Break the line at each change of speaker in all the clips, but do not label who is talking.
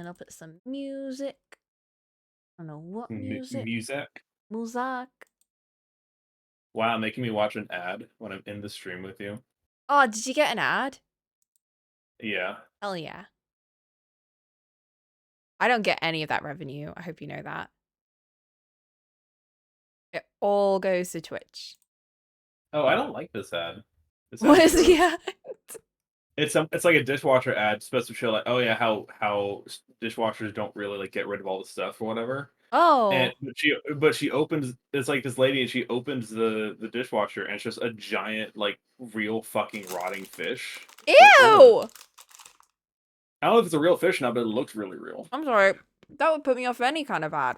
I'll put some music. I don't know what music.
Music.
Muzak.
Wow, making me watch an ad when I'm in the stream with you.
Oh, did you get an ad?
Yeah.
Hell yeah. I don't get any of that revenue. I hope you know that. It all goes to Twitch.
Oh, I don't like this ad. This
What
ad's
is
gross.
the ad?
It's like a dishwasher ad supposed to show like, oh yeah, how dishwashers don't really like get rid of all the stuff or whatever. And
Oh.
she opens, it's like this lady and she opens the dishwasher and it's just a giant like real fucking rotting fish. It's like, ugh.
Ew!
I don't know if it's a real fish or not, but it looks really real.
I'm sorry. That would put me off any kind of ad.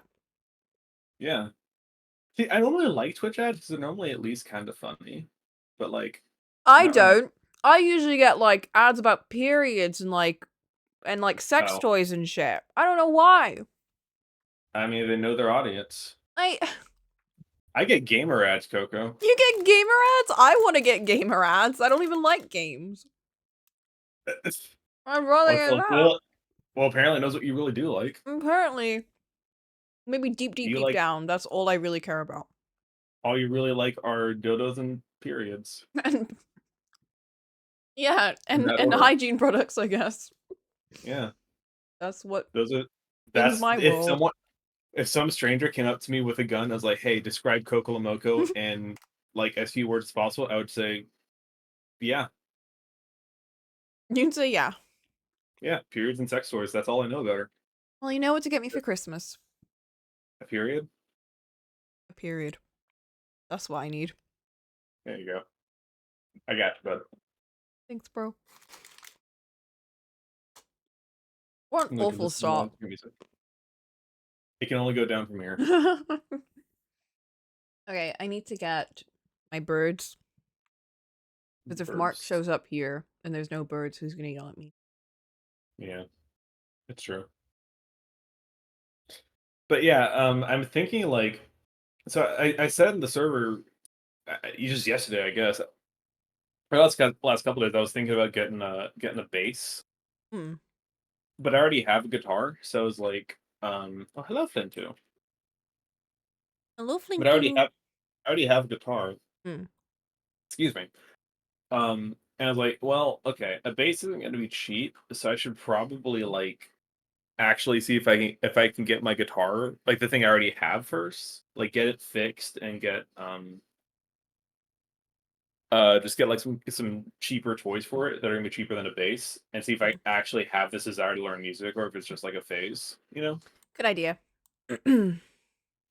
Yeah. See, I normally like Twitch ads because they're normally at least kind of funny, but like
I
not right now.
don't. I usually get like ads about periods and sex
Oh,
toys and shit. I don't know why.
I mean they know their audience.
I
I get gamer ads, Coco.
You get gamer ads? I want to get gamer ads. I don't even like games. I'd rather get that.
Well, apparently it knows what you really do like.
Apparently. Maybe
You
deep
like
down, that's all I really care about.
all you really like are dildos and periods
And yeah,
in
and
that
and
order.
hygiene products, I guess.
Yeah,
That's what
those are.
spins
That's
my world.
if some stranger came up to me with a gun, and was like, "Hey, describe Cocolamoco in like as few words as possible," I would say, "Yeah,
You'd say yeah.
yeah, periods and sex toys. That's all I know about her.
Well, you know what to get me for Christmas.
A period.
A period. That's what I need.
There you go. I got you, bud.
Thanks, bro. What an
I'm going to
awful
listen to
start.
more music. It can only go down from here.
Okay, I need to get my birds. Because if Mark
Birds.
shows up here and there's no birds, who's gonna yell at me?
Yeah, it's true. But yeah, I'm thinking like, so I said in the server, just yesterday, I guess, for the last couple days, I was thinking about getting a bass,
Hmm.
but I already have a guitar, so I was like, oh, hello, Flynn too.
Hello,
But
Flintu.
I already have a guitar.
Hmm.
Excuse me. And I was like, well, okay, a bass isn't going to be cheap, so I should probably like actually see if I can get my guitar, like the thing I already have first, like get it fixed and get just get like some cheaper toys for it that are gonna be cheaper than a bass, and see if I actually have this desire to learn music or if it's just like a phase, you know?
Good idea.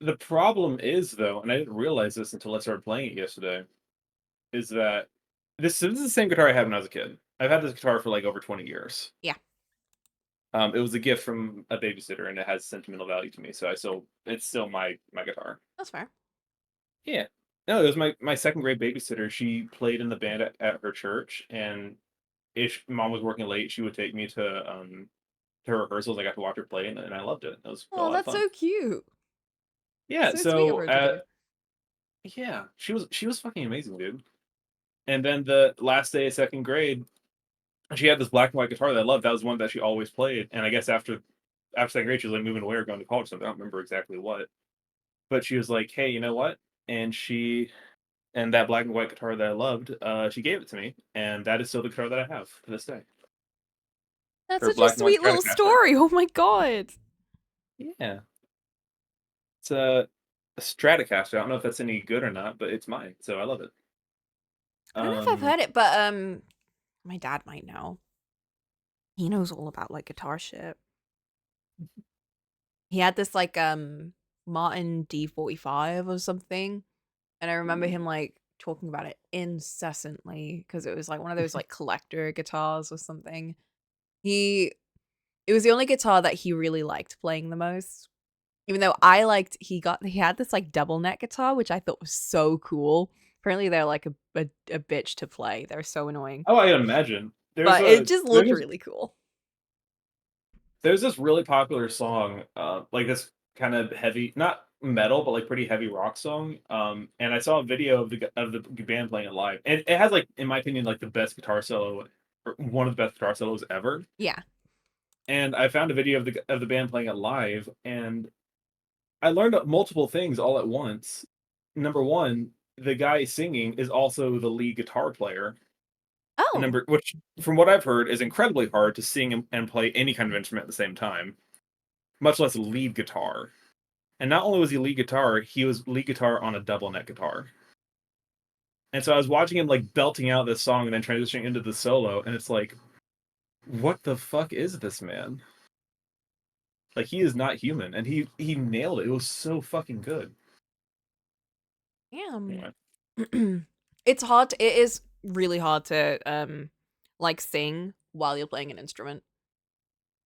The problem is though, and I didn't realize this until I started playing it yesterday, is that this is the same guitar I had when I was a kid. I've had this guitar for like over 20 years.
Yeah,
It was a gift from a babysitter and it has sentimental value to me, so it's still my guitar.
that's fair.
Yeah. No, it was my second grade babysitter. She played in the band at her church, and if mom was working late, she would take me to rehearsals. I got to watch her play, and I loved it. It was a
Oh,
lot of
that's
fun.
so cute.
Yeah.
So sweet of
So,
her to do.
yeah, she was fucking amazing, dude. And then the last day of second grade, she had this black and white guitar that I loved. That was one that she always played. And I guess after second grade, she was like moving away or going to college. Or something. I don't remember exactly what. But she was like, "Hey, you know what?" And that black and white guitar that I loved, she gave it to me, and that is still the guitar that I have to this day.
That's
Her
such a
black and white
sweet little
Stratocaster.
story. Oh my god.
Yeah, it's a Stratocaster. I don't know if that's any good or not, but it's mine, so I love it.
I don't know if I've
Um,
heard it, but my dad might know. He knows all about like guitar shit. He had this Martin D45 or something, and I remember
ooh.
him like talking about it incessantly because it was like one of those like collector guitars or something. He It was the only guitar that he really liked playing the most. Even though he had this like double neck guitar, which I thought was so cool. Apparently they're like a bitch to play. They're so annoying.
Oh, I imagine
But it just looked really cool.
there's this really popular song, like this kind of heavy, not metal, but like pretty heavy rock song. And I saw a video of the band playing it live, and it has like, in my opinion, like the best guitar solo, or one of the best guitar solos ever.
Yeah.
and I found a video of the band playing it live, and I learned multiple things all at once. Number one, the guy singing is also the lead guitar player. And
Oh,
number, which from what I've heard is incredibly hard to sing and play any kind of instrument at the same time, much less lead guitar. And not only was he lead guitar, he was lead guitar on a double neck guitar. And so I was watching him like belting out this song and then transitioning into the solo, and it's like, what the fuck is this man? Like he is not human, and he nailed it. It was so fucking good.
damn.
Anyway,
It's hard. It is really hard to like sing while you're playing an instrument.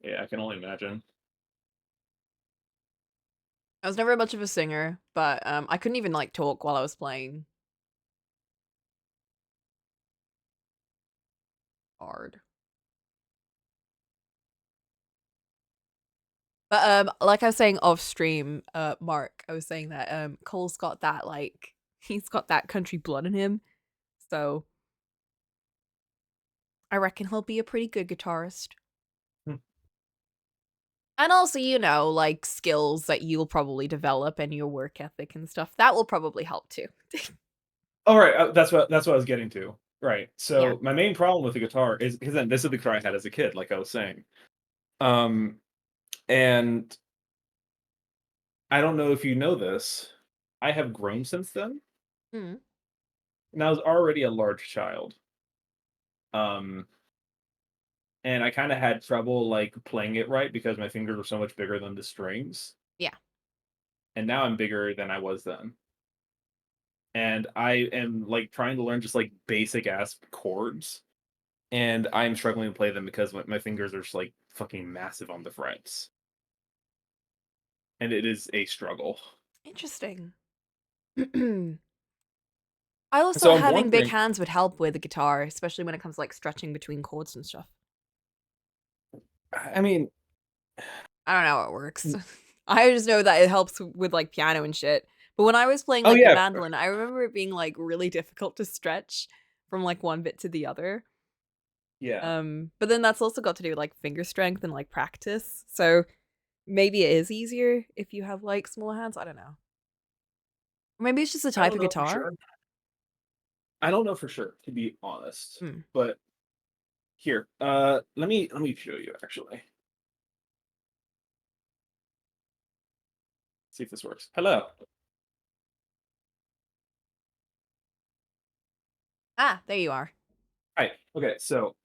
yeah, I can only imagine.
I was never much of a singer, but I couldn't even like talk while I was playing. Hard. But like I was saying off stream, Mark, I was saying that Cole's got that like he's got that country blood in him. So I reckon he'll be a pretty good guitarist.
Hmm.
And also, you know, like skills that you'll probably develop and your work ethic and stuff. That will probably help too.
All right, that's what I was getting to. Right.
Yeah.
So my main problem with the guitar is because then this is the guitar I had as a kid, like I was saying. Um, and I don't know if you know this. I have grown since then,
Mm.
and I was already a large child. Um, and I kind of had trouble like playing it right because my fingers were so much bigger than the strings,
Yeah.
and now I'm bigger than I was then. And I am like trying to learn just like basic ass chords, and I'm struggling to play them because my fingers are just like fucking massive on the frets, and it is a struggle.
Interesting. I always
So
thought
I'm
having big
wondering.
hands would help with the guitar, especially when it comes to, like stretching between chords and stuff.
I mean,
I don't know how it works. I just know that it helps with like piano and shit. But when I was playing
oh
like the
yeah,
mandolin, I remember it being like really difficult to stretch from like one bit to the other.
yeah.
But then that's also got to do with like finger strength and like practice. So maybe it is easier if you have like small hands. I don't know. Or maybe it's just a
I
type
don't
of
know for
guitar.
sure. I don't know for sure, to be honest.
Hmm.
But here, let me show you actually. See if this works. Hello.
Ah, there you are.
Hi. Okay, so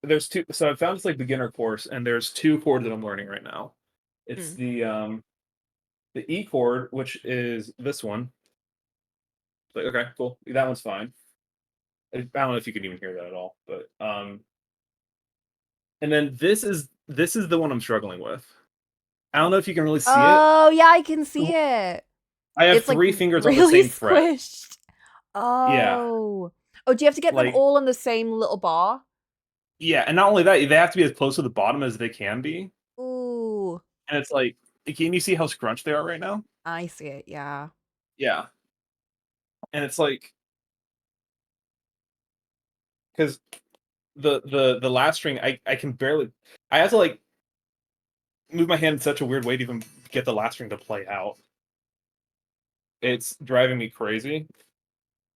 there's two. So I found this like beginner course, and there's two chords that I'm learning right now. It's
Hmm.
the E chord, which is this one. Like, okay, cool. That one's fine. I don't know if you can even hear that at all, but and then this is the one I'm struggling with. I don't know if you can really see it.
Oh, yeah, I can see it.
I have
It's like
three fingers on the
really
same fret.
squished.
Yeah,
Oh. Oh, do you have to get them
like
all on the same little bar?
yeah, and not only that, they have to be as close to the bottom as they can be.
Ooh,
And it's like, can you see how scrunched they are right now?
I see it. Yeah.
Yeah, and it's like because the last string, I can barely. I have to like move my hand in such a weird way to even get the last string to play out. It's driving me crazy.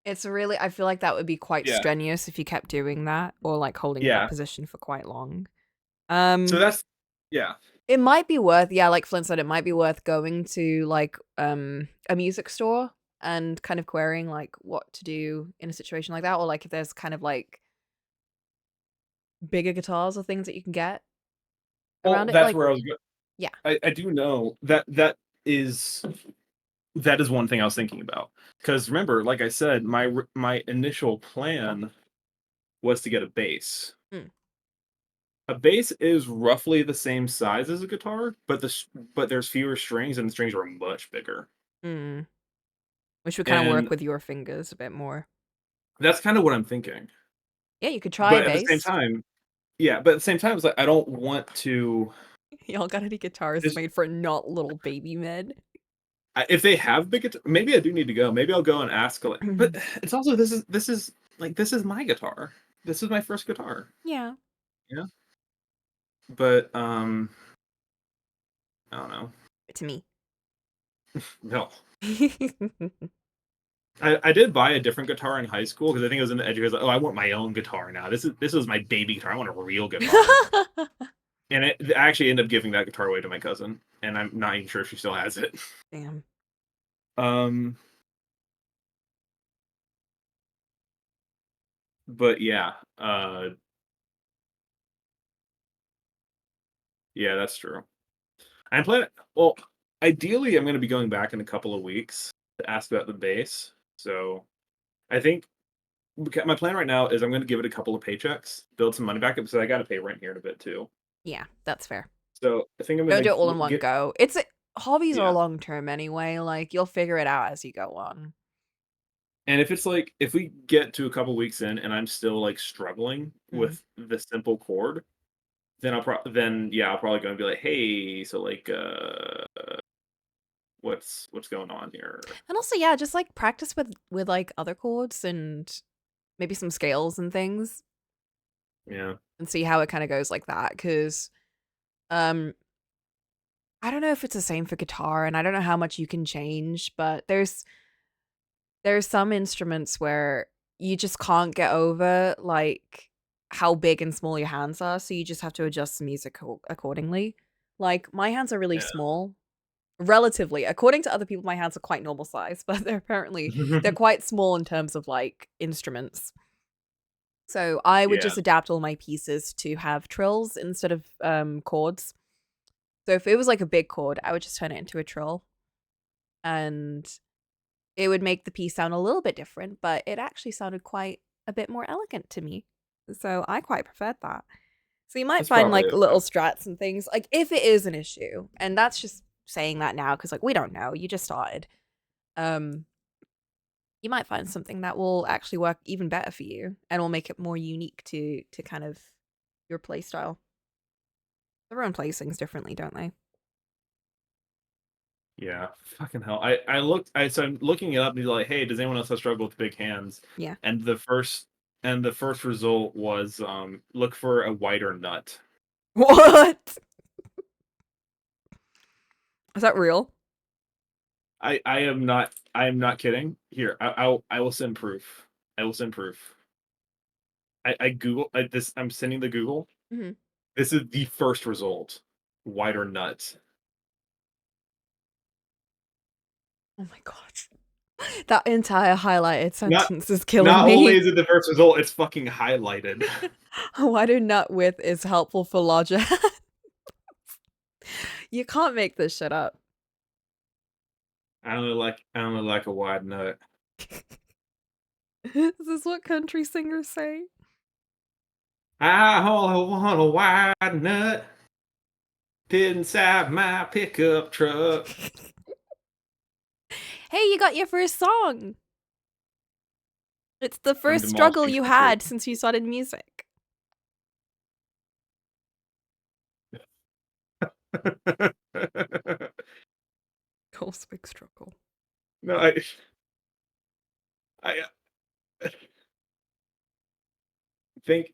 It's really I feel like that would be quite
Yeah,
strenuous if you kept doing that or like holding that
yeah.
position for quite long.
So
Um,
that's yeah.
it might be worth, yeah, like Flint said, it might be worth going to like a music store and kind of querying like what to do in a situation like that, or like if there's kind of like bigger guitars or things that you can get
Well,
around it.
that's
Like,
where I was.
yeah.
I do know that is that is one thing I was thinking about. Because remember, like I said, my initial plan was to get a bass.
Mm,
A bass is roughly the same size as a guitar, but there's fewer strings and the strings are much bigger.
mm. Which would kind of work
And
with your fingers a bit more.
that's kind of what I'm thinking.
Yeah, you could try a
But at the same
bass.
time, yeah, but at the same time, it's like I don't want to.
Y'all got any guitars
Just,
made for not little baby men?
if they have big guitar, maybe I do need to go. Maybe I'll go and ask. Like, but it's also this is like this is my guitar. This is my first guitar.
Yeah.
Yeah. but I don't know.
To me.
No. I did buy a different guitar in high school because I think it was in the edge. I was like, oh, I want my own guitar now. This was my baby guitar. I want a real guitar. And I actually ended up giving that guitar away to my cousin, and I'm not even sure if she still has it.
Damn.
Um, but yeah, yeah, that's true. I'm planning. Well, ideally, I'm going to be going back in a couple of weeks to ask about the bass. So I think my plan right now is I'm going to give it a couple of paychecks, build some money back up, so I got to pay rent here in a bit too.
Yeah, that's fair.
So I think I'm
Don't
going
do it all in
to
one
get
go. Hobbies are
yeah.
long term anyway. Like you'll figure it out as you go on.
And if it's like if we get to a couple weeks in and I'm still like struggling
Mm.
with the simple chord, then then yeah, I'll probably gonna be like, hey, so like what's going on here?
And also, yeah, just like practice with like other chords and maybe some scales and things
Yeah.
and see how it kind of goes like that. Because um, I don't know if it's the same for guitar, and I don't know how much you can change, but there's some instruments where you just can't get over like how big and small your hands are, so you just have to adjust the music accordingly. Like my hands are really
Yeah.
small, relatively. According to other people, my hands are quite normal size, but they're quite small in terms of like instruments. So I would
Yeah.
just adapt all my pieces to have trills instead of chords. So if it was like a big chord, I would just turn it into a trill, and it would make the piece sound a little bit different, but it actually sounded quite a bit more elegant to me. So I quite preferred that. So you might
That's
find
probably
like
okay.
little strats and things, like if it is an issue, and that's just saying that now because like we don't know, you just started. Um, you might find something that will actually work even better for you and will make it more unique to kind of your play style. Everyone plays things differently, don't they?
Yeah. Fucking hell. So I'm looking it up and he's like, hey, does anyone else have struggle with big hands?
Yeah.
And the first result was look for a wider nut.
What? Is that real?
I am not kidding. Here, I will send proof. I will send proof. I Google this. I'm sending the Google.
Hmm.
This is the first result. Wider nut.
Oh my god. That entire highlighted
Not
sentence is killing
not only
me.
is it the first result, it's fucking highlighted.
Why do nut width is helpful for larger hands? You can't make this shit up.
I only like a wide nut.
Is this what country singers say?
I only want a wide nut. Fit inside my pickup truck.
Hey, you got your first song. It's the
I'm
first struggle
demolishing
you
country.
had since you started music. Cosmic struggle.
No, I think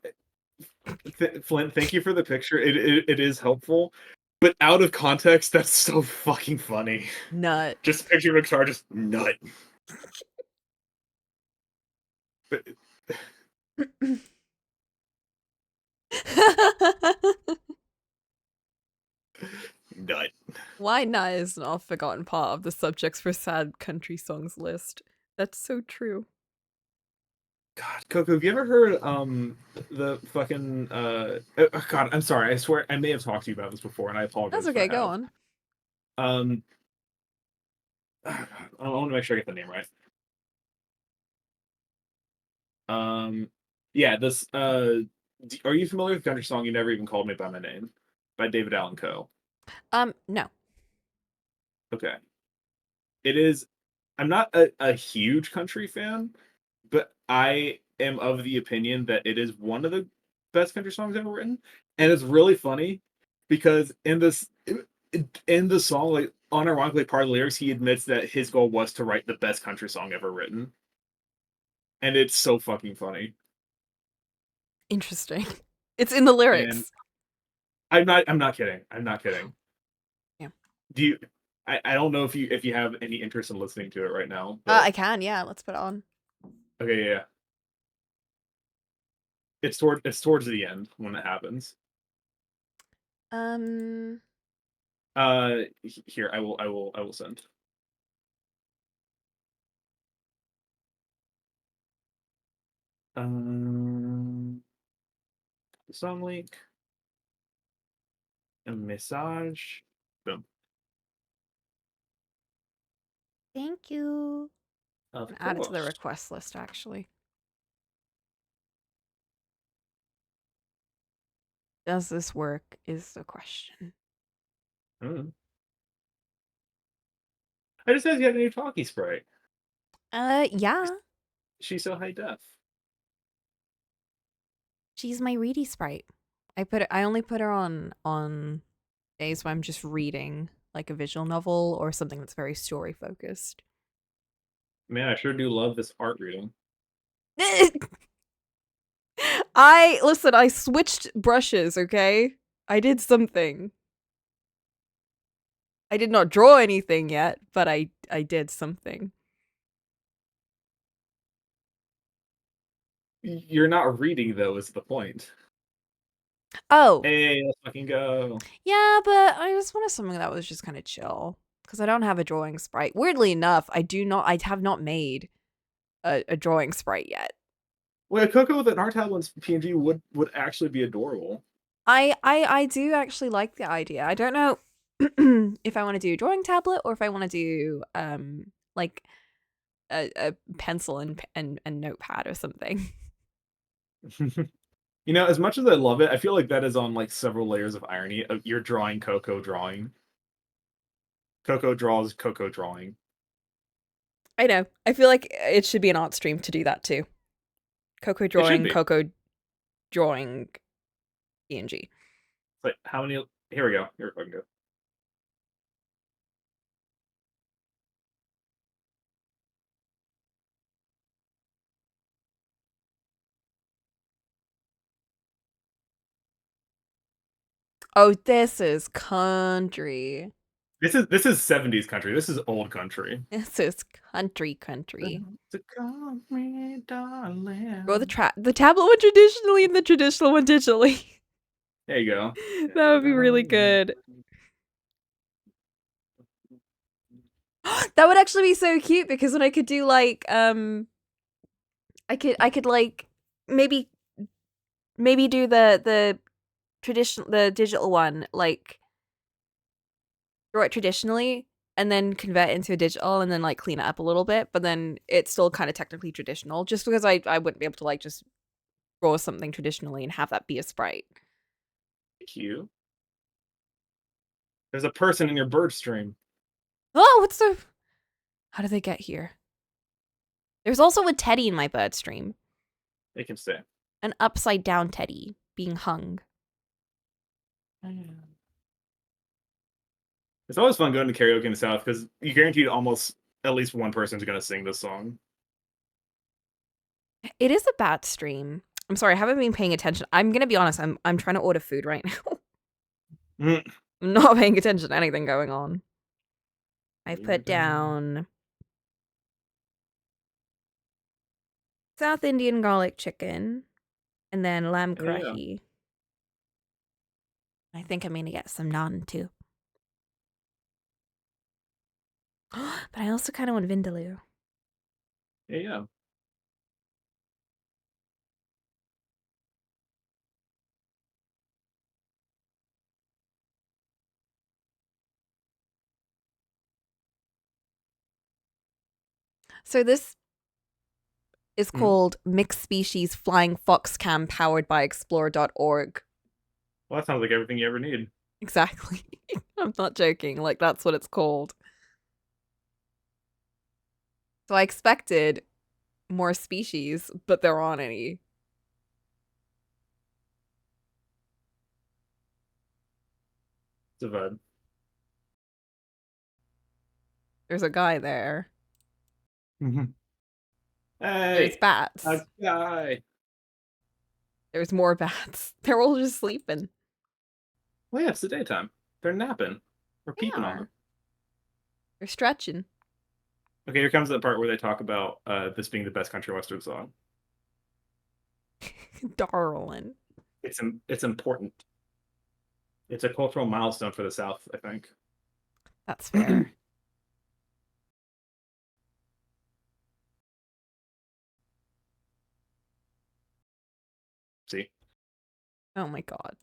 Flint, thank you for the picture. It is helpful, but out of context, that's so fucking funny.
Nut.
Just a picture of a guitar, just nut. But, nut.
Why nut is an oft forgotten part of the subjects for sad country songs list. That's so true.
God, Coco, have you ever heard the fucking oh, God, I'm sorry. I swear I may have talked to you about this before, and I
That's
apologize if I
okay, go
have.
on.
Um, I want to make sure I get the name right. Um, yeah, this are you familiar with the country song "You Never Even Called Me by My Name" by David Allan Coe?
No.
Okay, it is. I'm not a huge country fan, but I am of the opinion that it is one of the best country songs ever written, and it's really funny because in the song, like unironically, part of the lyrics, he admits that his goal was to write the best country song ever written, and it's so fucking funny.
Interesting. It's in the
And
lyrics.
I'm not kidding. I'm not kidding.
Yeah.
Do you I don't know if you have any interest in listening to it right now,
I
but
can, yeah, let's put it on.
okay, yeah, yeah. It's towards the end when it happens.
Um,
Here, I will send. Um, the song link, a message. Boom.
thank you.
Of
Add it to the
course.
request list, actually. Does this work is the question.
Mm. I just said you had a new talkie sprite.
Yeah.
She's so high def.
She's my ready sprite. I only put her on days when I'm just reading like a visual novel or something that's very story focused.
Man, I sure do love this art reading.
I switched brushes, okay? I did something. I did not draw anything yet, but I did something.
You're not reading though, is the point.
Oh,
Hey, let's fucking go.
yeah, but I just wanted something that was just kind of chill because I don't have a drawing sprite. Weirdly enough, I have not made a drawing sprite yet.
Well, a Coco with an art tablet's PNG would actually be adorable.
I do actually like the idea. I don't know if I want to do a drawing tablet or if I want to do like a pencil and notepad or something.
You know, as much as I love it, I feel like that is on like several layers of irony. You're drawing Coco drawing. Coco draws Coco drawing.
I know. I feel like it should be an art stream to do that too.
It should be.
Coco drawing PNG.
But how many? Here we go. Here we fucking go.
Oh, this is country.
This is 70s country. This is old country.
This is country.
To call me
Go
darling.
the tablet one traditionally and the traditional one digitally.
There you go.
That would be really good. That would actually be so cute because then I could do like I could like maybe do the digital one like draw it traditionally and then convert it into a digital and then like clean it up a little bit, but then it's still kind of technically traditional just because I wouldn't be able to like just draw something traditionally and have that be a sprite.
Cute. There's a person in your bird stream.
Oh, what's the how did they get here? There's also a teddy in my bird stream.
They can stay.
An upside down teddy being hung.
It's always fun going to karaoke in the South because you guaranteed almost at least one person's gonna sing this song.
It is a bat stream. I'm sorry, I haven't been paying attention. I'm gonna be honest, I'm trying to order food right now.
Mm.
I'm not paying attention to anything going on. I put down South Indian garlic chicken and then lamb
Yeah.
karahi. I think I'm gonna get some naan too. But I also kind of want vindaloo.
Yeah, yeah.
So this is
Mm.
called Mixed Species Flying Fox Cam powered by Explorer.org.
Well, that sounds like everything you ever need.
Exactly. I'm not joking. Like, that's what it's called. So I expected more species, but there aren't any.
It's a vibe.
There's a guy there.
Mhm.
There's
Hey, a
bats.
guy.
There's more bats. They're all just sleeping.
Well, yeah, it's the daytime. They're napping. We're
They
peeping on them.
are. They're stretching.
Okay, here comes the part where they talk about this being the best country western song.
Darling.
It's important. It's a cultural milestone for the South, I think.
That's fair.
See,
Oh my god.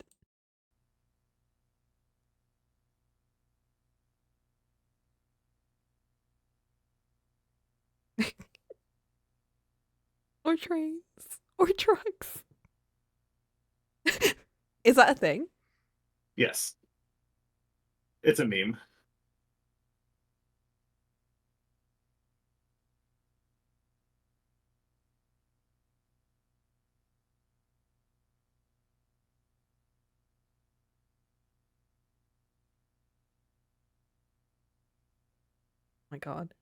Or trains. Or trucks. Is that a thing?
yes, it's a meme.
Oh my god.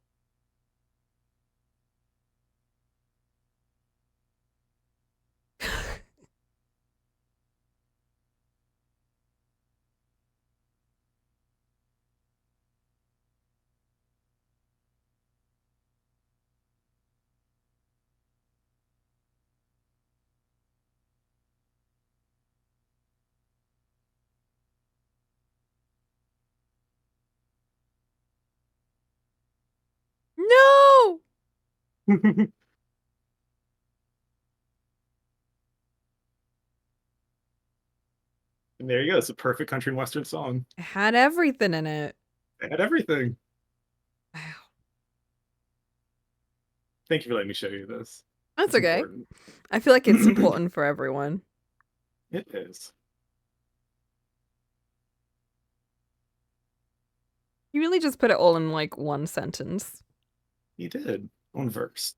No!
And there you go. It's a perfect country and western song.
It had everything in it.
It had everything.
Wow.
Thank you for letting me show you this.
That's
It's
okay.
important.
I feel like it's important for everyone.
It is.
You really just put it all in like one sentence.
He did. One verse.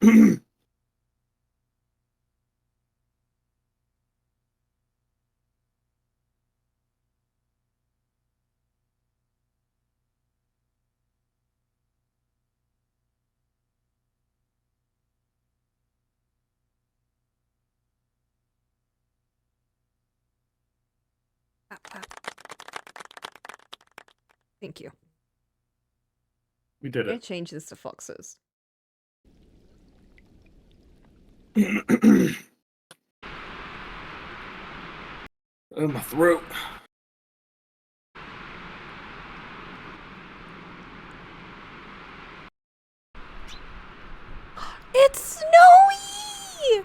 Thank you.
We did
I'm gonna
it.
change this to foxes.
Oh, my throat.
It's snowy!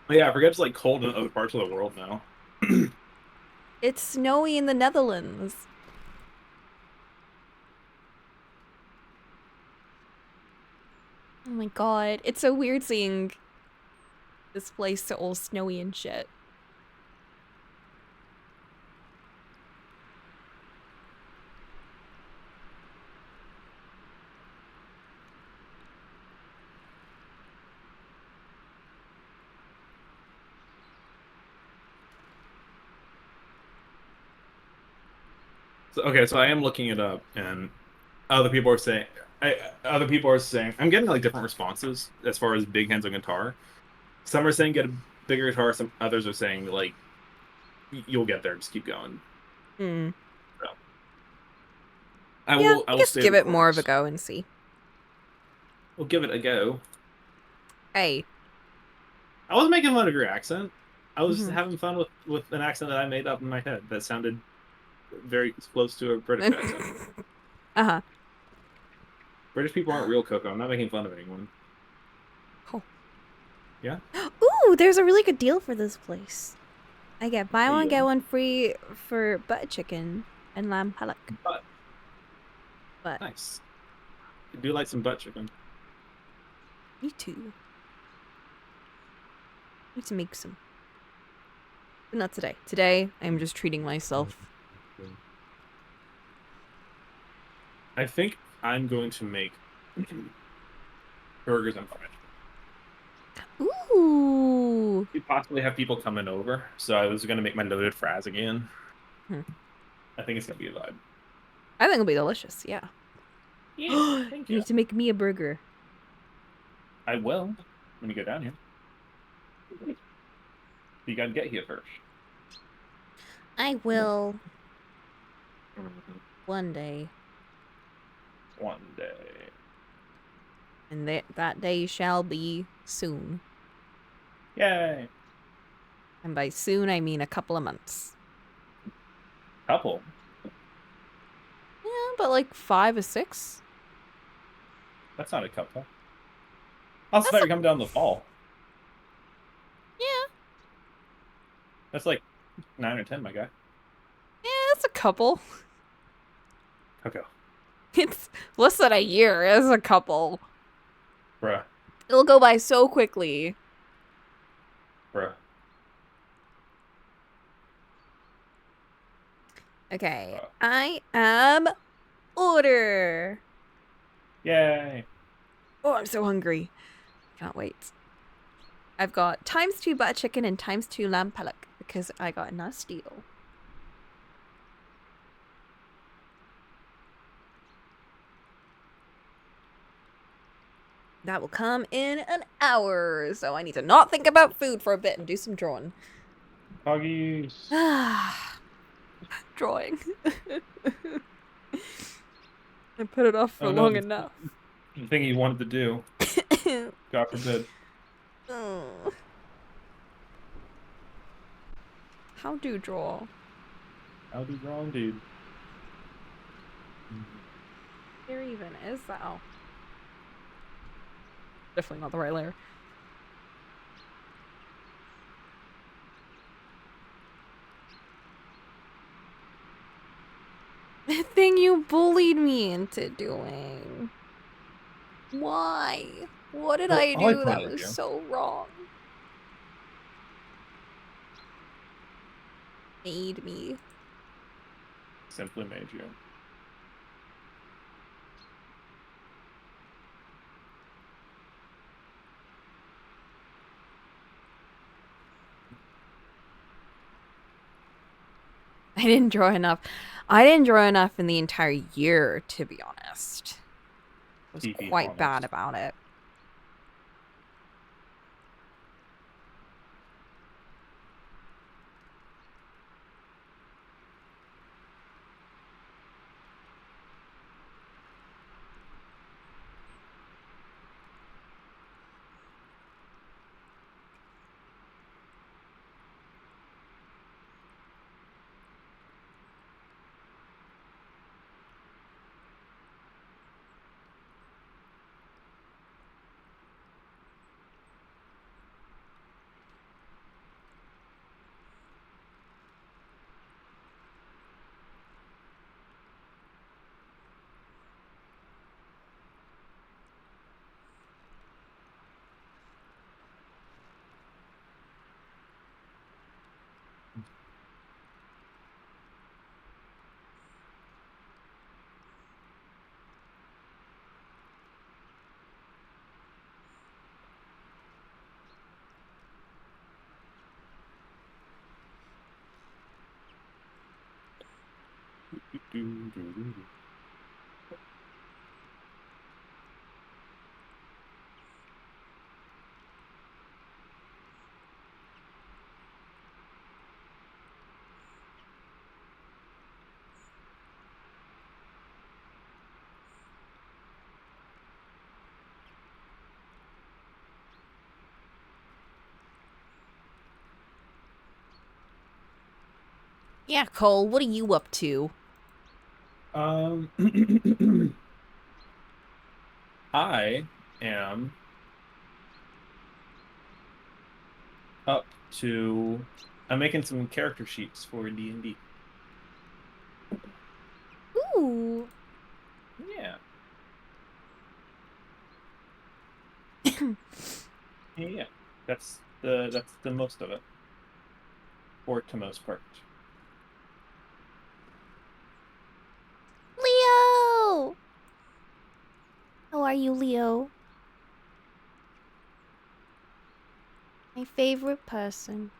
Yeah, I forget it's like cold in other parts of the world now.
It's snowy in the Netherlands. Oh my god. It's so weird seeing this place all snowy and shit.
So, okay, so I am looking it up, and other people are saying, other people are saying, I'm getting like different responses as far as big hands on guitar. Some are saying get a bigger guitar. Some others are saying like you'll get there. Just keep going.
Hmm.
So,
Yeah,
I
I
will
guess
stay the
give it more of a
course.
go and see.
We'll give it a go.
Hey.
I wasn't making fun of your accent. I was
Mm-hmm.
having fun with an accent that I made up in my head that sounded very close to a British accent.
Uh-huh.
British people aren't real, Coco. I'm not making fun of anyone.
Oh.
Yeah?
Ooh, there's a really good deal for this place. I get buy
There
one,
you
get
go.
one free for butter chicken and lamb palak.
But
But
nice. I do like some butt chicken.
me too. Need to make some. But not today. Today, I'm just treating myself.
I think I'm going to make burgers and fries.
Ooh.
We possibly have people coming over, so I was going to make my loaded fries again.
Hmm.
I think it's going to be a vibe.
I think it'll be delicious, yeah.
Yeah,
You
thank you.
need to make me a burger.
I will when you go down here. You got to get here first.
I will
Mhm.
one day.
One day.
And that day shall be soon.
Yay!
And by soon, I mean a couple of months.
Couple.
Yeah, but like 5 or 6.
That's not a couple. I also
That's
thought
a,
you're coming down in the fall.
yeah,
That's like 9 or 10, my guy.
yeah, that's a couple.
Coco.
It's less than a year. It's a couple.
Bruh.
It'll go by so quickly.
Bruh.
Okay,
Bruh.
I am order.
Yay!
Oh, I'm so hungry. Can't wait. I've got ×2 butter chicken and ×2 lamb palak because I got a nice deal. That will come in an hour, so I need to not think about food for a bit and do some drawing.
Huggies.
Drawing. I put it off for
Oh no,
long enough.
the thing you wanted to do. God forbid.
How do you draw?
How do draw indeed.
Here even is that? Oh, definitely not the right layer. The thing you bullied me into doing. Why? What did
Well,
I
all I
do that
pointed
was
you.
so wrong? Made me.
Simply made you.
I didn't draw enough. I didn't draw enough in the entire year, to be honest. I was
Be
quite bad
honest.
about it. Yeah, Cole, what are you up to?
Um, I am up to. I'm making some character sheets for D&D.
Ooh.
Yeah, yeah, yeah. That's the most of it, or to most part.
Leo! How are you, Leo? My favorite person.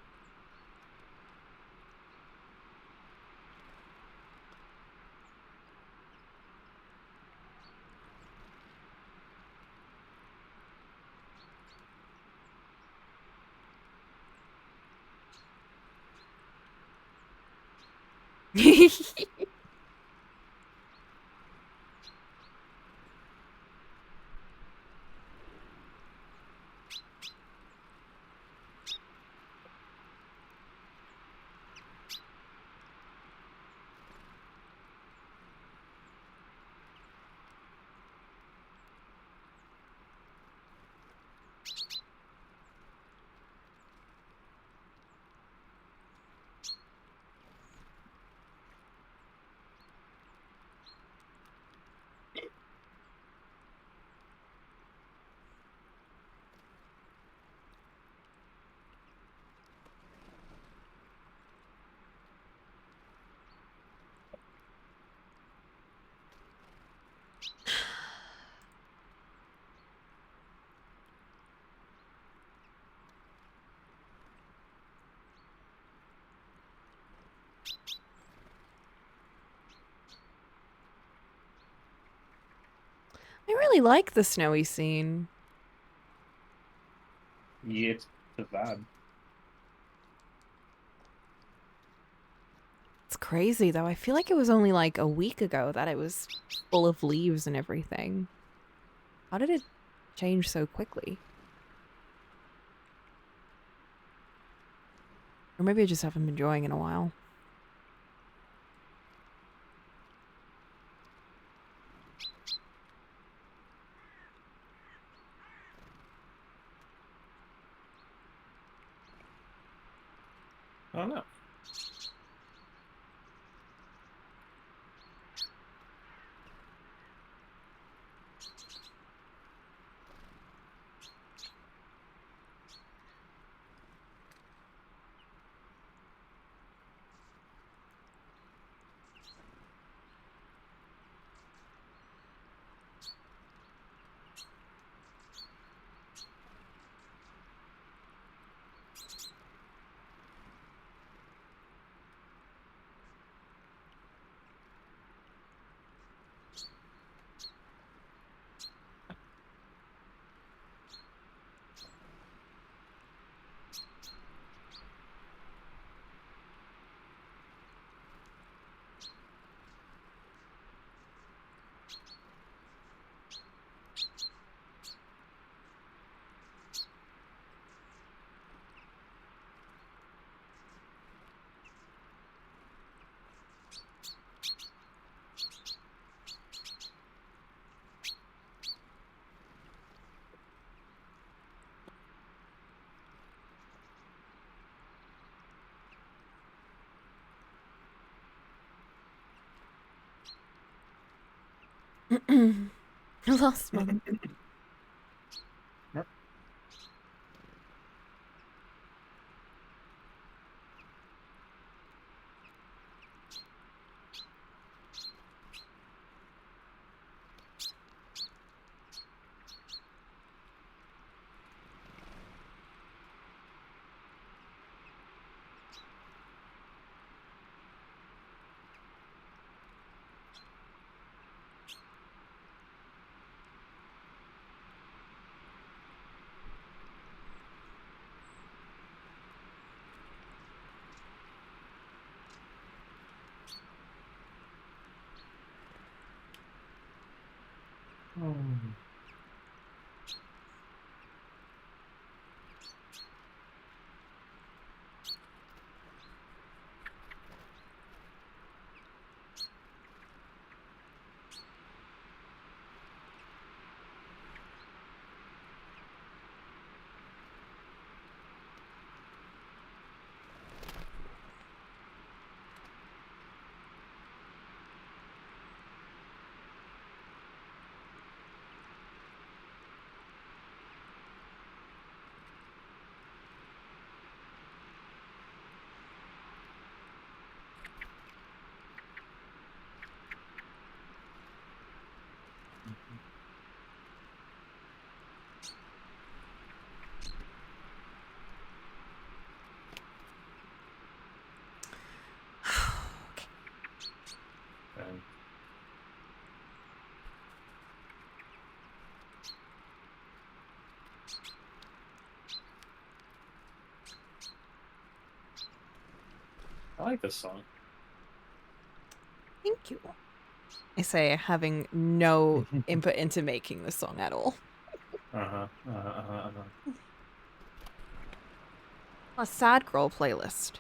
I really like the snowy scene.
Yeah, it's the vibe.
It's crazy though. I feel like it was only like a week ago that it was full of leaves and everything. How did it change so quickly? Or maybe I just haven't been enjoying in a while.
I don't know.
Last month.
Hmm.
Okay.
And I like this song.
Thank you. I say, having no input into making this song at all. A sad girl playlist.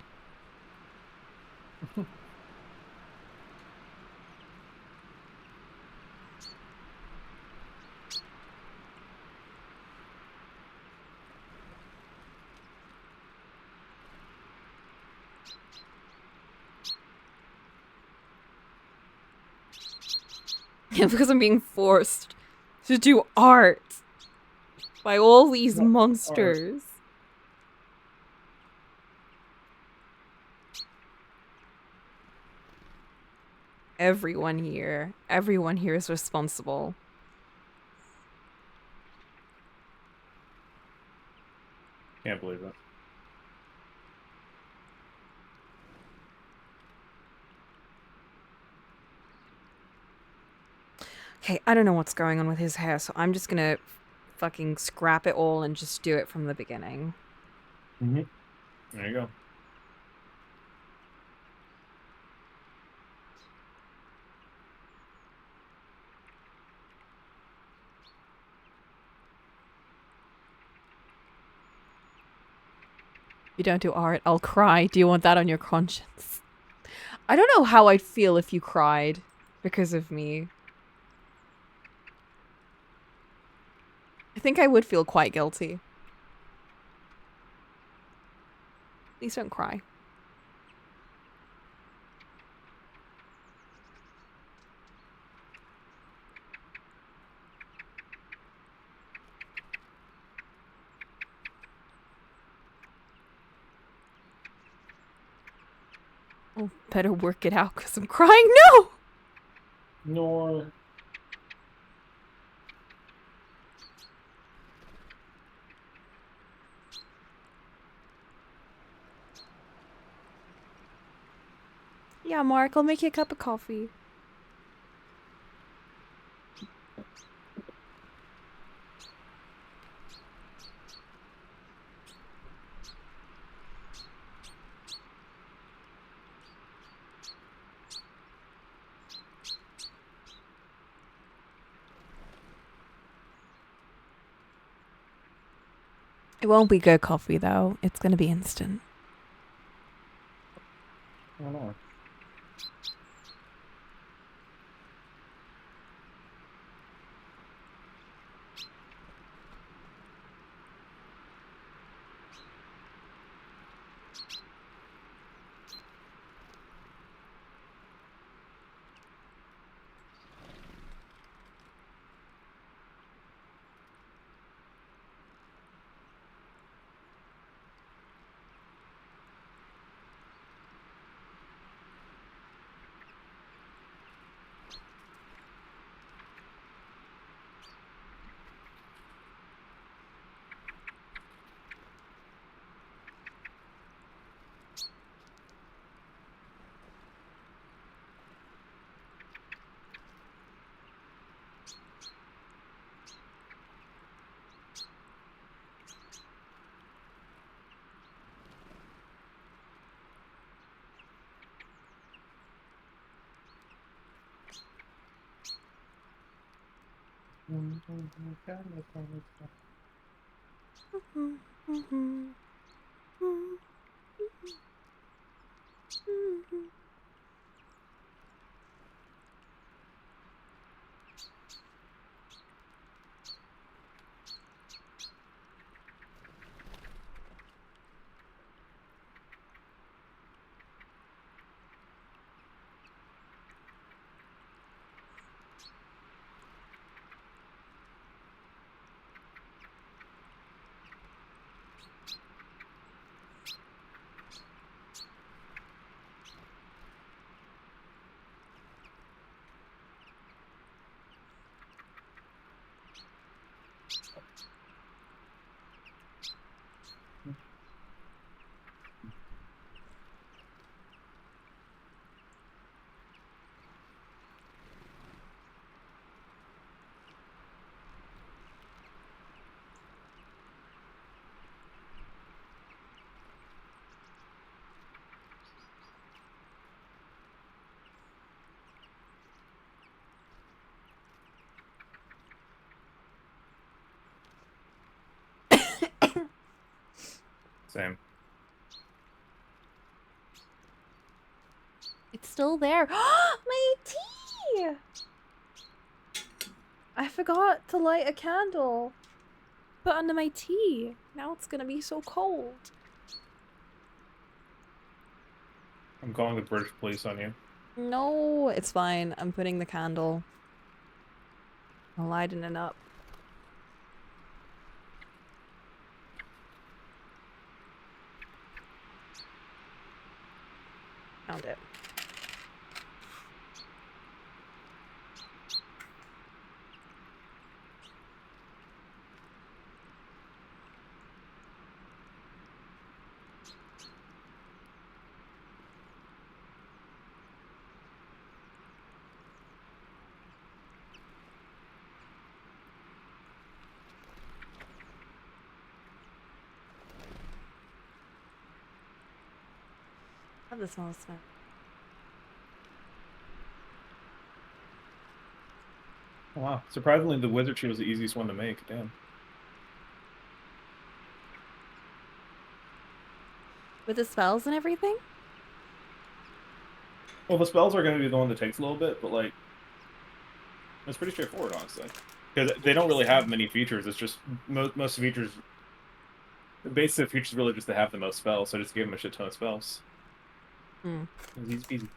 Yeah, because I'm being forced to do art by all these
What art?
monsters. Everyone here is responsible.
Can't believe it.
Okay, I don't know what's going on with his hair, so I'm just gonna fucking scrap it all and just do it from the beginning.
There you go.
You don't do art, I'll cry. Do you want that on your conscience? I don't know how I'd feel if you cried because of me. I think I would feel quite guilty. Please don't cry. Oh, better work it out because I'm crying. No!
Nor.
Yeah, Mark, I'll make you a cup of coffee. It won't be good coffee, though. It's gonna be instant.
I don't know. Same.
It's still there. My tea! I forgot to light a candle. Put under my tea. Now it's gonna be so cold.
I'm calling the British police on you.
No, it's fine. I'm putting the candle. I'll lighten it up. Found it. Love the smell of smoke.
Oh, wow. Surprisingly, the wizard tree was the easiest one to make. Damn.
With the spells and everything?
Well, the spells are going to be the one that takes a little bit, but like, it's pretty straightforward, honestly. Because they don't really have
Interesting.
many features. It's just most features. The base of features really just to have the most spells, so just give them a shit ton of spells.
Hmm.
It's easy peasy.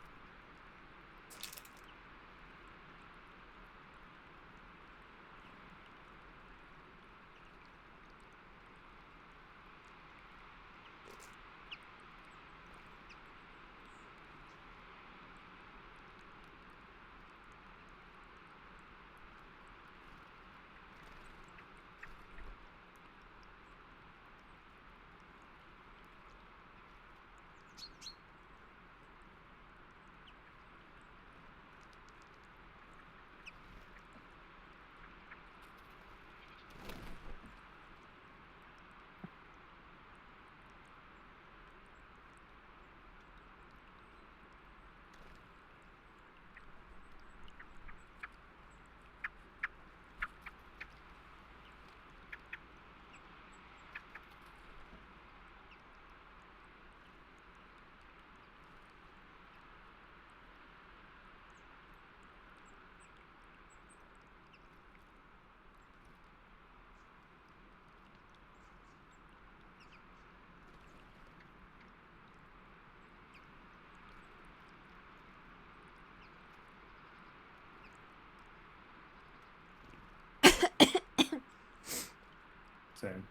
Same.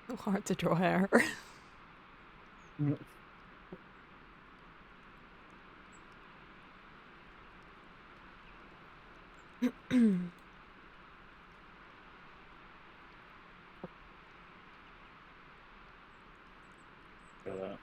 So hard to draw hair.
Feel that.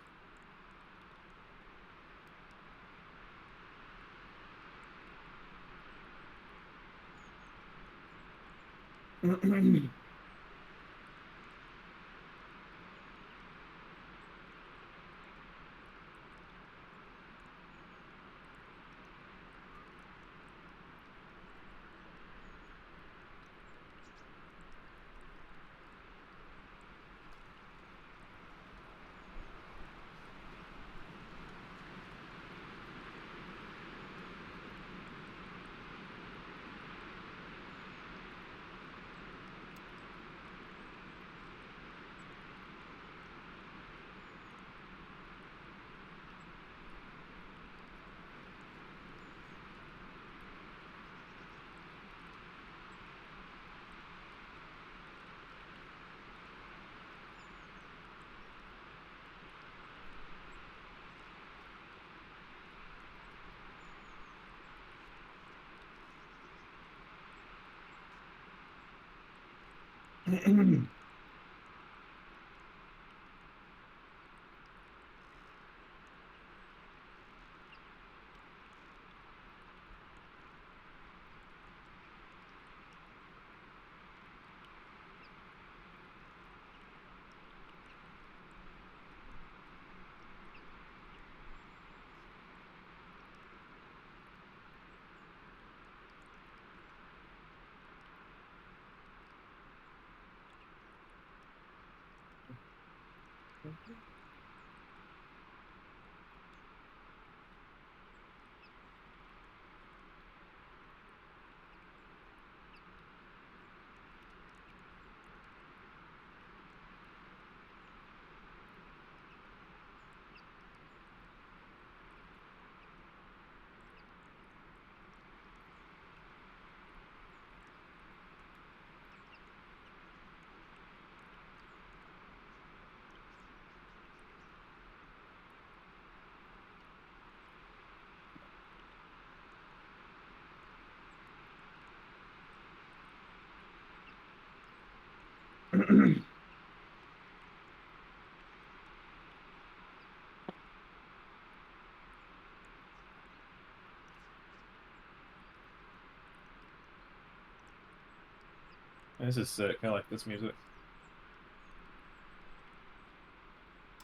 This is sick. I like this music.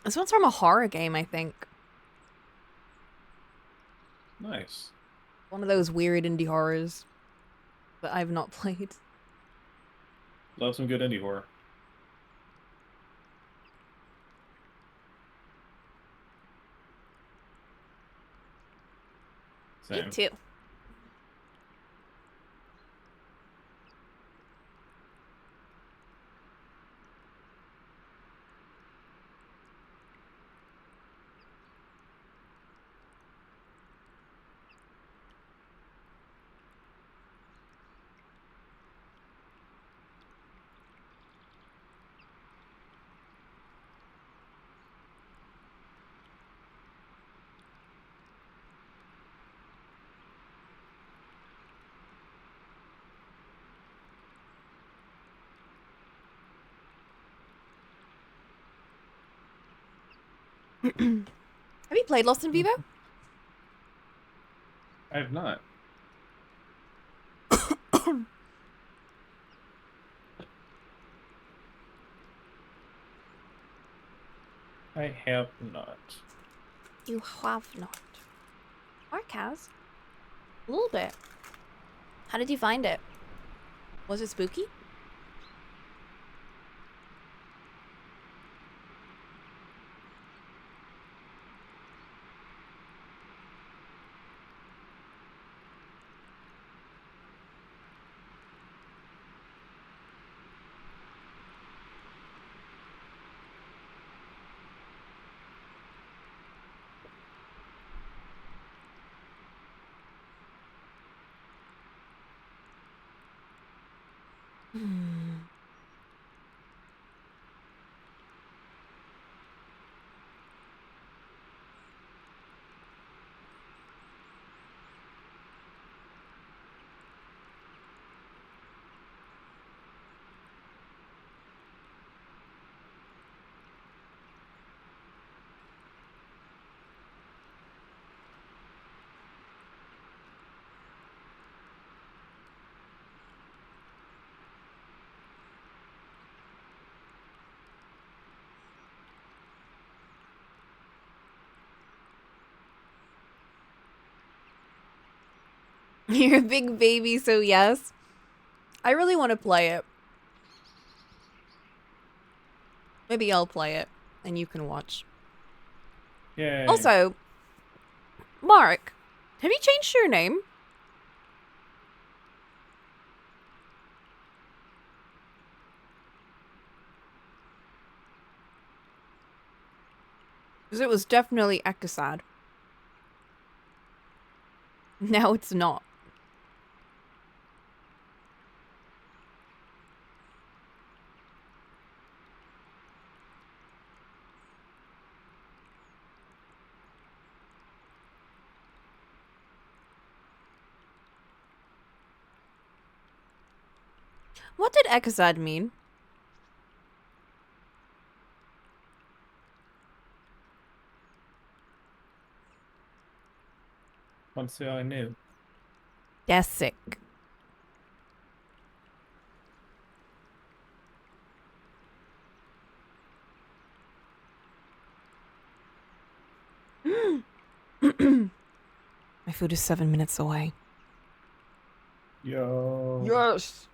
This one's from a horror game, I think.
Nice.
One of those weird indie horrors that I've not played.
Love some good indie horror.
Me
Same.
too. Have you played Lost in Vivo?
I have not. I have not.
You have not. Mark has. A little bit. How did you find it? Was it spooky? Hmm. You're a big baby, so yes. I really want to play it. Maybe I'll play it and you can watch.
Yay.
Also, Mark, have you changed your name? Because it was definitely Ekasad. Now it's not. What did Ekasad mean?
Want to say I knew.
That's sick. My food is 7 minutes away.
Yo.
Yes.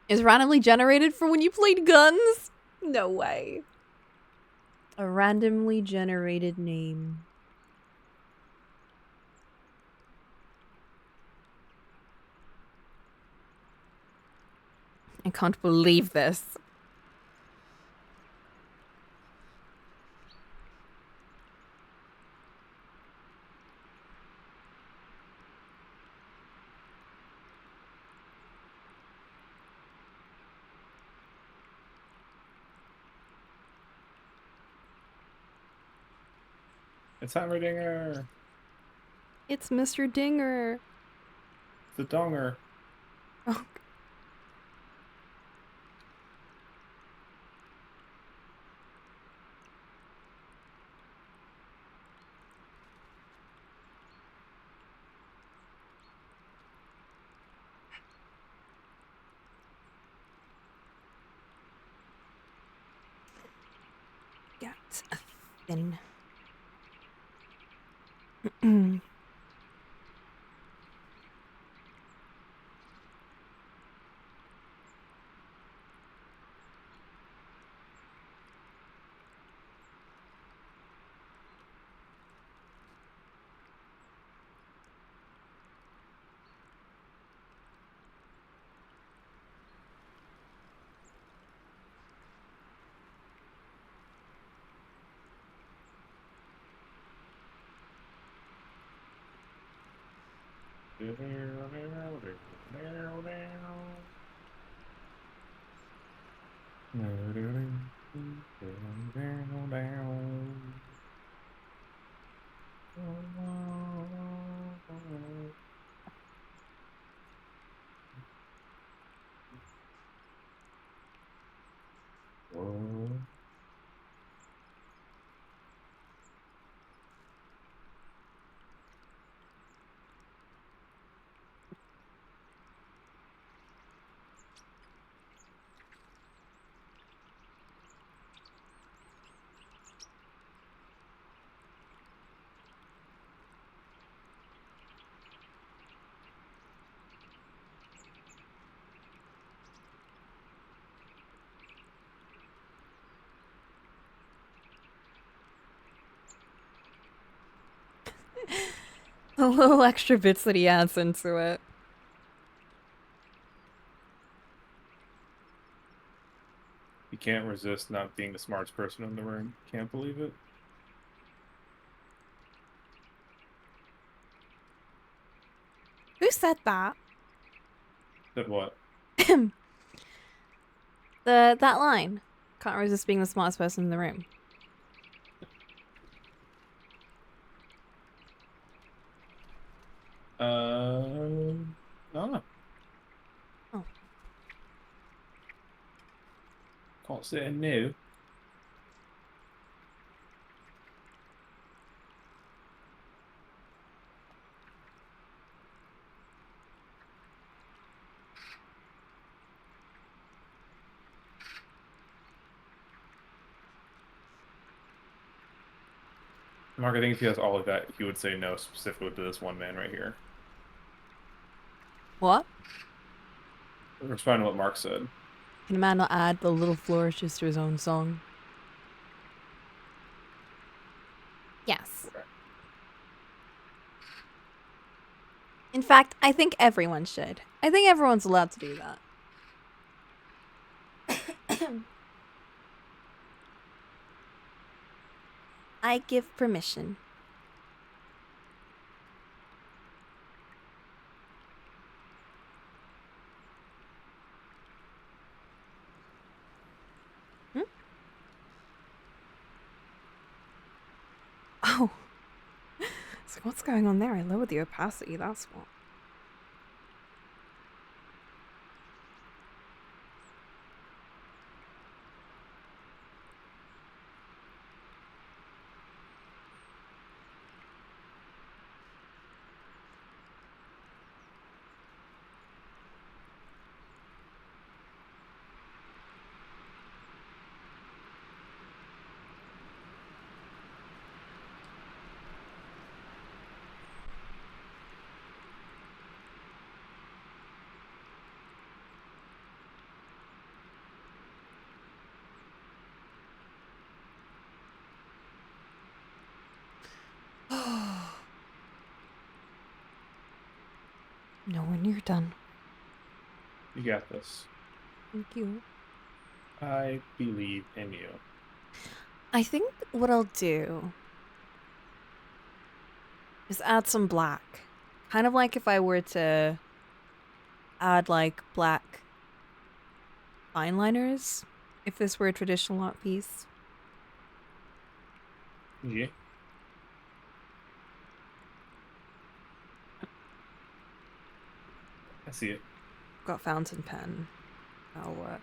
Is randomly generated for when you played guns? No way. A randomly generated name. I can't believe this.
It's Hammerdinger.
It's Mr. Dinger.
The Donger.
Oh. Got a thin. The little extra bits that he adds into it.
You can't resist not being the smartest person in the room. Can't believe it.
Who said that?
Said what?
That line. Can't resist being the smartest person in the room.
I don't know.
Oh.
Can't say I knew. Mark, I think if he has all of that, he would say no specifically to this one man right here.
What?
Responding to what Mark said.
Can a man not add the little flourishes to his own song? Yes.
Okay.
In fact, I think everyone should. I think everyone's allowed to do that. I give permission. Hmm? Oh. So what's going on there? I lowered the opacity, that's what. No, when you're done.
You got this.
Thank you.
I believe in you.
I think what I'll do is add some black. Kind of like if I were to add like black fine liners, if this were a traditional art piece.
Yeah, I see it.
Got fountain pen. That'll work.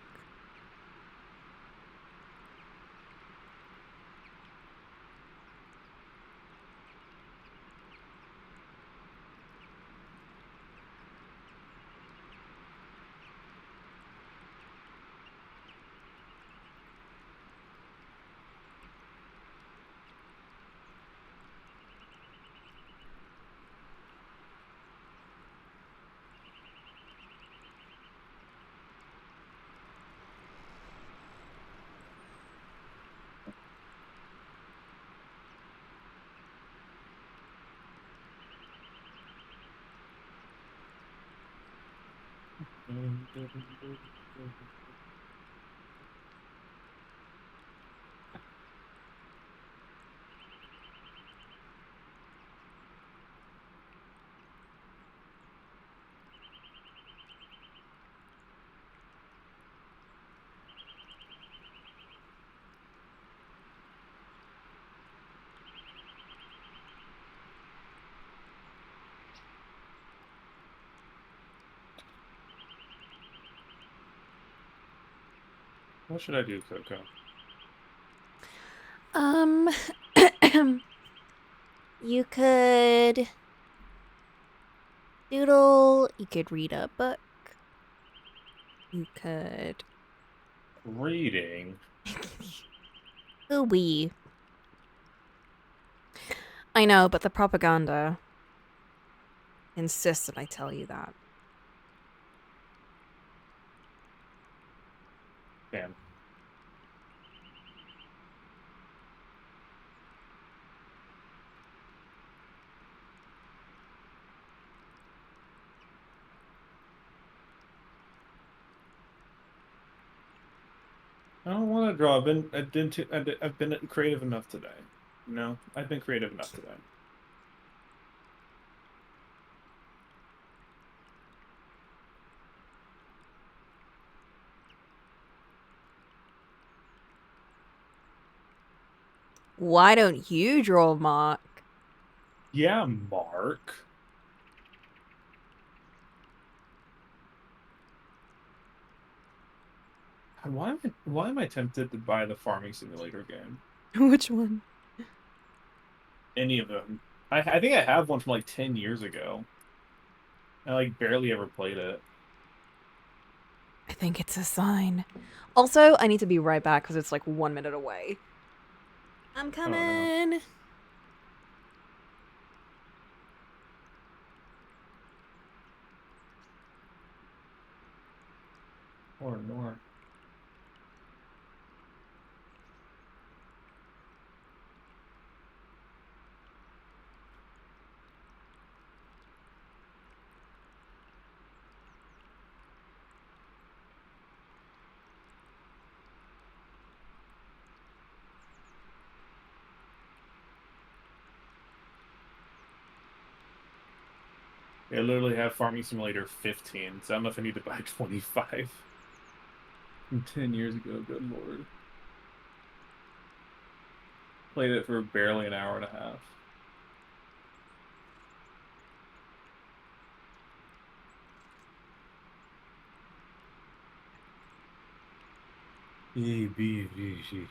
What should I do, Coco?
Um, you could doodle. You could read a book. You could.
Reading.
Ooh wee. I know, but the propaganda insists that I tell you that.
Damn. I don't want to draw. I've been creative enough today. No, I've been creative enough today.
Why don't you draw, Mark?
Yeah, Mark. Why am I tempted to buy the farming simulator game?
Which one?
Any of them. I think I have one from like 10 years ago. I like barely ever played it.
I think it's a sign. Also, I need to be right back because it's like 1 minute away. I'm
Oh no.
coming.
Or nor. I literally have Farming Simulator 15, so I don't know if I need to buy 25 from 10 years ago. Good lord. Played it for barely an hour and a half. E, B, G, G.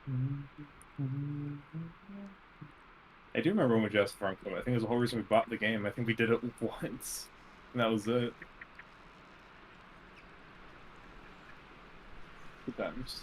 I do remember when we just farmed them. I think it was the whole reason we bought the game. I think we did it once, and that was it. Good times.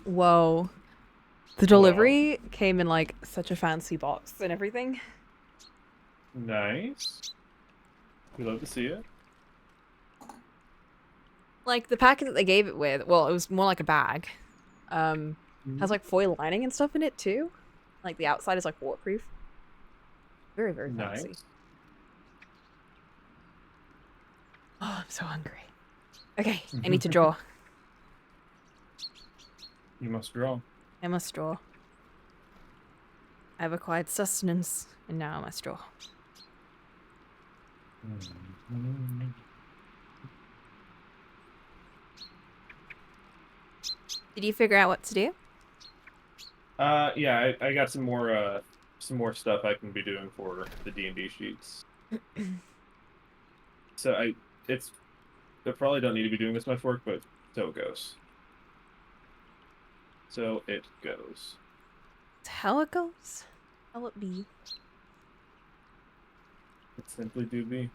Whoa. The
Whoa.
delivery came in like such a fancy box and everything.
Nice. We love to see it.
Like the packet that they gave it with, well, it was more like a bag. Has
Mhm.
like foil lining and stuff in it too. Like the outside is like waterproof. Very, very fancy.
Nice.
Oh, I'm so hungry. Okay, I need to draw.
You must draw.
I must draw. I've acquired sustenance, and now I must draw. Did you figure out what to do?
Yeah, I got some more stuff I can be doing for the D&D sheets. So I probably don't need to be doing this much work, but so it goes. So it goes.
It's how it goes. How it be.
It simply do be.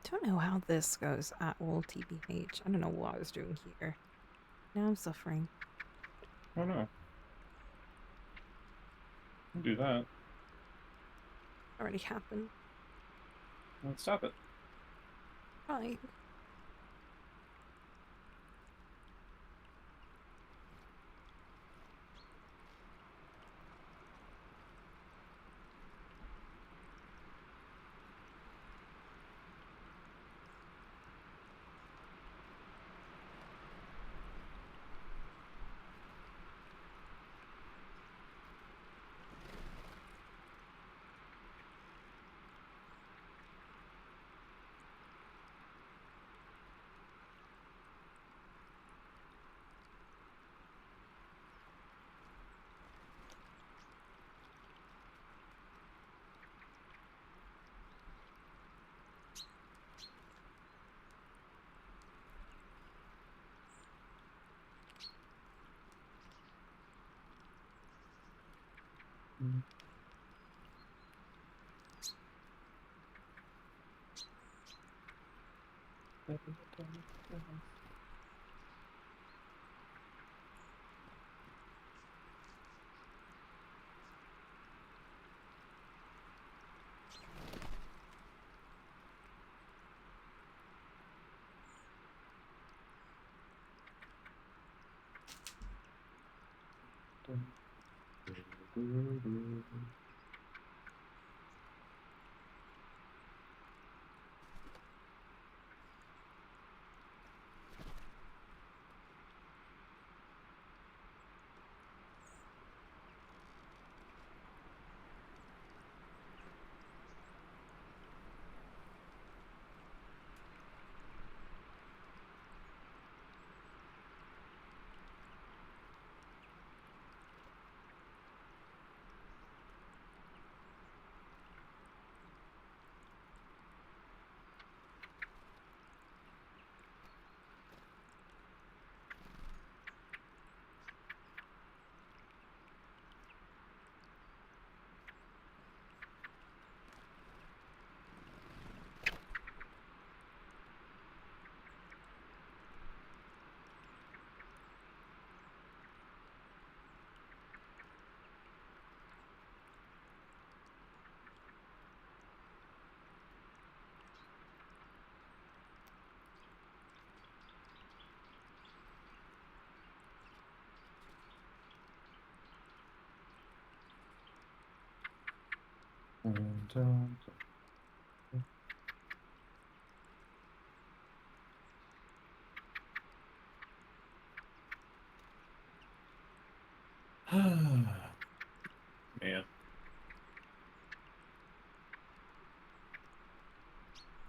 Don't know how this goes at all, TBH. I don't know what I was doing here. Now I'm suffering.
Oh no. Don't do that.
Already happened.
Let's stop it.
Right.
Man,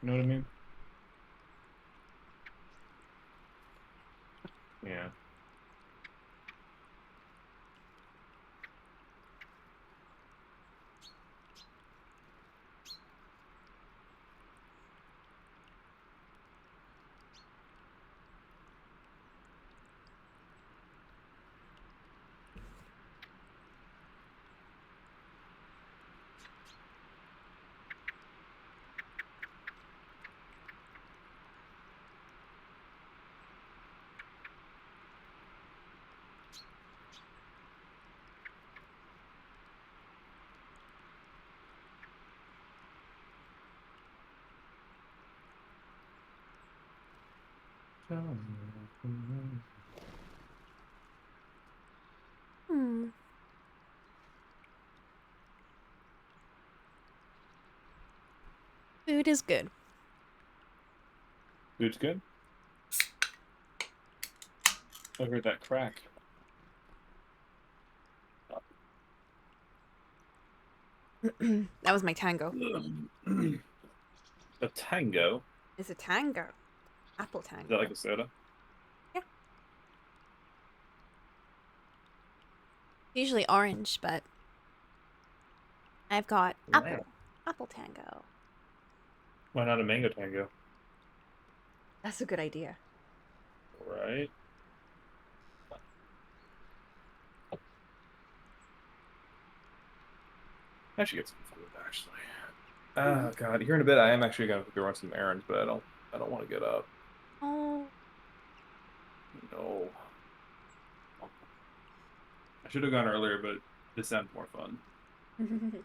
you know what I mean? Yeah.
Hmm. Food is good.
Food's good. I heard that crack.
That was my tango.
A tango.
It's a tango. Apple
Is that like
tango.
a soda?
Yeah. Usually orange, but I've got
Wow.
apple. Apple tango.
Why not a mango tango?
That's a good idea.
Right. I should get some food actually.
Hmm.
Ah, God. Here in a bit, I am actually gonna go run some errands, but I don't want to get up.
Oh.
No. I should have gone earlier, but this sounds more fun.
It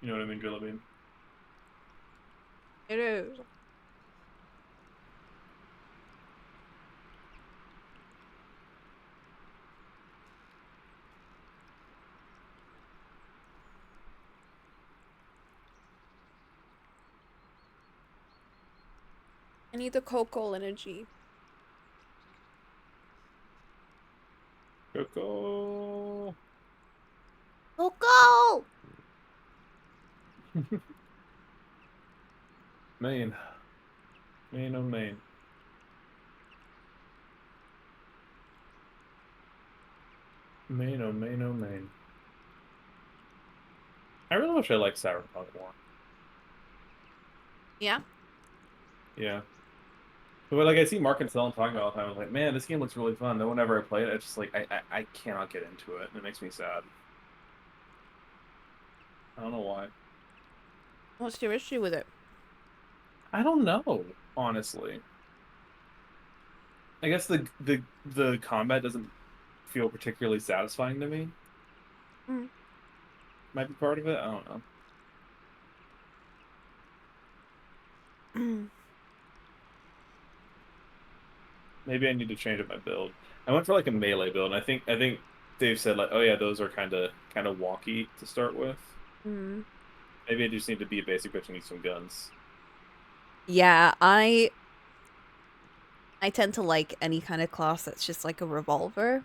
You know what I mean, Jill? I mean,
is. I need the cocoa energy.
Coco.
Cocoa!
Maine. Maine, oh Maine. Maine, oh Maine, oh Maine. I really wish I liked Cyberpunk more.
Yeah?
Yeah. But like I see Mark and Sellen talking about it all the time. I was like, man, this game looks really fun. Though whenever I play it, it's just like I cannot get into it. And it makes me sad. I don't know why.
What's your issue with it?
I don't know, honestly. I guess the combat doesn't feel particularly satisfying to me.
Mm.
Might be part of it. I don't know. Maybe I need to change up my build. I went for like a melee build, and I think Dave said like, oh yeah, those are kind of wonky to start with.
Mm.
Maybe I just need to be a basic bitch and need some guns.
Yeah, I tend to like any kind of class that's just like a revolver.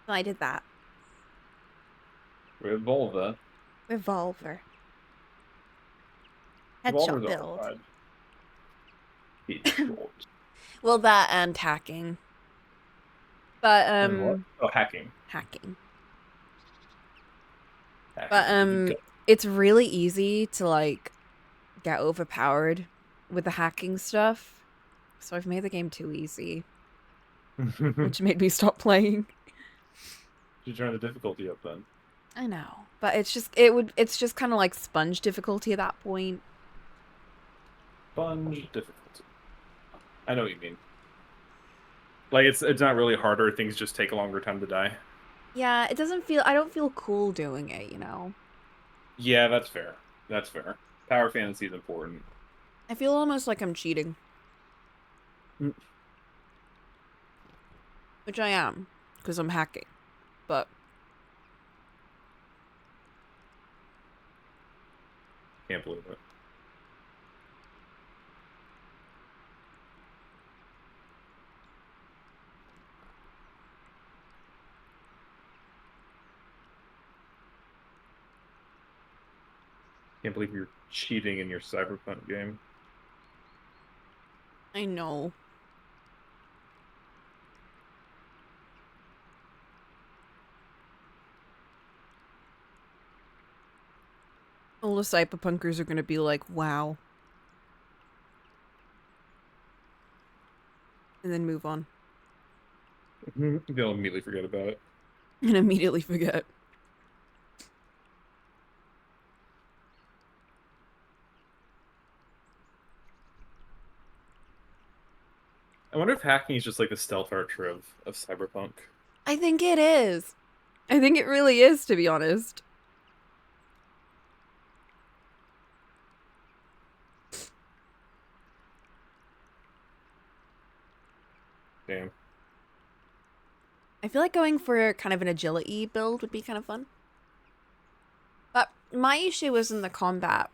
So I did that.
Revolver.
Revolver. Headshot
Revolvers are
build.
fine. Headshot.
Well, that and hacking. But
And what? Oh, hacking.
hacking. But
Hacking with a gun.
it's really easy to like get overpowered with the hacking stuff. So I've made the game too easy, which made me stop playing.
Should turn the difficulty up then.
I know, but it's just kind of like sponge difficulty at that point.
Sponge difficulty. I know what you mean. Like it's not really harder. Things just take a longer time to die.
Yeah, it doesn't feel I don't feel cool doing it, you know.
Yeah, that's fair. That's fair. Power fantasy is important.
I feel almost like I'm cheating,
Mm,
which I am because I'm hacking. But
Can't believe it. Can't believe you're cheating in your Cyberpunk game.
I know. All the cyberpunkers are gonna be like, wow, and then move on
They'll immediately forget about it.
and immediately forget.
I wonder if hacking is just like the stealth archer of Cyberpunk.
I think it is. I think it really is, to be honest.
Damn.
I feel like going for kind of an agility build would be kind of fun. But my issue isn't the combat.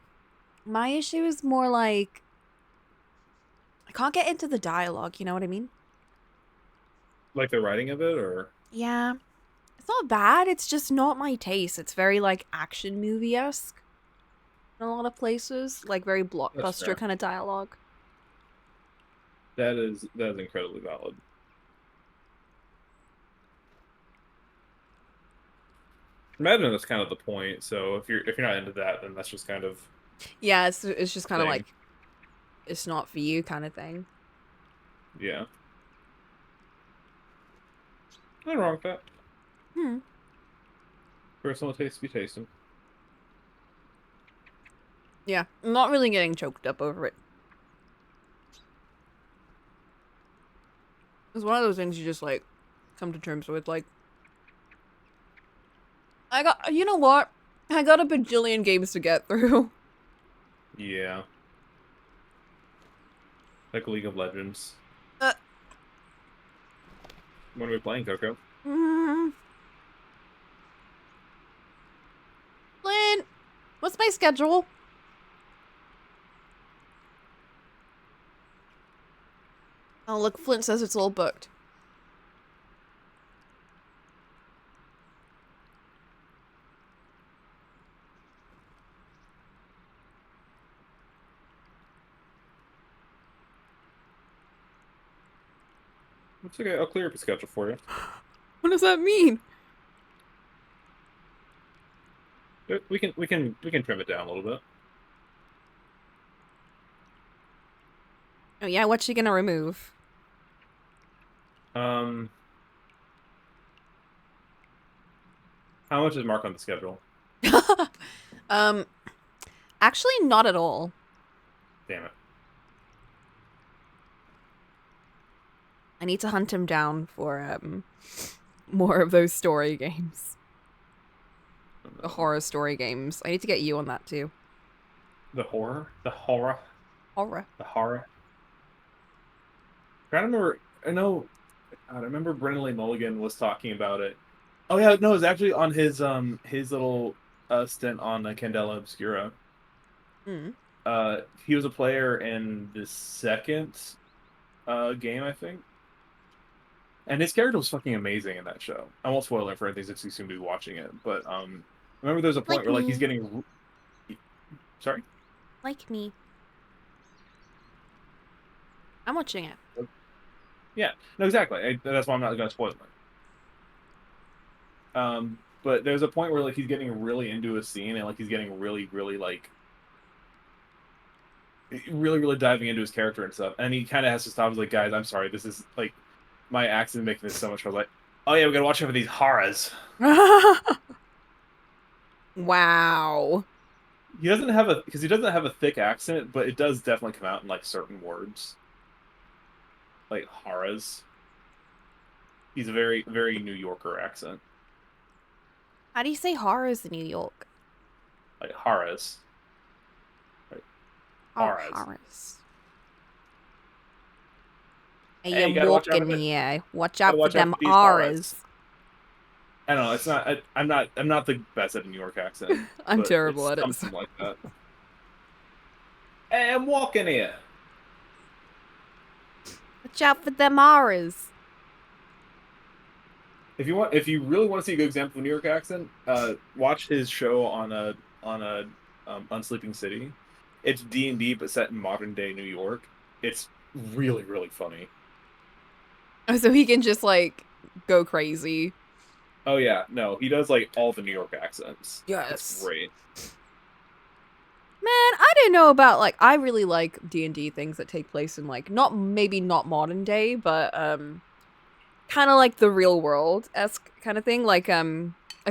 My issue is more like I can't get into the dialogue, you know what I mean?
Like the writing of it, or
Yeah. It's not bad, it's just not my taste. It's very like action movie-esque in a lot of places, like very
that's
blockbuster
fair.
kind of dialogue.
That is incredibly valid. Imagine that's kind of the point. So if you're not into that, then that's just kind of
Yeah, it's just kind of
thing.
like it's not for you kind of thing.
Yeah. Nothing wrong with that.
Hmm.
Personal taste be tasting.
Yeah, I'm not really getting choked up over it. It's one of those things you just like come to terms with. Like, you know what? I got a bajillion games to get through.
Yeah. Like League of Legends.
Uh,
When are we playing, Coco?
mm, Flint, what's my schedule? Oh, look, Flint says it's all booked.
It's okay. I'll clear up a schedule for you.
What does that mean?
We can trim it down a little bit.
Oh yeah, what's she gonna remove?
Um, how much is Mark on the schedule?
um, actually, not at all.
Damn it.
I need to hunt him down for more of those story games,
Oh,
the
no.
horror story games. I need to get you on that too.
The horror, the horror,
Horror.
the horror. I remember. I know. I remember Brennan Lee Mulligan was talking about it. Oh yeah, no, it was actually on his little stint on Candela Obscura.
Mm.
He was a player in the second game, I think. And his character was fucking amazing in that show. I won't spoil it for anything since you seem to be watching it, but remember there's a point
Like
where like he's
me.
getting sorry?
Like me. I'm watching it.
Yeah, no, exactly. That's why I'm not gonna spoil it. But there's a point where like he's getting really into a scene and like he's getting really, really like really, really diving into his character and stuff. And he kind of has to stop. He's like, guys, I'm sorry. This is like my accent making this so much. I was like, oh yeah, we gotta watch out for these horrors.
Wow.
He doesn't have a because he doesn't have a thick accent, but it does definitely come out in like certain words, like horrors. He's a very, very New Yorker accent,
How do you say horrors in New York?
like horrors, like
Oh,
horrors.
horrors. I
Hey, you
am
gotta watch out for
walking
the
here. Watch
gotta
out for
watch out
them
for these horrors.
horrors.
I don't know. It's not. I'm not the best at a New York accent,
I'm
but
terrible
it's
at it.
something like that. Hey, I'm walking here.
Watch out for them horrors.
If you really want to see a good example of New York accent, watch his show on a Unsleeping City. It's D&D but set in modern day New York. It's really really funny.
Oh, so he can just like go crazy.
Oh yeah, no, he does like all the New York accents. It's
Yes.
great.
Man, I didn't know about like I really like D&D things that take place in like not maybe not modern day, but kind of like the real world-esque kind of thing. Like I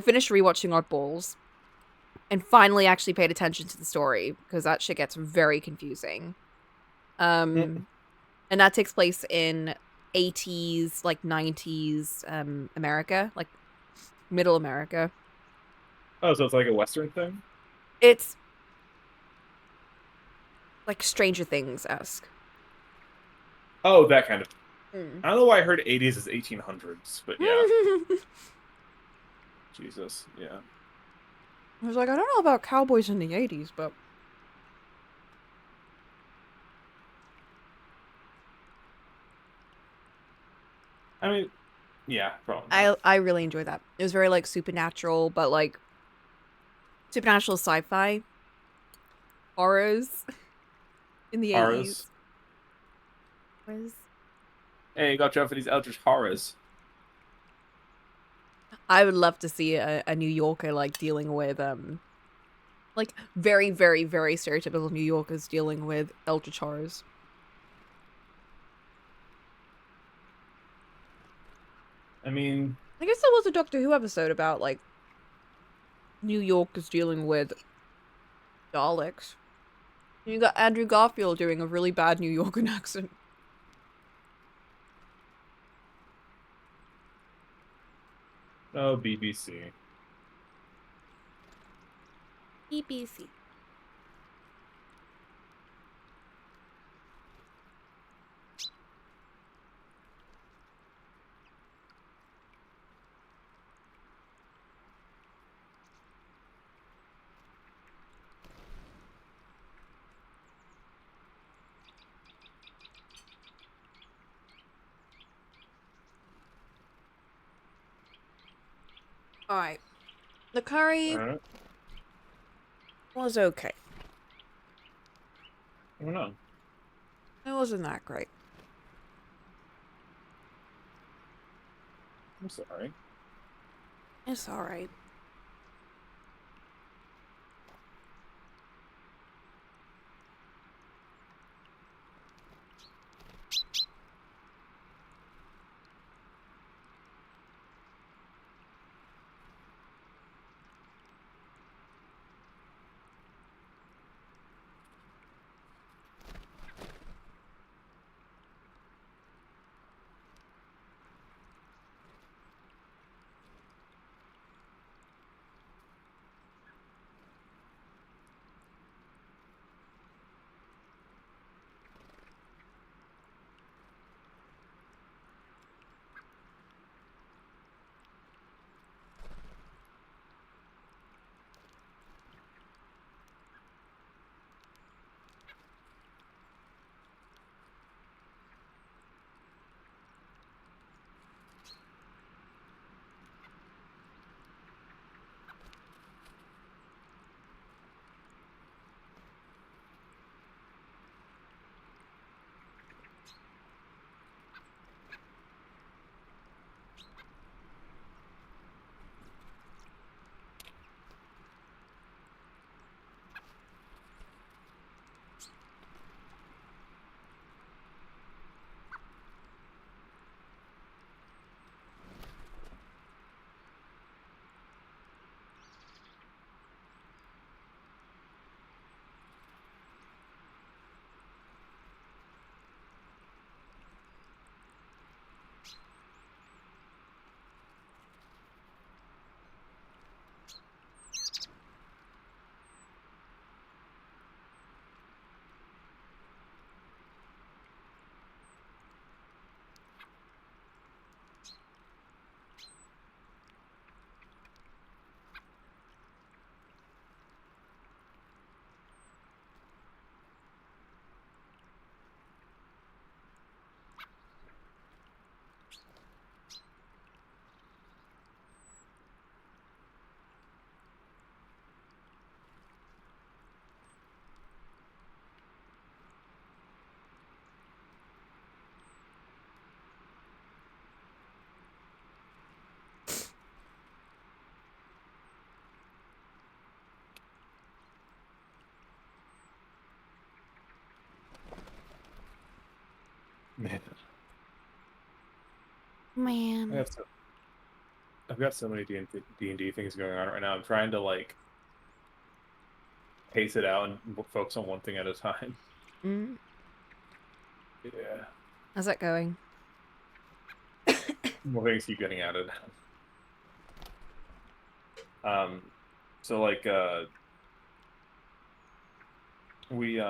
finished rewatching Oddballs and finally actually paid attention to the story because that shit gets very confusing.
Mm.
Um and that takes place in 80s like 90s America, like middle America.
Oh, so it's like a Western thing?
It's like Stranger Things-esque.
Oh, that kind of.
Mm.
I don't know why I heard 80s is 1800s, but yeah. Jesus, yeah.
I was like, I don't know about cowboys in the 80s, but
I mean, yeah, probably not.
I really enjoyed that. It was very like supernatural, but like supernatural sci-fi horrors in the
Horrors.
80s. Was
Hey, got you out for these Eldritch horrors.
I would love to see a New Yorker like dealing with like very very very stereotypical New Yorkers dealing with eldritch horrors.
I mean,
I guess there was a Doctor Who episode about like New Yorkers dealing with Daleks. You got Andrew Garfield doing a really bad New Yorker accent.
oh, BBC.
BBC. All right, the
All
curry
right.
was okay.
I don't know.
It wasn't that great.
I'm sorry.
It's all right.
Man, I
Man.
have so, I've got so many D&D things going on right now. I'm trying to like pace it out and focus on one thing at a time.
Mm.
Yeah,
How's that going?
more things keep getting added. Um, so like we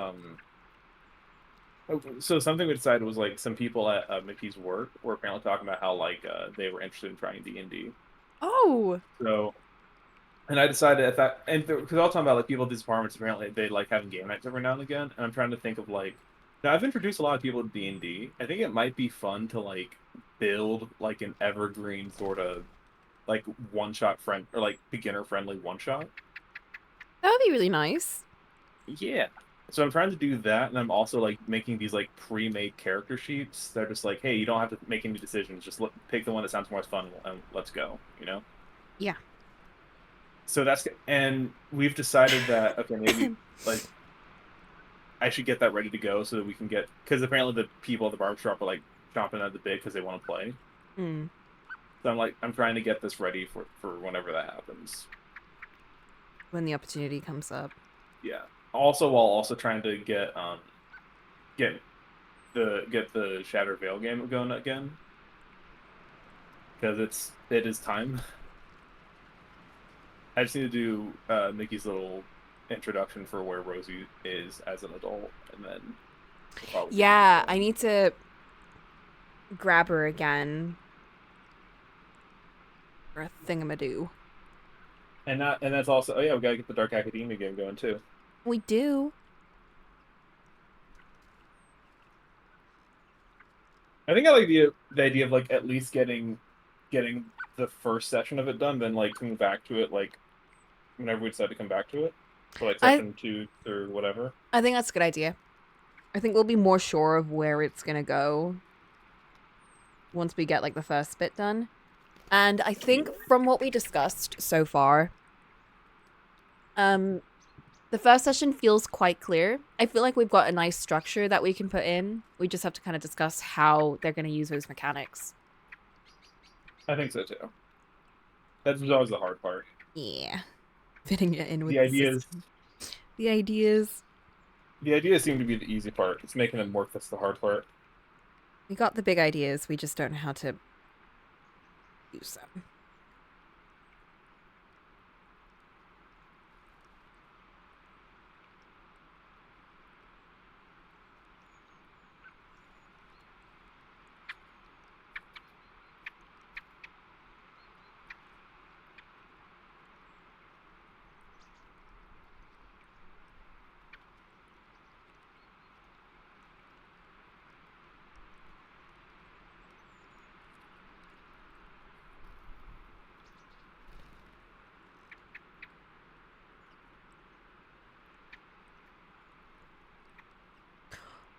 so something we decided was like some people at Mickey's work were apparently talking about how like they were interested in trying D&D.
Oh.
So and I decided at that and because all talking about like people at these apartments apparently they like having game nights every now and again, and I'm trying to think of like now I've introduced a lot of people to D&D. I think it might be fun to like build like an evergreen sort of like one shot friend or like beginner friendly one shot.
That would be really nice.
Yeah. So I'm trying to do that, and I'm also like making these like pre-made character sheets. They're just like, hey, you don't have to make any decisions. Just pick the one that sounds more fun, and let's go. You know.
Yeah.
So that's and we've decided that okay, maybe like I should get that ready to go so that we can get because apparently the people at the barbershop are like chomping at the bit because they want to play.
Mm.
So I'm like I'm trying to get this ready for whenever that happens.
When the opportunity comes up.
Yeah. Also, while also trying to get get the Shattered Veil game going again because it is time. I just need to do Mickey's little introduction for where Rosie is as an adult, and then we'll probably be good
Yeah, I
going.
need to grab her again for a thingamadoo.
And that's also oh yeah, we gotta get the Dark Academia game going too.
We do.
I think I like the idea of like at least getting the first session of it done, then like coming back to it like whenever we decide to come back to it. So like
I
session two or whatever.
I think that's a good idea. I think we'll be more sure of where it's gonna go once we get like the first bit done. And I think
Yeah.
from what we discussed so far, um, the first session feels quite clear. I feel like we've got a nice structure that we can put in. We just have to kind of discuss how they're going to use those mechanics.
I think so too. That's always the hard part.
Yeah. Fitting it in
The
with the
ideas
system. The ideas.
the ideas seem to be the easy part. It's making them work that's the hard part.
We got the big ideas. We just don't know how to use them.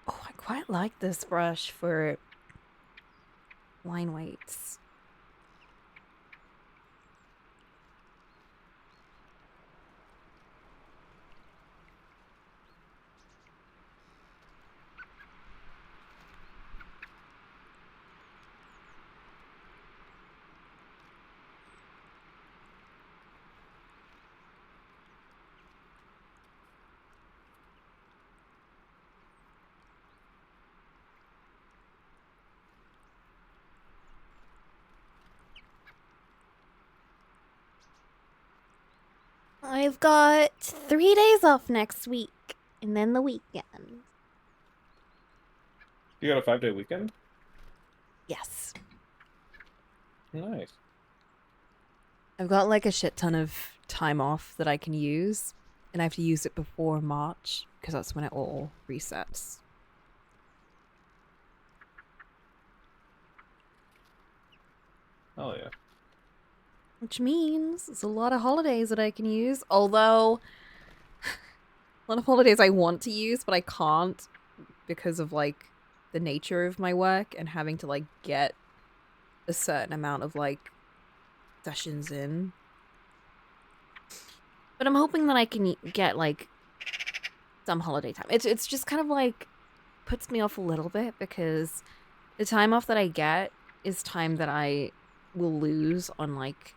Oh, I quite like this brush for line weights. I've got 3 days off next week and then the weekend.
You got a 5 day weekend?
Yes.
Nice.
I've got like a shit ton of time off that I can use, and I have to use it before March because that's when it all resets.
Oh yeah.
Which means there's a lot of holidays that I can use, although a lot of holidays I want to use, but I can't because of like the nature of my work and having to like get a certain amount of like sessions in. But I'm hoping that I can get like some holiday time. It's just kind of like puts me off a little bit because The time off that I get is time that I will lose on like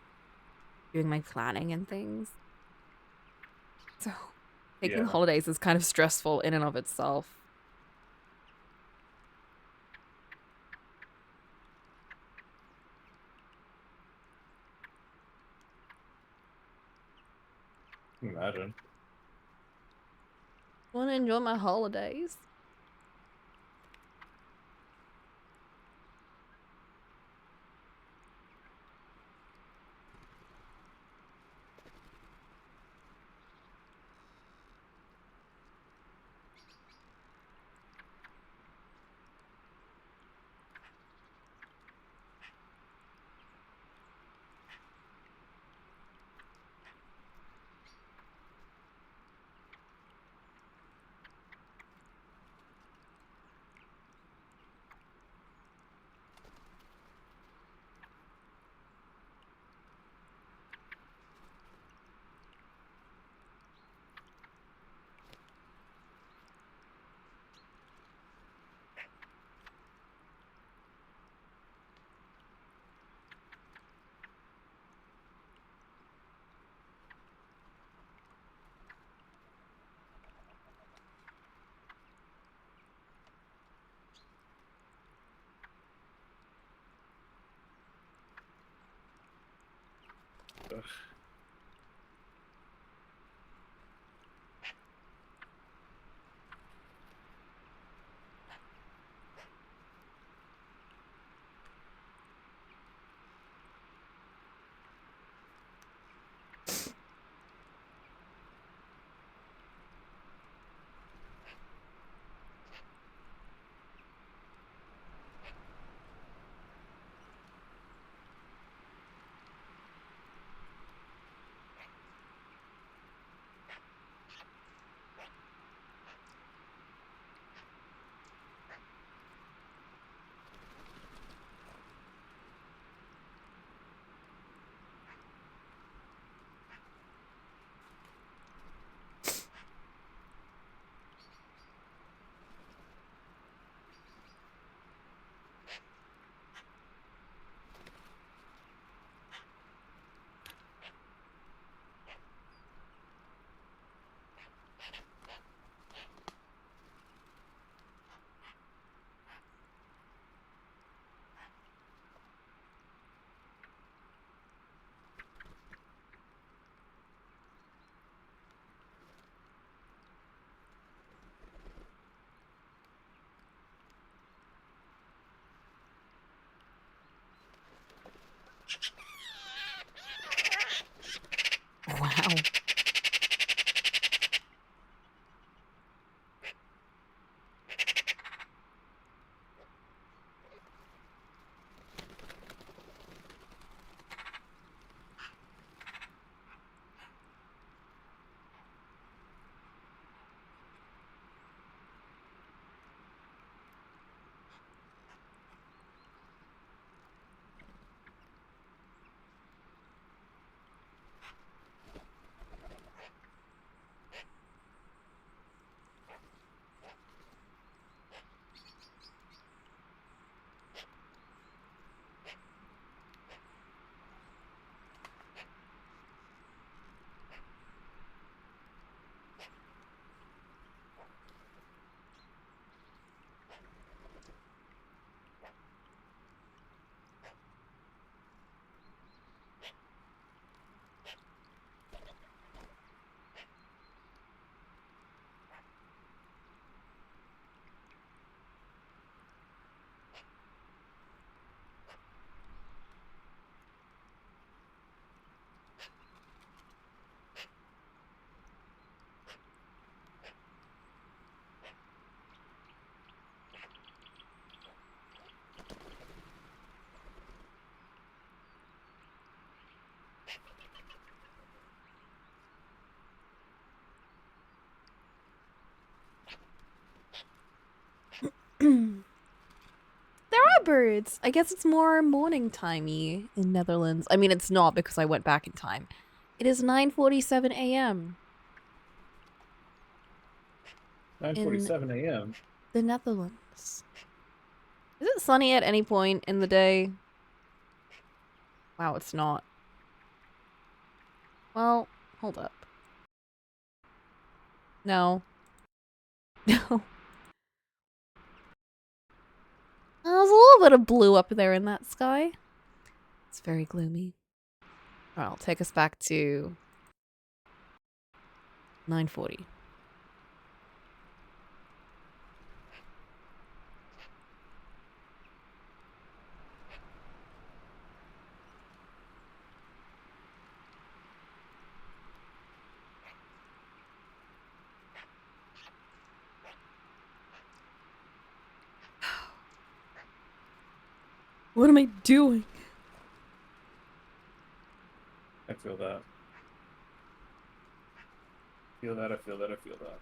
doing my planning and things. So taking
Yeah.
holidays is kind of stressful in and of itself.
Imagine.
Want to enjoy my holidays.
Ugh.
Wow. There are birds. I guess it's more morning timey in Netherlands. I mean, it's not because I went back in time. It is 9:47 a.m. in
9:47 a.m.
the Netherlands. Is it sunny at any point in the day? Wow, it's not. Well, hold up. No. No. There's a little bit of blue up there in that sky. It's very gloomy. Alright, I'll take us back to 9:40. What am I doing?
I feel that. Feel that, I feel that, I feel that.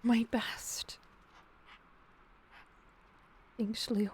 My best. Thanks, Leo.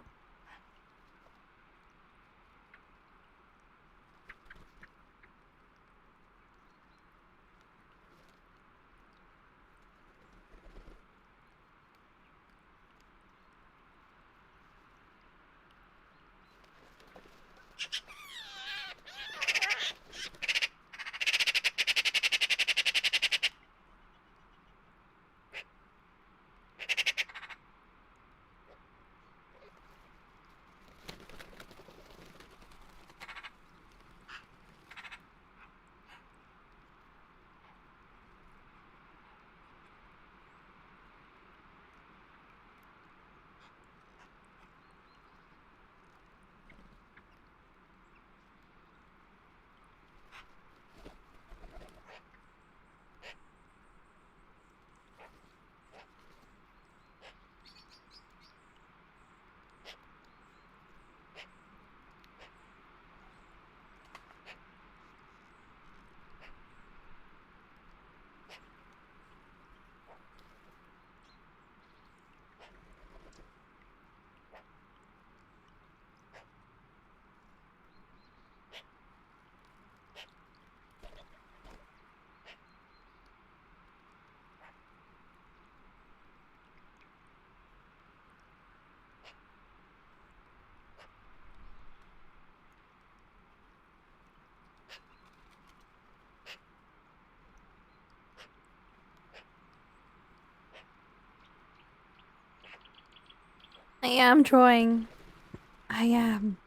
I am drawing. I am.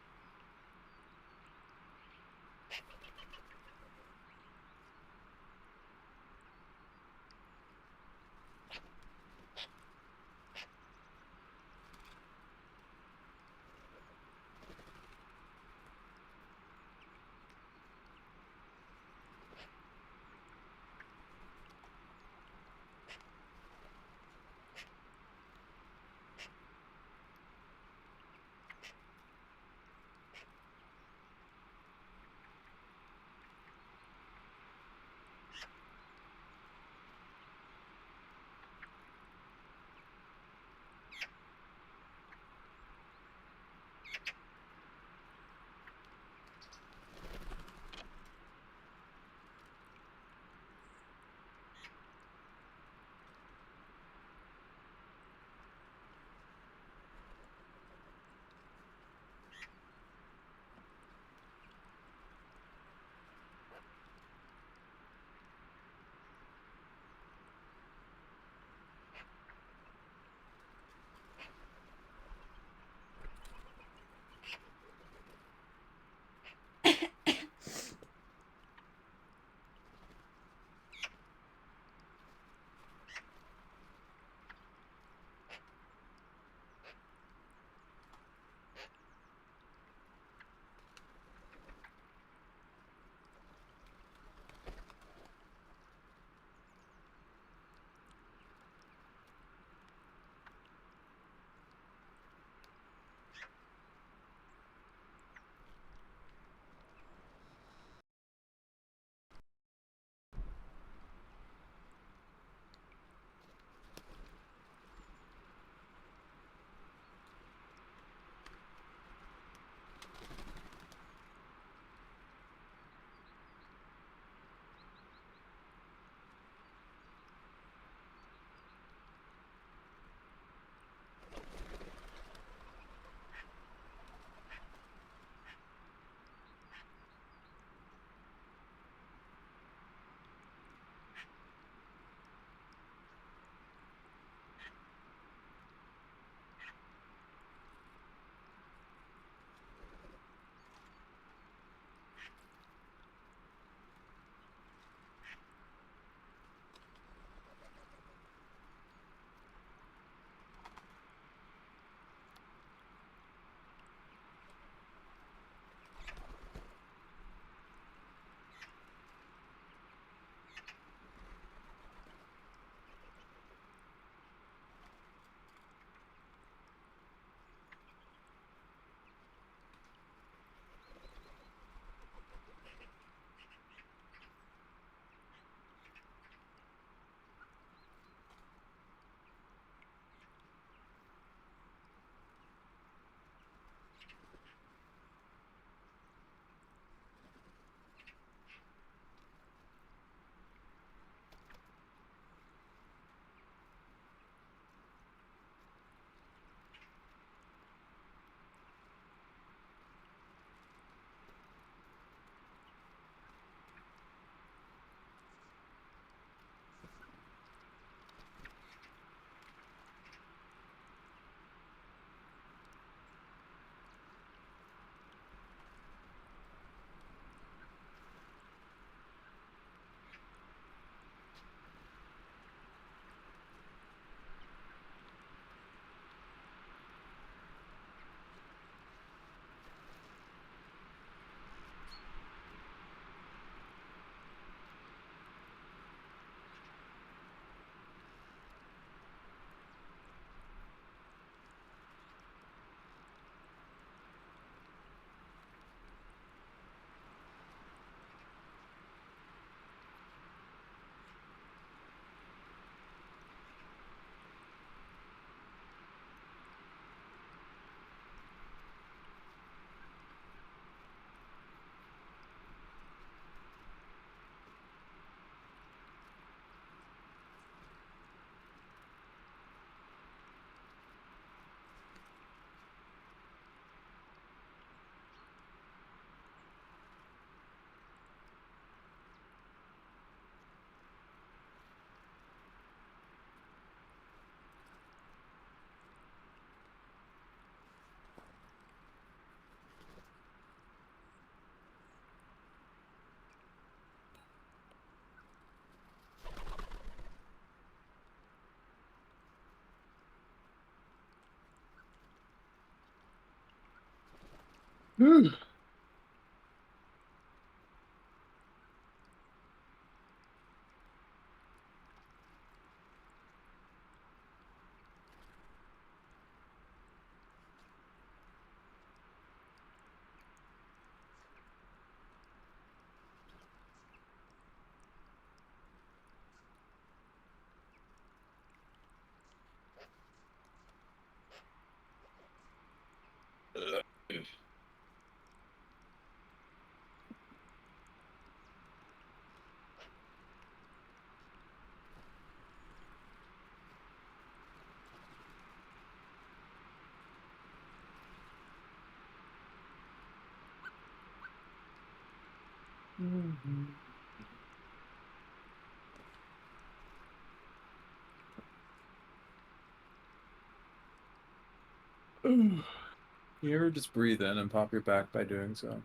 You ever just breathe in and pop your back by doing so?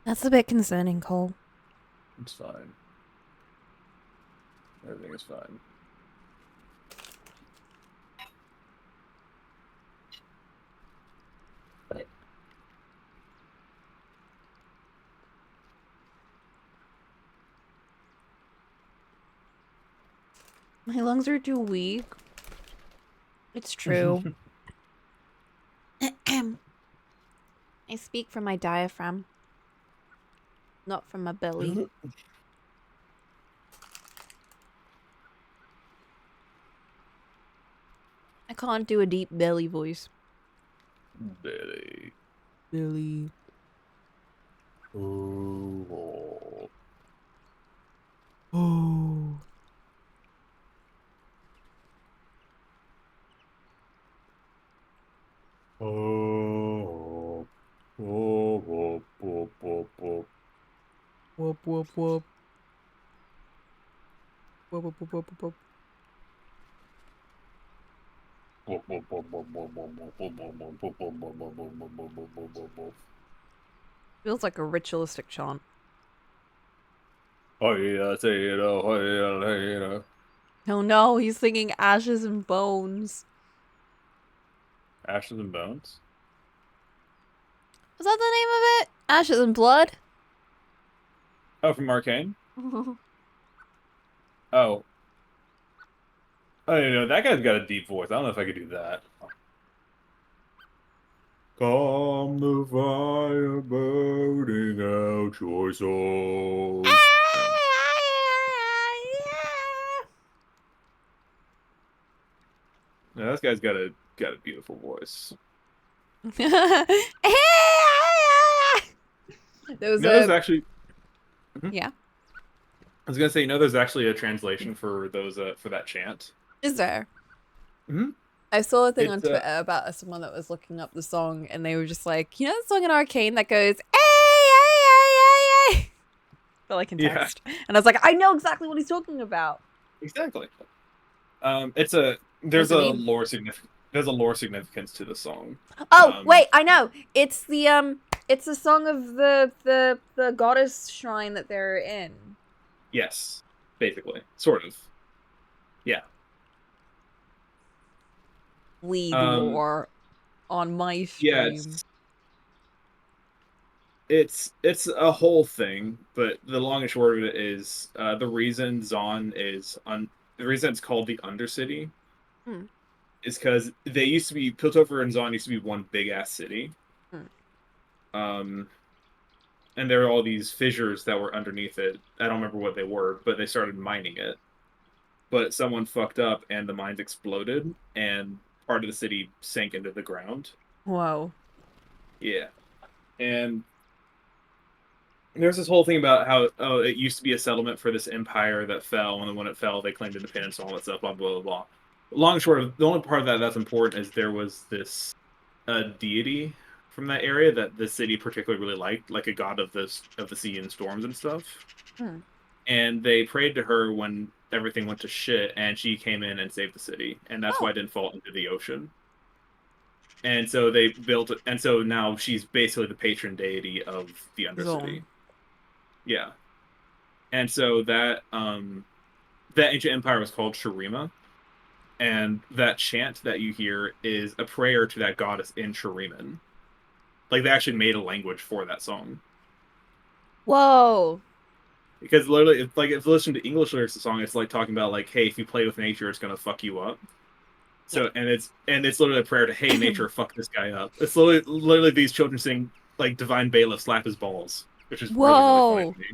That's a bit concerning, Cole.
It's fine. Everything is fine.
My lungs are too weak. It's true. I speak from my diaphragm, not from my belly. I can't do a deep belly voice.
Billy.
Belly.
Oh.
Oh.
Oh. Oh. Oh. Oh. Oh. Oh.
Whoop, whoop, whoop. Whoop, whoop, whoop, whoop, whoop. Feels like a ritualistic chant.
Oh yeah, say it. Oh yeah, you know.
Oh no, he's singing Ashes and Bones.
Ashes and Bones.
Was that the name of it? Ashes and Blood?
Oh, from Arcane. Oh, I don't know. That guy's got a deep voice. I don't know if I could do that. Calm the fire burning out your souls. Yeah, this guy's got a beautiful voice.
There was
You know, there's
a
actually. Mhm.
yeah.
I was gonna say, you know, there's actually a translation for those for that chant.
Is there?
Hmm.
I saw a thing on
It's
Twitter about someone that was looking up the song, and they were just like, you know, the song in Arcane that goes, "Ay, ay, ay, ay, ay," but like in
yeah,
text, and I was like, I know exactly what he's talking about.
exactly. It's a
What's
there's
it
a
mean?
lore significance. There's a lore significance to the song.
Oh,
Um,
wait, I know. It's the song of the goddess shrine that they're in.
yes, basically, sort of. Yeah.
Lead
Um,
lore on my
yeah,
stream.
it's a whole thing, but the long and short of it is the reason Zon is the reason it's called the Undercity
Hmm.
is because they used to be Piltover and Zon used to be one big ass city.
Hmm.
Um, and there are all these fissures that were underneath it. I don't remember what they were, but they started mining it. But someone fucked up and the mines exploded and part of the city sank into the ground.
Whoa.
Yeah. And there's this whole thing about how it used to be a settlement for this empire that fell, and then when it fell, they claimed independence and all that stuff. Blah blah blah blah. Long and short of the only part of that that's important is there was this deity from that area that the city particularly really liked, like a god of the sea and storms and stuff.
Hmm.
And they prayed to her when everything went to shit, and she came in and saved the city, and that's why
Oh,
it didn't fall into the ocean. And so they built it, and so now she's basically the patron deity of the Undercity.
Zone.
Yeah. And so that ancient empire was called Shurima, and that chant that you hear is a prayer to that goddess in Shuriman. Like they actually made a language for that song.
Whoa.
Because literally, it's like if you listen to English lyrics of the song, it's like talking about like, hey, if you play with nature, it's gonna fuck you up.
Yeah.
So and it's literally a prayer to, hey, nature, fuck this guy up. It's literally these children saying like divine bailiff slap his balls, which is really really funny
Whoa.
to me.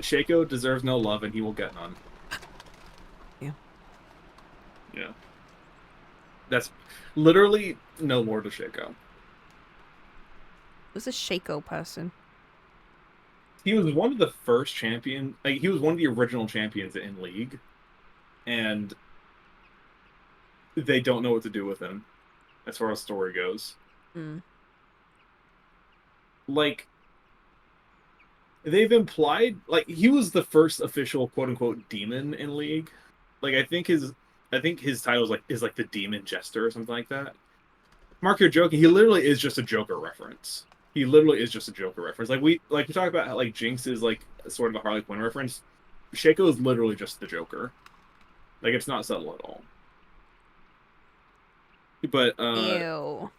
Shaco deserves no love, and he will get none.
Yeah.
Yeah, that's literally no more to Shaco.
Who's a Shaco person?
He was one of the first champion. Like he was one of the original champions in League, and they don't know what to do with him as far as story goes.
Mm.
Like they've implied, like he was the first official quote unquote demon in League. Like I think his title is like the demon jester or something like that. Mark, you're joking. He literally is just a Joker reference. He literally is just a Joker reference. Like we talk about how like Jinx is like sort of a Harley Quinn reference. Shaco is literally just the Joker. Like it's not subtle at all. But
Ew.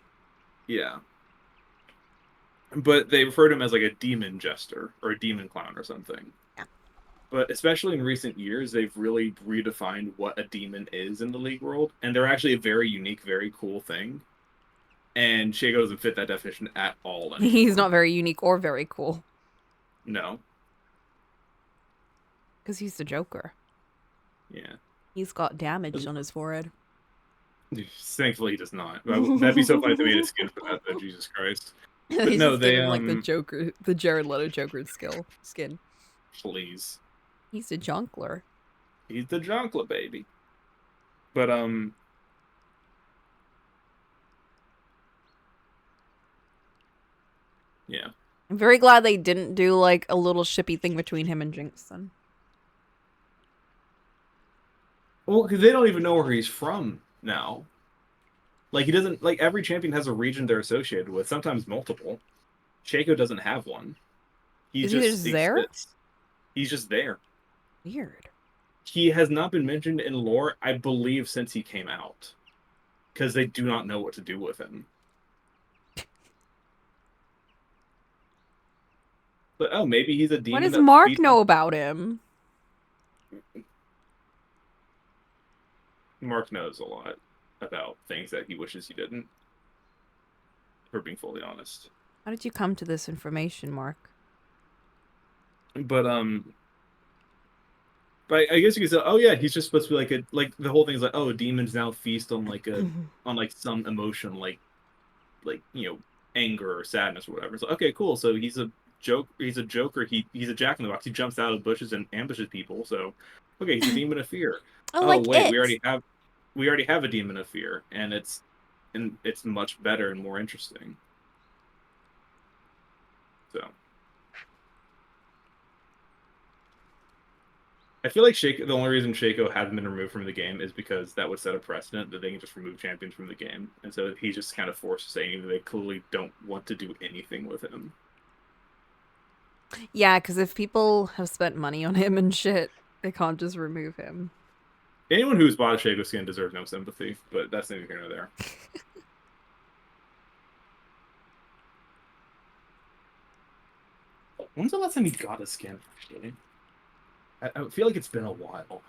yeah. But they refer to him as like a demon jester or a demon clown or something.
Yeah.
But especially in recent years, they've really redefined what a demon is in the League world, and they're actually a very unique, very cool thing. And Shaco doesn't fit that definition at all
He's
anymore.
not very unique or very cool.
No.
Because he's the Joker.
Yeah.
He's got damage on his forehead.
Thankfully, he does not. That'd be so funny if they made a skin for that, though. Jesus Christ. But
He's
no,
just
they
given like the Joker, the Jared Leto Joker skin.
please.
He's a jonkler.
He's the Jonkla baby. But yeah.
I'm very glad they didn't do like a little shippy thing between him and Jinx then.
Well, because they don't even know where he's from now. Like he doesn't like every champion has a region they're associated with, sometimes multiple. Shaco doesn't have one. He
Is he
just
just there?
exists. He's just there.
Weird.
He has not been mentioned in lore, I believe, since he came out. Because they do not know what to do with him. But oh, maybe he's a
What
demon
does
that
Mark
feeds.
know about him?
Mark knows a lot about things that he wishes he didn't, for being fully honest.
How did you come to this information, Mark?
But I guess you could say, oh yeah, he's just supposed to be like the whole thing's like, oh, demons now feast on like a on like some emotion like anger or sadness or whatever. So okay, cool. So he's a joke. He's a joker. He's a jack in the box. He jumps out of bushes and ambushes people. So okay, he's a demon of fear.
Oh,
Oh
like
wait, we
it.
already have a demon of fear, and it's much better and more interesting. So I feel like the only reason Shaco hasn't been removed from the game is because that would set a precedent that they can just remove champions from the game, and so he's just kind of forced to say that they clearly don't want to do anything with him.
Yeah, because if people have spent money on him and shit, they can't just remove him.
Anyone who's bought a Shaco skin deserves no sympathy, but that's neither here nor there. When's the last time you got a skin, actually? I feel like it's been a while.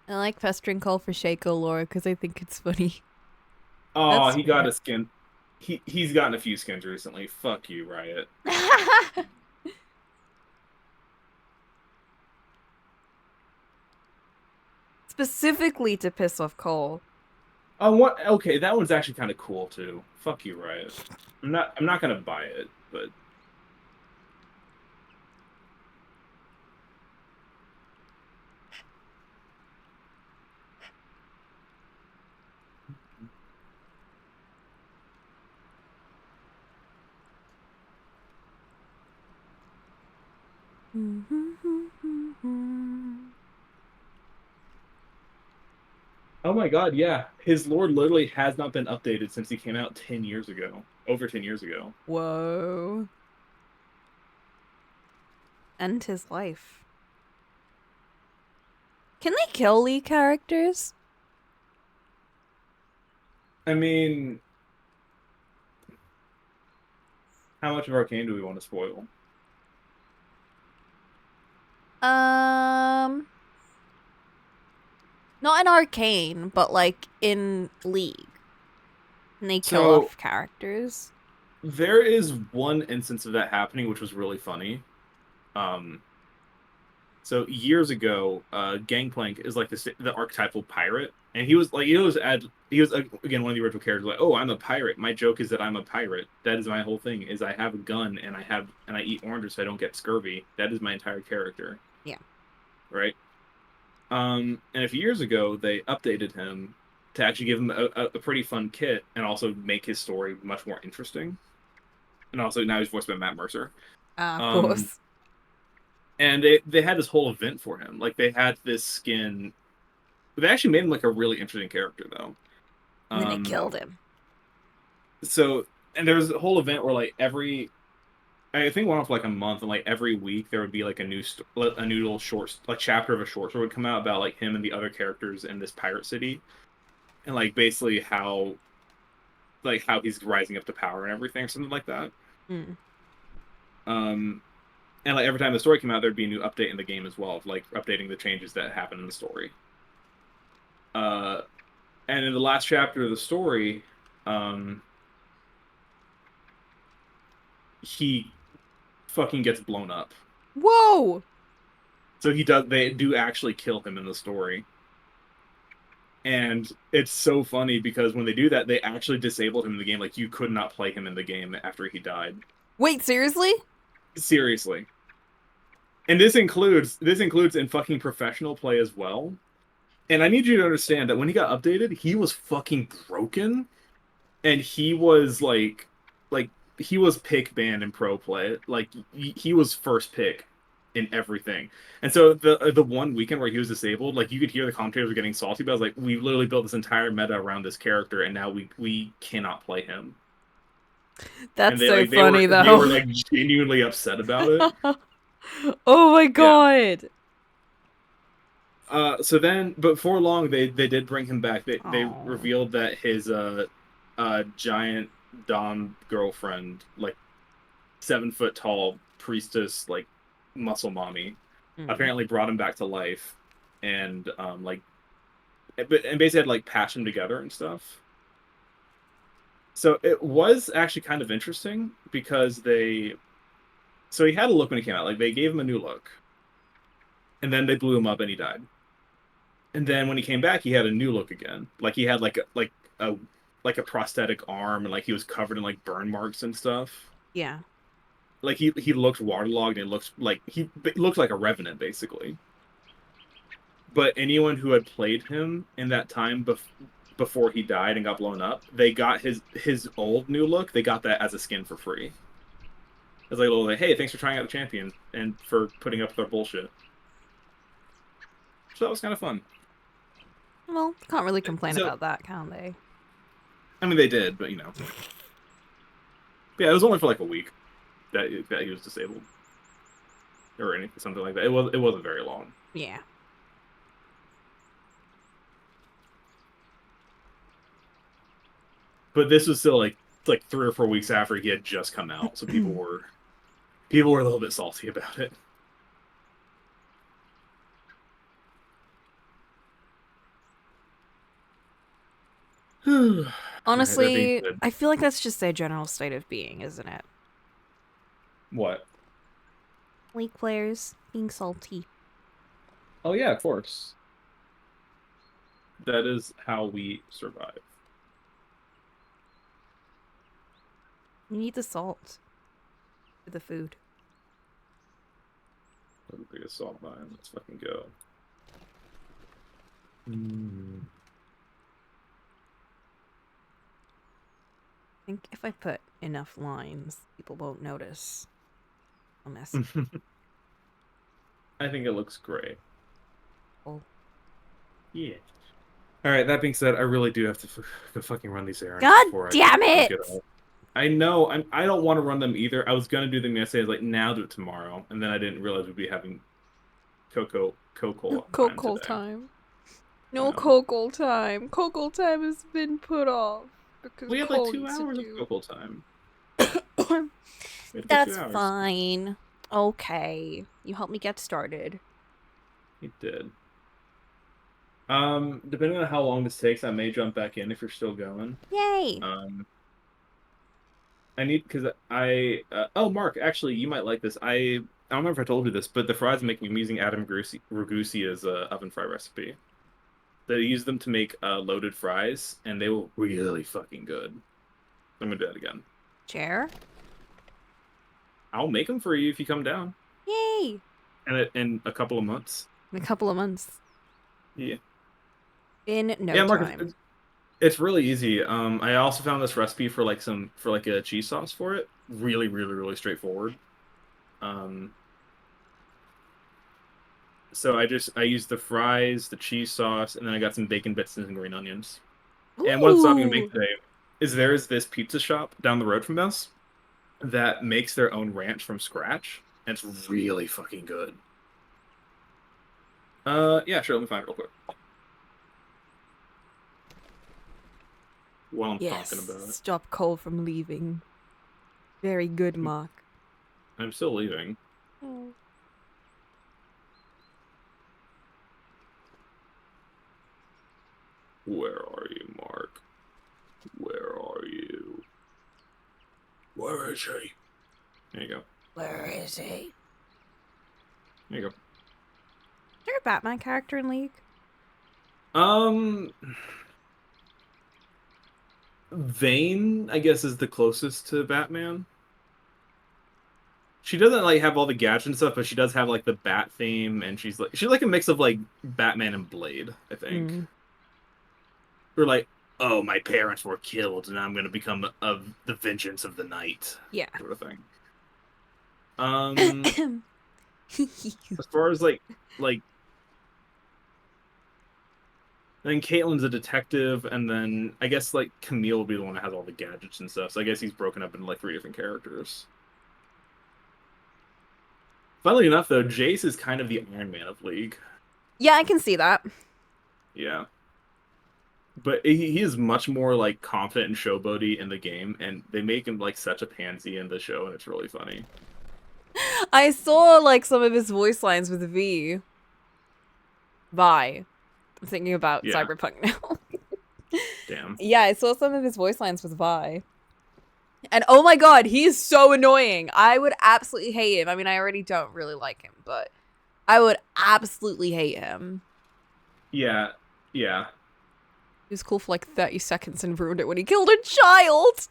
I like pestering call for Shaco lore because I think it's funny.
Oh,
That's
he got
fair.
a skin. He's gotten a few skins recently. Fuck you, Riot.
Specifically to piss off Cole.
Oh, what? Okay, that one's actually kind of cool too. Fuck you, Riot. I'm not gonna buy it, but oh my god, yeah. His lore literally has not been updated since he came out 10 years ago. Over 10 years ago.
Whoa. End his life. Can they kill Lee characters?
I mean, how much of Arcane do we want to spoil?
Um, not in Arcane, but like in League. And they kill
So
off characters.
there is one instance of that happening, which was really funny. Um, so years ago, Gangplank is like the archetypal pirate, and he was again one of the original characters. Like, oh, I'm a pirate. My joke is that I'm a pirate. That is my whole thing. Is I have a gun and I eat oranges so I don't get scurvy. That is my entire character,
Yeah.
right? And a few years ago, they updated him to actually give him a pretty fun kit and also make his story much more interesting. And also now he's voiced by Matt Mercer.
Of
Um,
course.
and they had this whole event for him. Like they had this skin. They actually made him like a really interesting character though.
And then they
Um,
killed him.
so and there was a whole event where like every I think it went on for like a month, and like every week there would be like a new little short like chapter of a short story would come out about like him and the other characters in this pirate city, and like basically how he's rising up to power and everything, or something like that.
Mm.
Um, and like every time the story came out, there'd be a new update in the game as well, of like updating the changes that happen in the story. Uh, and in the last chapter of the story, um, he fucking gets blown up.
Whoa!
So he does. They do actually kill him in the story, and it's so funny because when they do that, they actually disabled him in the game. Like you could not play him in the game after he died.
Wait, seriously?
Seriously. And this includes in fucking professional play as well. And I need you to understand that when he got updated, he was fucking broken, and like he was pick banned in pro play. Like he was first pick in everything. And so the one weekend where he was disabled, like you could hear the commentators were getting salty, but I was like, we literally built this entire meta around this character, and now we cannot play him. And
That's
they
so
like
funny
they were
though.
like genuinely upset about it.
Oh my
Yeah.
god.
So then, but before long, they did bring him back. They
Oh.
revealed that his giant Dom girlfriend, like 7 foot tall priestess, like muscle mommy,
Mm.
apparently brought him back to life, and and basically had like patched them together and stuff. So it was actually kind of interesting because so he had a look when he came out. Like they gave him a new look, and then they blew him up and he died. And then when he came back, he had a new look again. Like he had a like a prosthetic arm, and like he was covered in like burn marks and stuff.
Yeah.
Like he looked waterlogged, and it looks like he looked like a revenant basically. But anyone who had played him in that time before he died and got blown up, they got his old new look. They got that as a skin for free. It's like a little like, hey, thanks for trying out the champion and for putting up with our bullshit. So that was kind of fun.
Well, can't really complain
So
about that, can they?
I mean, they did, but you know, yeah, it was only for like a week that he was disabled or anything, something like that. It wasn't very long.
Yeah.
But this was still like 3 or 4 weeks after he had just come out, so people were a little bit salty about it. All right, that being
Honestly,
said,
I feel like that's just their general state of being, isn't it?
what?
League players being salty.
Oh yeah, of course. That is how we survive.
You need the salt for the food.
Biggest salt mine. Let's fucking go. Mm.
I think if I put enough lines, people won't notice how messy.
I think it looks great.
Oh.
Yeah. All right. That being said, I really do have to go fucking run these errands
God
before
damn
I get
it!
out. I know. I don't want to run them either. I was gonna do them yesterday. I was like, now do it tomorrow, and then I didn't realize we'd be having cocoa time
Cocoa
today.
time.
I
No
know.
cocoa time. Cocoa time has been put off. because
We had like
Cole
2
needs to
hours of
do.
Coco time. We had like two
That's
hours.
fine. Okay. You help me get started.
He did. Depending on how long this takes, I may jump back in if you're still going.
Yay!
Um, I need because oh, Mark, actually, you might like this. I don't remember if I told you this, but the fries I'm making, I'm using Adam Ragusia's oven fry recipe. They use them to make loaded fries, and they were really fucking good. I'm gonna do that again.
Chair?
I'll make them for you if you come down,
Yay!
and in a couple of months.
In a couple of months.
Yeah,
In no
yeah, Mark,
time.
it's really easy. I also found this recipe for like a cheese sauce for it. Really, really, really straightforward. Um, so I used the fries, the cheese sauce, and then I got some bacon bits and some green onions. And what I'm gonna make
Ooh!
today is there is this pizza shop down the road from us that makes their own ranch from scratch, and it's really fucking good. Yeah, sure. Let me find it real quick while I'm talking
Yes.
about it.
Stop Cole from leaving. Very good, Mark.
I'm still leaving.
Oh.
Where are you, Mark? Where are you? Where is he? There you go.
Where is he?
There you go.
Is there a Batman character in League?
Um, Vane, I guess, is the closest to Batman. She doesn't like have all the gadgets and stuff, but she does have like the bat theme, and she's like a mix of like Batman and Blade, I think.
Mm.
Or like, oh, my parents were killed, and I'm gonna become of the vengeance of the night,
Yeah.
sort of thing. Um, as far as like then Caitlin's a detective, and then I guess like Camille will be the one that has all the gadgets and stuff. So I guess he's broken up into like 3 different characters. Funnily enough, though, Jace is kind of the Iron Man of League.
Yeah, I can see that.
Yeah. But he is much more like confident and showboaty in the game, and they make him like such a pansy in the show, and it's really funny.
I saw like some of his voice lines with Vi. I'm thinking about
Yeah,
Cyberpunk now.
damn.
Yeah, I saw some of his voice lines with Vi. And oh my god, he is so annoying. I would absolutely hate him. I mean, I already don't really like him, but I would absolutely hate him.
Yeah, yeah.
He was cool for like 30 seconds and ruined it when he killed a child.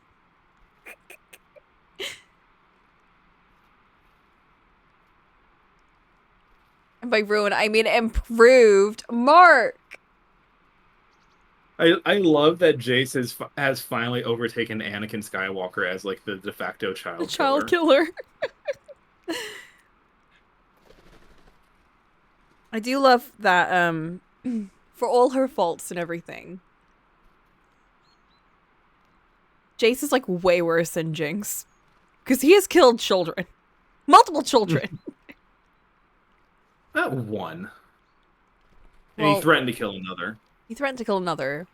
And by ruined, I mean improved. Mark!
I love that Jace has finally overtaken Anakin Skywalker as like the de facto
The
child
child
killer.
killer. I do love that, for all her faults and everything, Jace is like way worse than Jinx. Because he has killed children. Multiple children.
Not one. And he
Well,
threatened to kill another.
he threatened to kill another.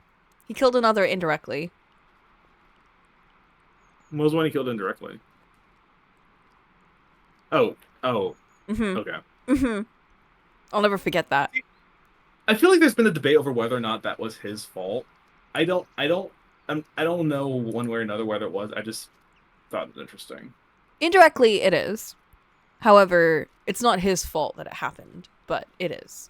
He killed another indirectly.
What was one he killed indirectly? Oh, oh, okay.
Mm-hmm. Mm-hmm. I'll never forget that.
I feel like there's been a debate over whether or not that was his fault. I don't know one way or another whether it was. I just thought it was interesting.
Indirectly, it is. However, it's not his fault that it happened, but it is.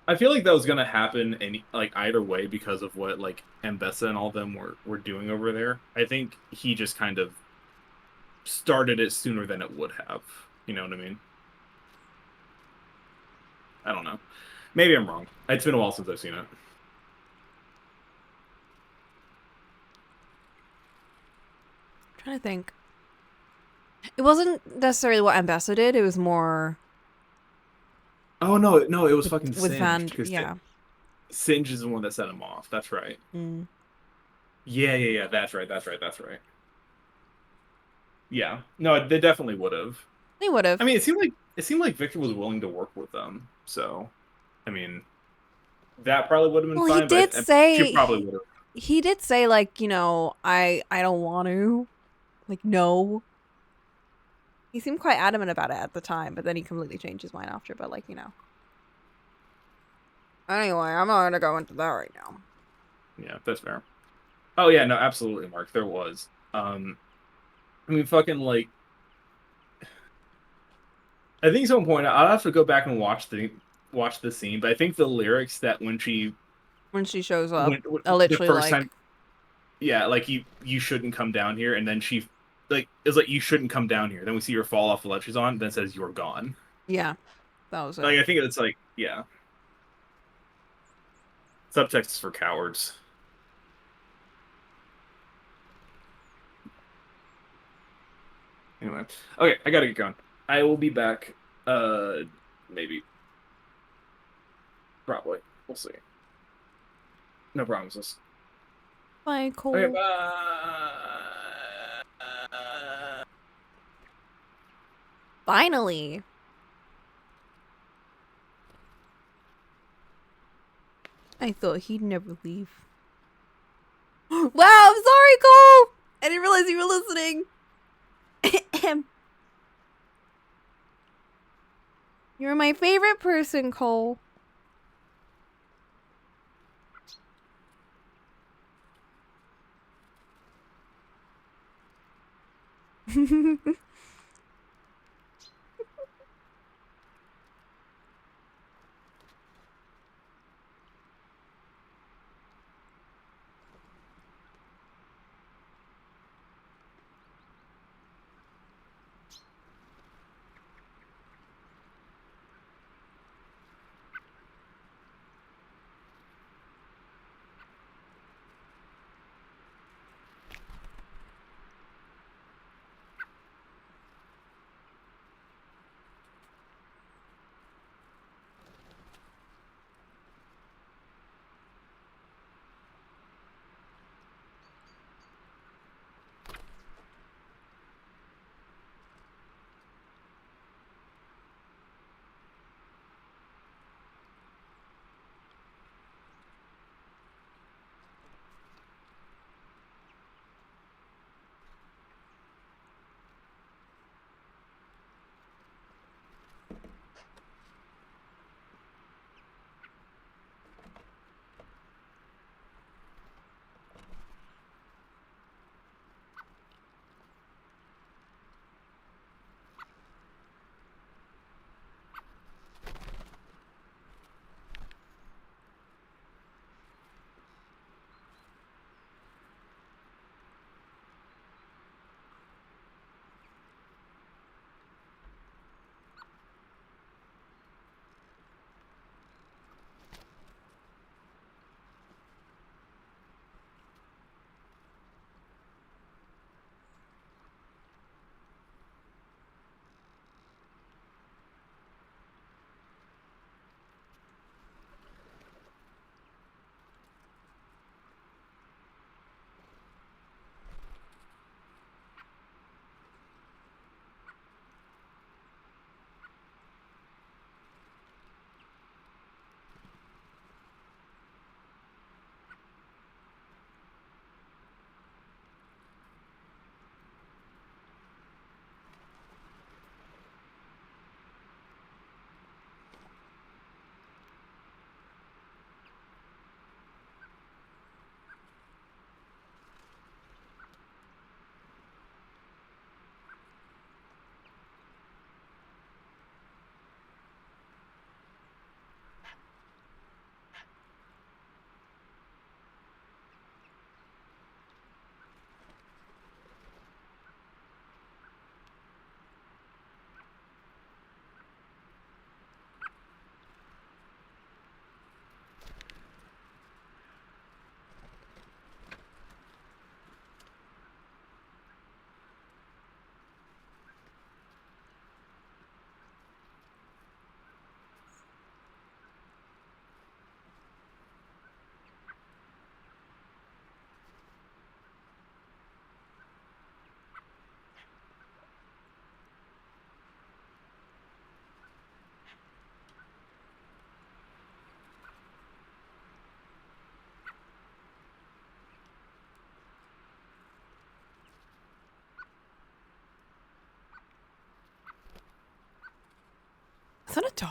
I feel like that was gonna happen any like either way because of what like Mbessa and all them were doing over there. I think he just kind of started it sooner than it would have. You know what I mean? I don't know. Maybe I'm wrong. It's been a while since I've seen it.
I'm trying to think. It wasn't necessarily what Ambassador did, it was more
Oh no, no, it was fucking
with
Singed
Van.
because
Yeah.
Singe is the one that set him off. That's right.
Mm.
Yeah, yeah, yeah. That's right. That's right. That's right. Yeah. No, they definitely would have.
They would have.
I mean, it seemed like Victor was willing to work with them. So, I mean, that probably would have been
Well, he
fine. But
did
she
say
probably would have.
he did say like, I don't want to. Like, no. He seemed quite adamant about it at the time, but then he completely changed his mind after, but like. Anyway, I'm not gonna go into that right now.
Yeah, that's fair. Oh yeah, no, absolutely, Mark. There was. I mean, fucking like, I think at some point I'll have to go back and watch the scene, but I think the lyrics that when she
When she shows up,
when
I
the
literally
first
like,
time, yeah, like you shouldn't come down here, and then she like is like you shouldn't come down here. Then we see her fall off the ledge she's on, then it says you're gone.
yeah, that was it.
Like I think it's like yeah, subtext is for cowards. Anyway, okay, I gotta get going. I will be back. Maybe, probably. We'll see. No promises.
Bye,
Okay,
Cole.
bye.
Finally. I thought he'd never leave. Wow, I'm sorry, Cole! I didn't realize you were listening. You're my favorite person, Cole.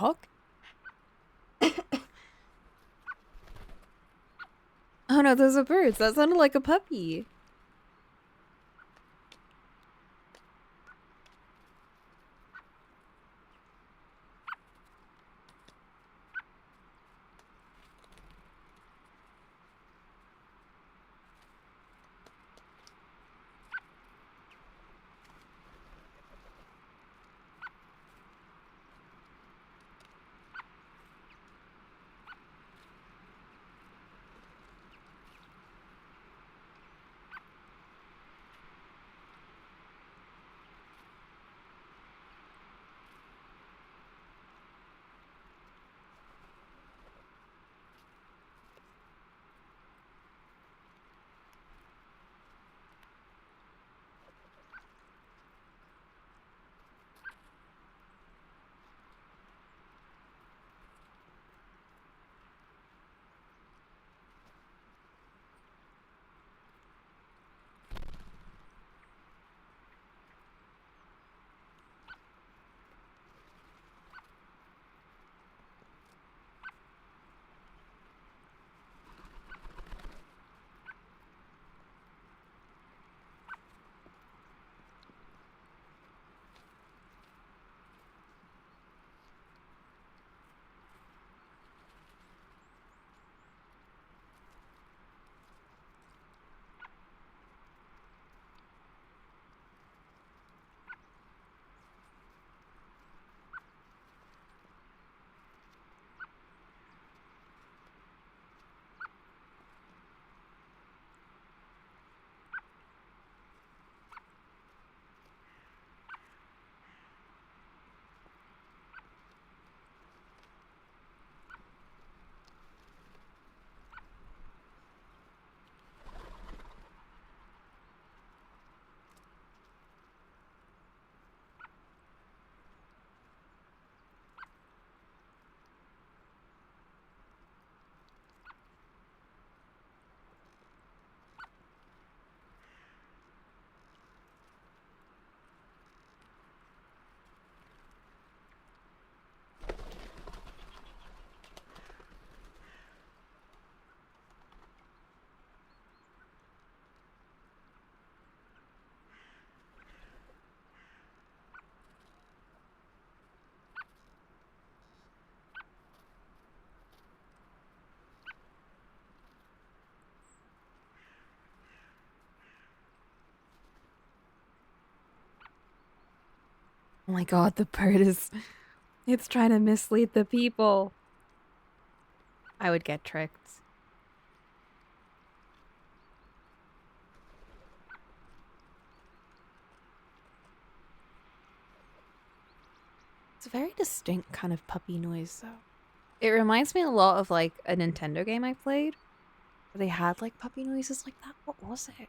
dog? Oh no, those are birds. That sounded like a puppy. Oh my god, the bird is... It's trying to mislead the people. I would get tricked. It's a very distinct kind of puppy noise, though. It reminds me a lot of, like, a Nintendo game I played, where they had, like, puppy noises like that. What was it?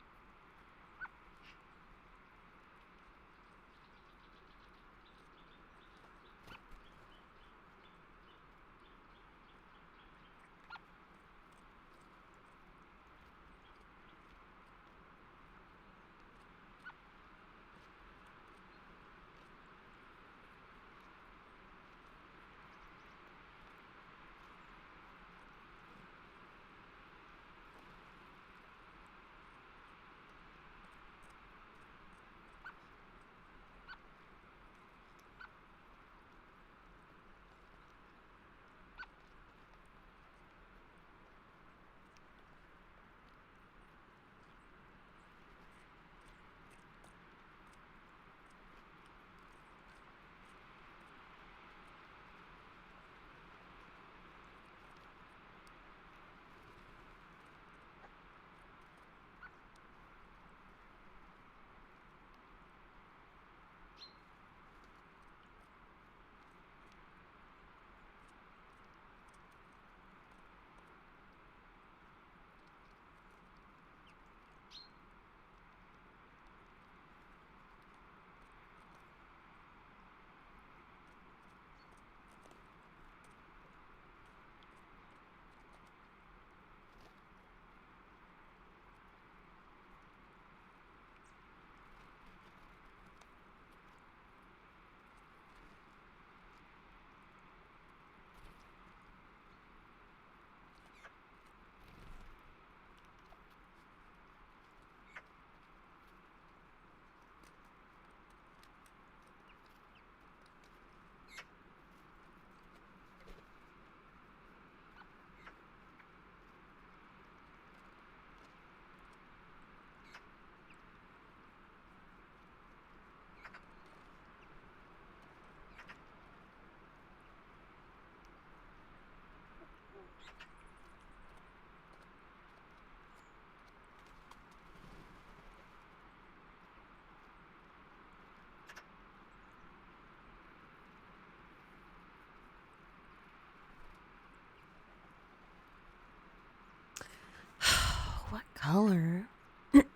Color.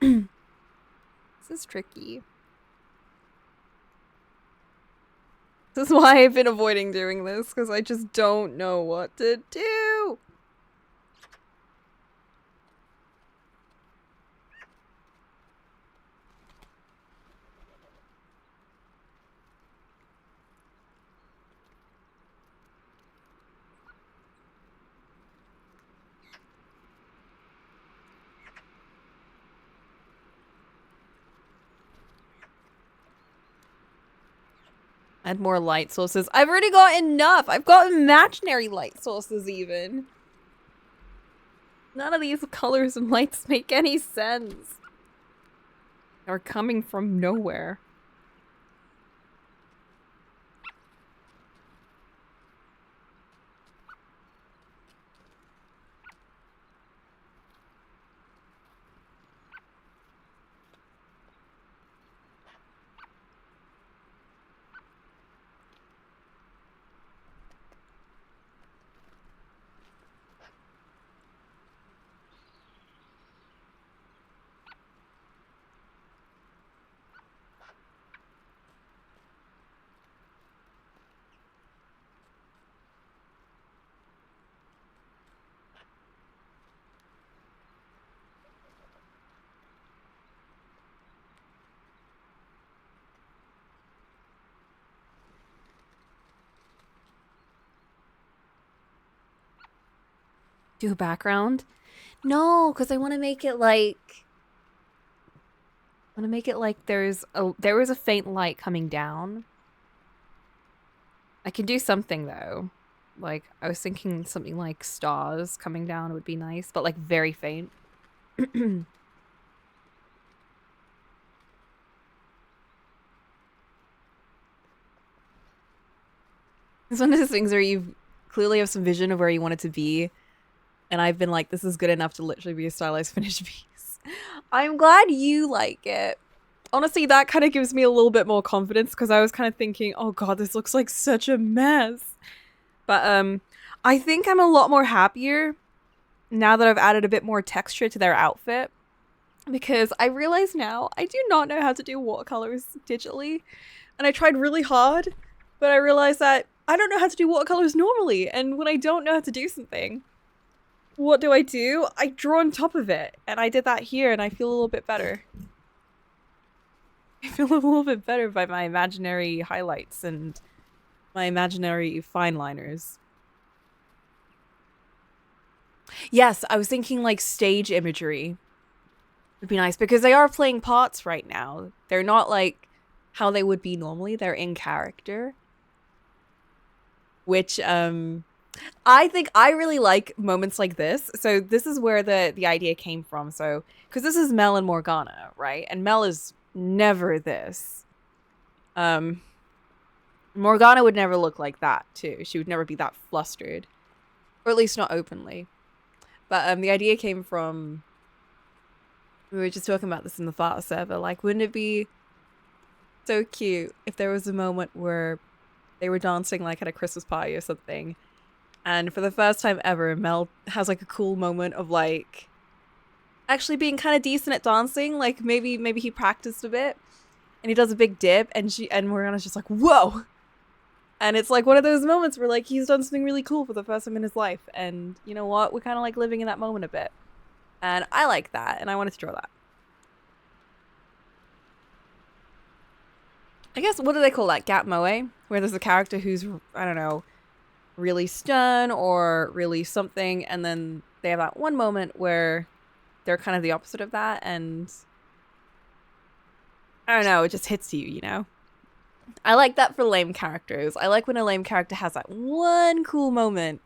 This is tricky. This is why I've been avoiding doing this, because I just don't know what to do. Add more light sources. I've already got enough. I've got imaginary light sources even. None of these colors and lights make any sense. They're coming from nowhere. Do a background? No, because I want to make it like... I want to make it like there was a faint light coming down. I can do something though. Like, I was thinking something like stars coming down would be nice, but like very faint. It's one of those things where you clearly have some vision of where you want it to be, and I've been like, this is good enough to literally be a stylized finished piece. I'm glad you like it. Honestly, that kind of gives me a little bit more confidence, because I was kind of thinking, oh god, this looks like such a mess. But I think I'm a lot more happier now that I've added a bit more texture to their outfit, because I realize now I do not know how to do watercolors digitally, and I tried really hard, but I realized that I don't know how to do watercolors normally, and when I don't know how to do something, what do? I draw on top of it, and I did that here, and I feel a little bit better. I feel a little bit better by my imaginary highlights and my imaginary fine liners. Yes, I was thinking like stage imagery would be nice, because they are playing parts right now. They're not like how they would be normally. They're in character. Which I think I really like moments like this. So this is where the idea came from. So because this is Mell and Morgana, right? And Mell is never this. Morgana would never look like that too. She would never be that flustered, or at least not openly. But the idea came from, we were just talking about this in the Fata server. Like, wouldn't it be so cute if there was a moment where they were dancing like at a Christmas party or something, and for the first time ever, Mell has like a cool moment of like actually being kind of decent at dancing. Like maybe he practiced a bit, and he does a big dip, and Morgana's just like, whoa. And it's like one of those moments where like he's done something really cool for the first time in his life, and you know what? We're kind of like living in that moment a bit, and I like that, and I wanted to draw that. I guess, what do they call that? Gap moe, where there's a character who's, I don't know, really stern or really something, and then they have that one moment where they're kind of the opposite of that, and I don't know, it just hits you, you know? I like that for lame characters. I like when a lame character has that one cool moment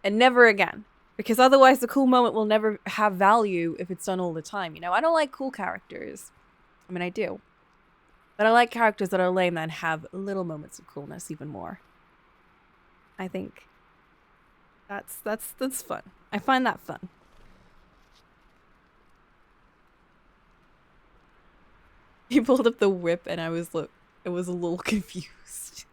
and never again. Because otherwise the cool moment will never have value if it's done all the time, you know? I don't like cool characters. I mean, I do. But I like characters that are lame and have little moments of coolness even more. I think that's fun. I find that fun. He pulled up the whip and I was a little confused.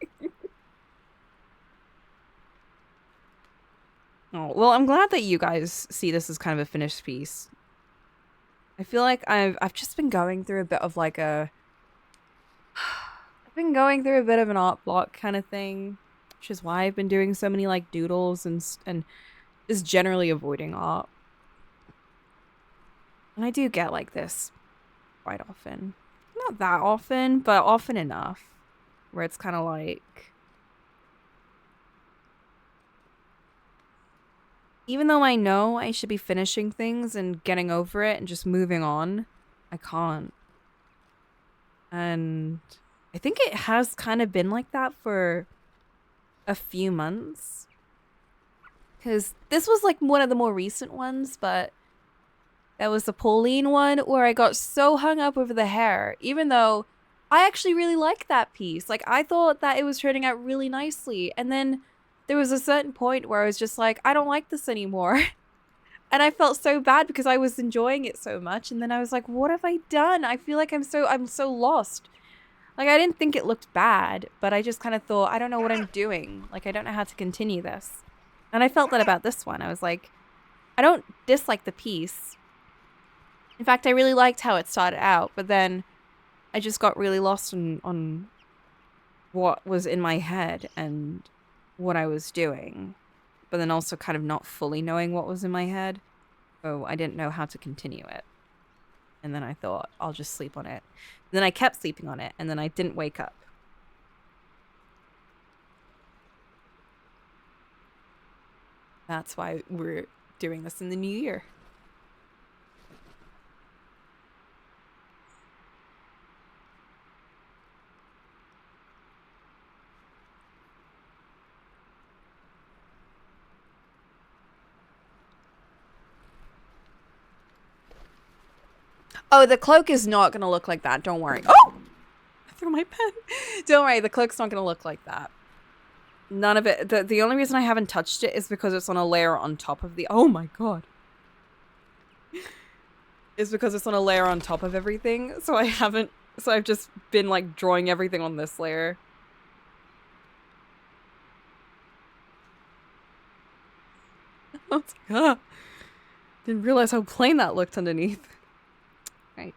Oh, well, I'm glad that you guys see this as kind of a finished piece. I feel like I've just been going through a bit of like a I've been going through a bit of an art block kind of thing, which is why I've been doing so many like doodles and just generally avoiding art. And I do get like this quite often. Not that often, but often enough where it's kind of like even though I know I should be finishing things and getting over it and just moving on, I can't. And I think it has kind of been like that for a few months. Because this was like one of the more recent ones, but that was the Pauline one where I got so hung up over the hair, even though I actually really liked that piece. Like, I thought that it was turning out really nicely. And then there was a certain point where I was just like, I don't like this anymore. And I felt so bad because I was enjoying it so much. And then I was like, what have I done? I feel like I'm so lost. Like, I didn't think it looked bad, but I just kind of thought, I don't know what I'm doing. Like, I don't know how to continue this. And I felt that about this one. I was like, I don't dislike the piece. In fact, I really liked how it started out, but then I just got really lost on what was in my head and what I was doing, but then also kind of not fully knowing what was in my head. So I didn't know how to continue it. And then I thought, I'll just sleep on it. And then I kept sleeping on it, and then I didn't wake up. That's why we're doing this in the new year. Oh, the cloak is not going to look like that. Don't worry. Oh! I threw my pen. Don't worry. The cloak's not going to look like that. None of it. The only reason I haven't touched it is because it's on a layer on top of the... Oh my god. Is because it's on a layer on top of everything. So I haven't... So I've just been like drawing everything on this layer. I was like, ah. Didn't realize how plain that looked underneath. Right.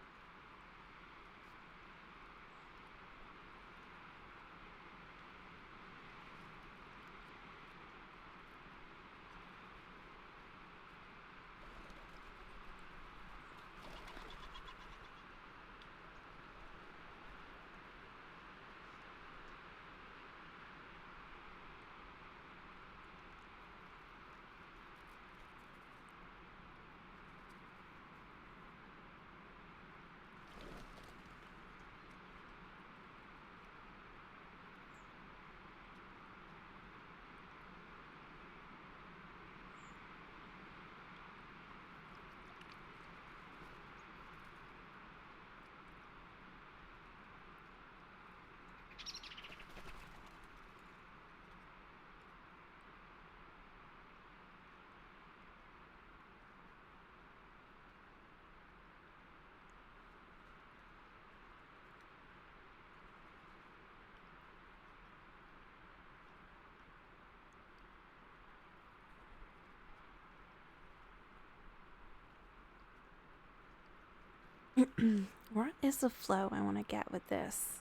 What is the flow I want to get with this?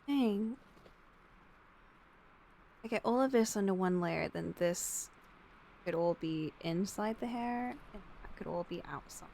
Dang. I get all of this under one layer, then this could all be inside the hair, and that could all be outside.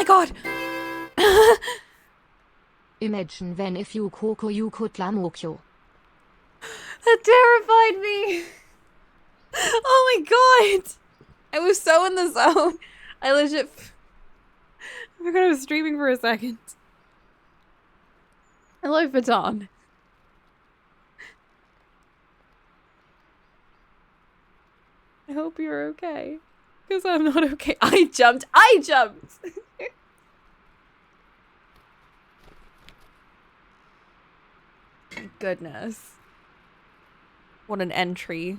my god!
Imagine when if you Cocolamoco.
That terrified me! Oh my god! I was so in the zone. I legit... I forgot I was streaming for a second. Hello, Fatan. I hope you're okay. Because I'm not okay. I jumped! I jumped! My goodness. What an entry.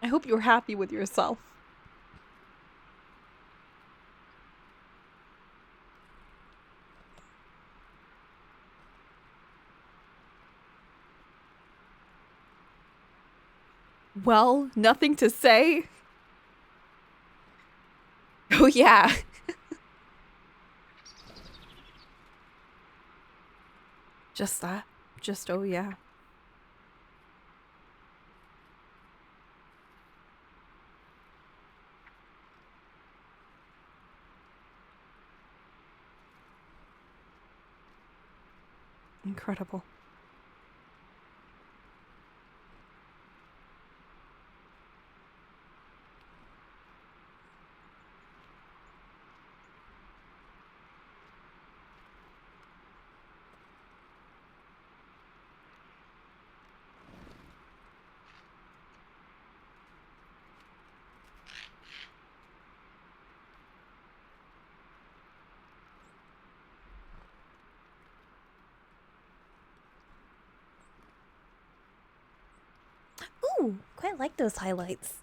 I hope you're happy with yourself. Well, nothing to say. Oh yeah. Just that. Just oh yeah. Incredible. Ooh, quite like those highlights.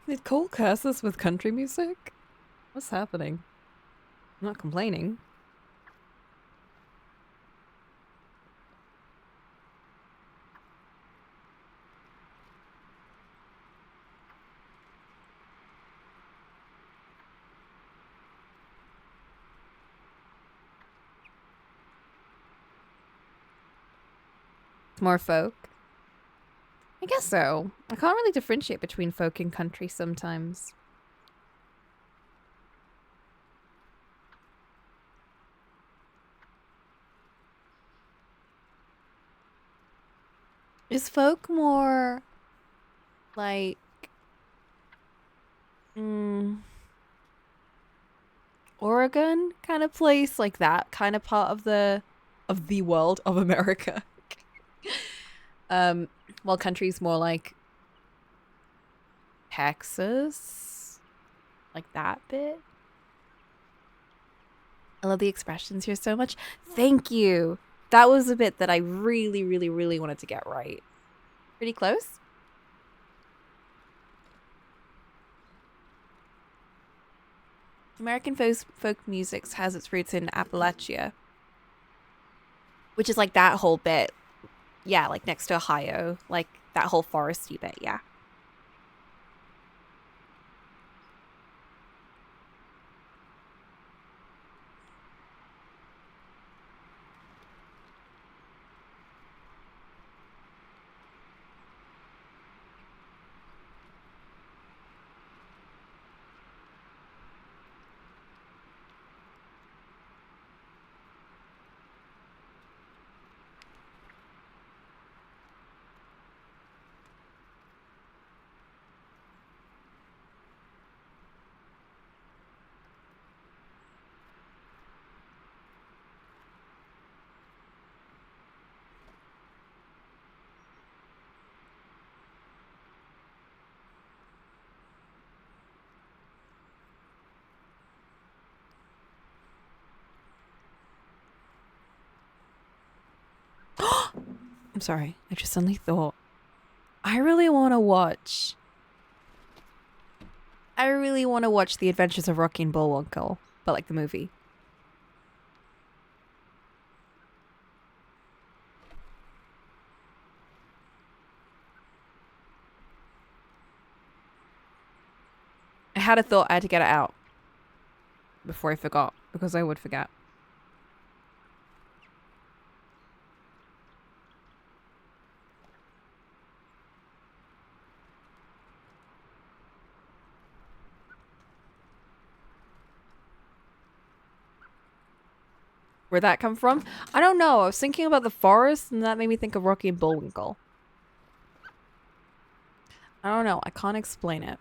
Did Cole curse us with country music? What's happening? I'm not complaining. More folk? I guess so. I can't really differentiate between folk and country sometimes. Is folk more like Oregon kind of place, like that kind of part of the world of America? While country's more like Texas, like that bit. I love the expressions here so much. Thank you. That was a bit that I really, really, really wanted to get right. Pretty close. American folk music has its roots in Appalachia, which is like that whole bit. Yeah, like next to Ohio, like that whole foresty bit, yeah. I'm sorry. I just suddenly thought, I really want to watch The Adventures of Rocky and Bullwinkle, but like the movie. I had a thought. I had to get it out before I forgot, because I would forget. Where'd that come from? I don't know. I was thinking about the forest, and that made me think of Rocky and Bullwinkle. I don't know. I can't explain it.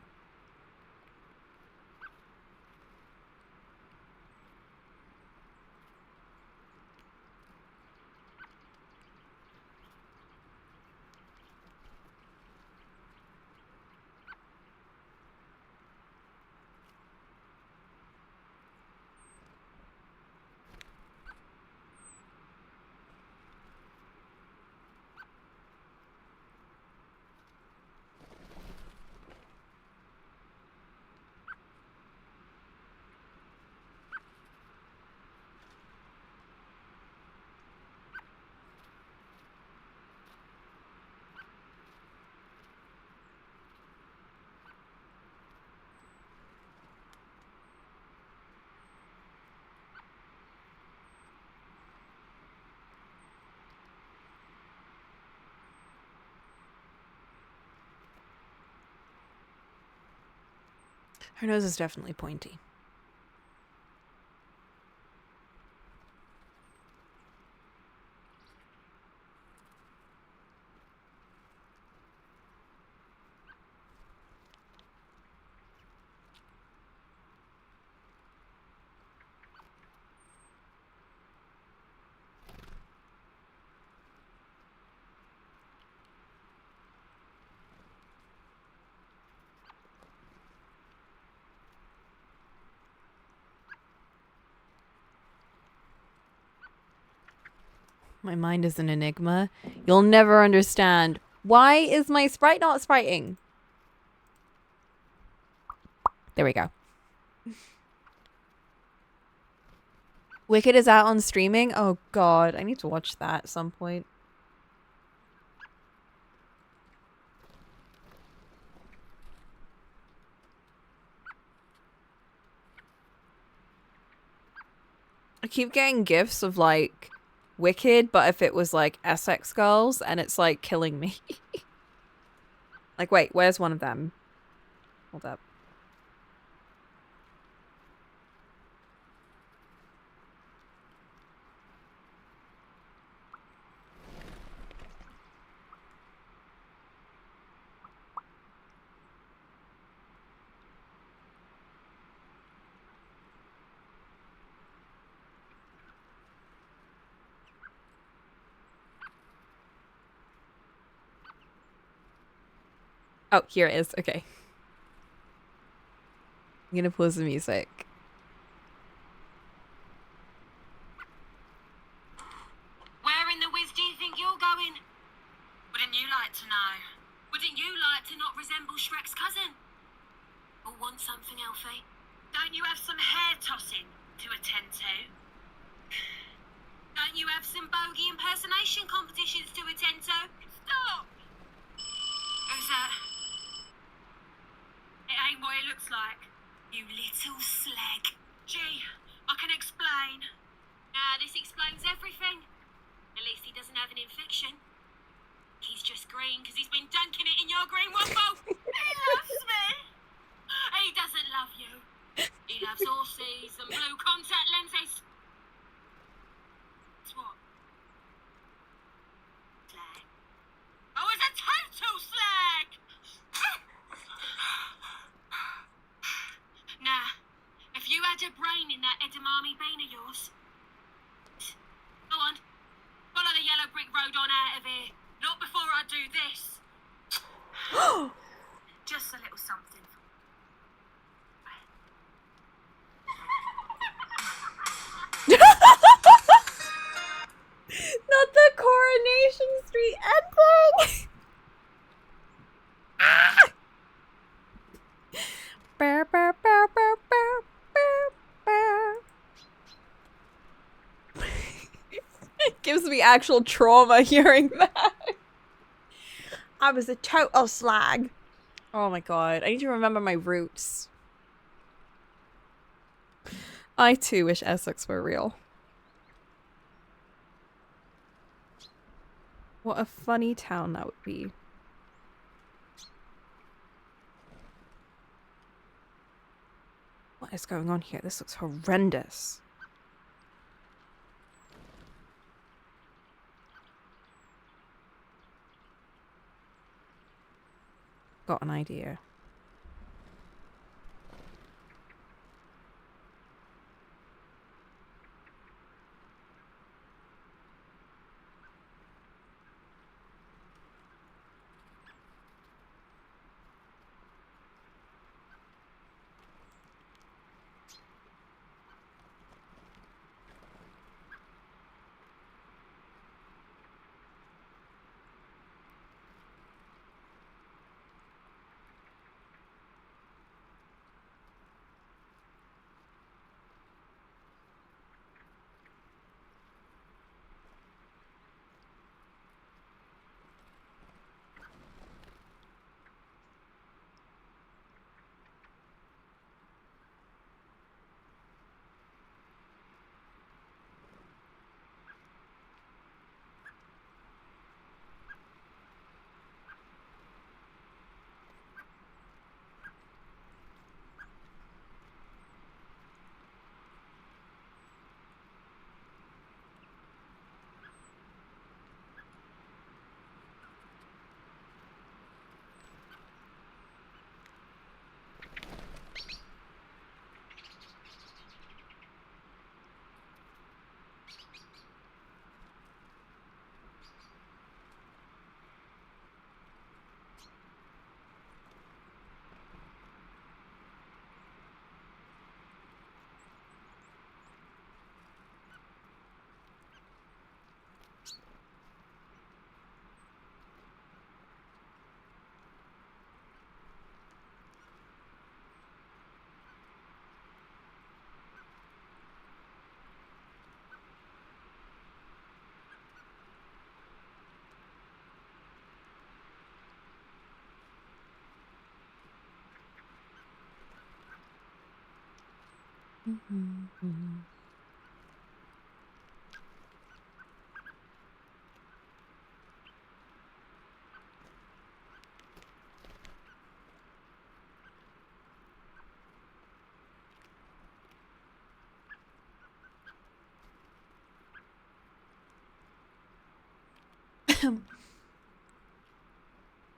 Her nose is definitely pointy. My mind is an enigma. You'll never understand. Why is my sprite not spriting? There we go. Wicked is out on streaming? Oh god, I need to watch that at some point. I keep getting gifs of like Wicked, but if it was like Essex girls, and it's like killing me. Like, wait, where's one of them? Hold up. Oh, here it is. Okay. I'm gonna pause the music.
Where in the whiz do you think you're going? Wouldn't you like to know? Wouldn't you like to not resemble Shrek's cousin? Or want something, Elfie? Don't you have some hair tossing to attend to? Don't you have some bogey impersonation competitions to attend to? Stop! Who's that? It ain't what it looks like. You little slag. Gee, I can explain. This explains everything. At least he doesn't have an infection. He's just green because he's been dunking it in your green waffle. He loves me. He doesn't love you. He loves horses and blue contact lenses. It's what? Slag. I was a total slag! Nah, if you had a brain in that edamame bean of yours. Go on, follow the yellow brick road on out of here. Not before I do this. Just a little something.
Not the Coronation Street ending! Ah! Burr, burr, burr, burr, burr, burr, burr. It gives me actual trauma hearing that. I was a total slag. Oh my god, I need to remember my roots. I too wish Essex were real. What a funny town that would be. What is going on here? This looks horrendous. Got an idea.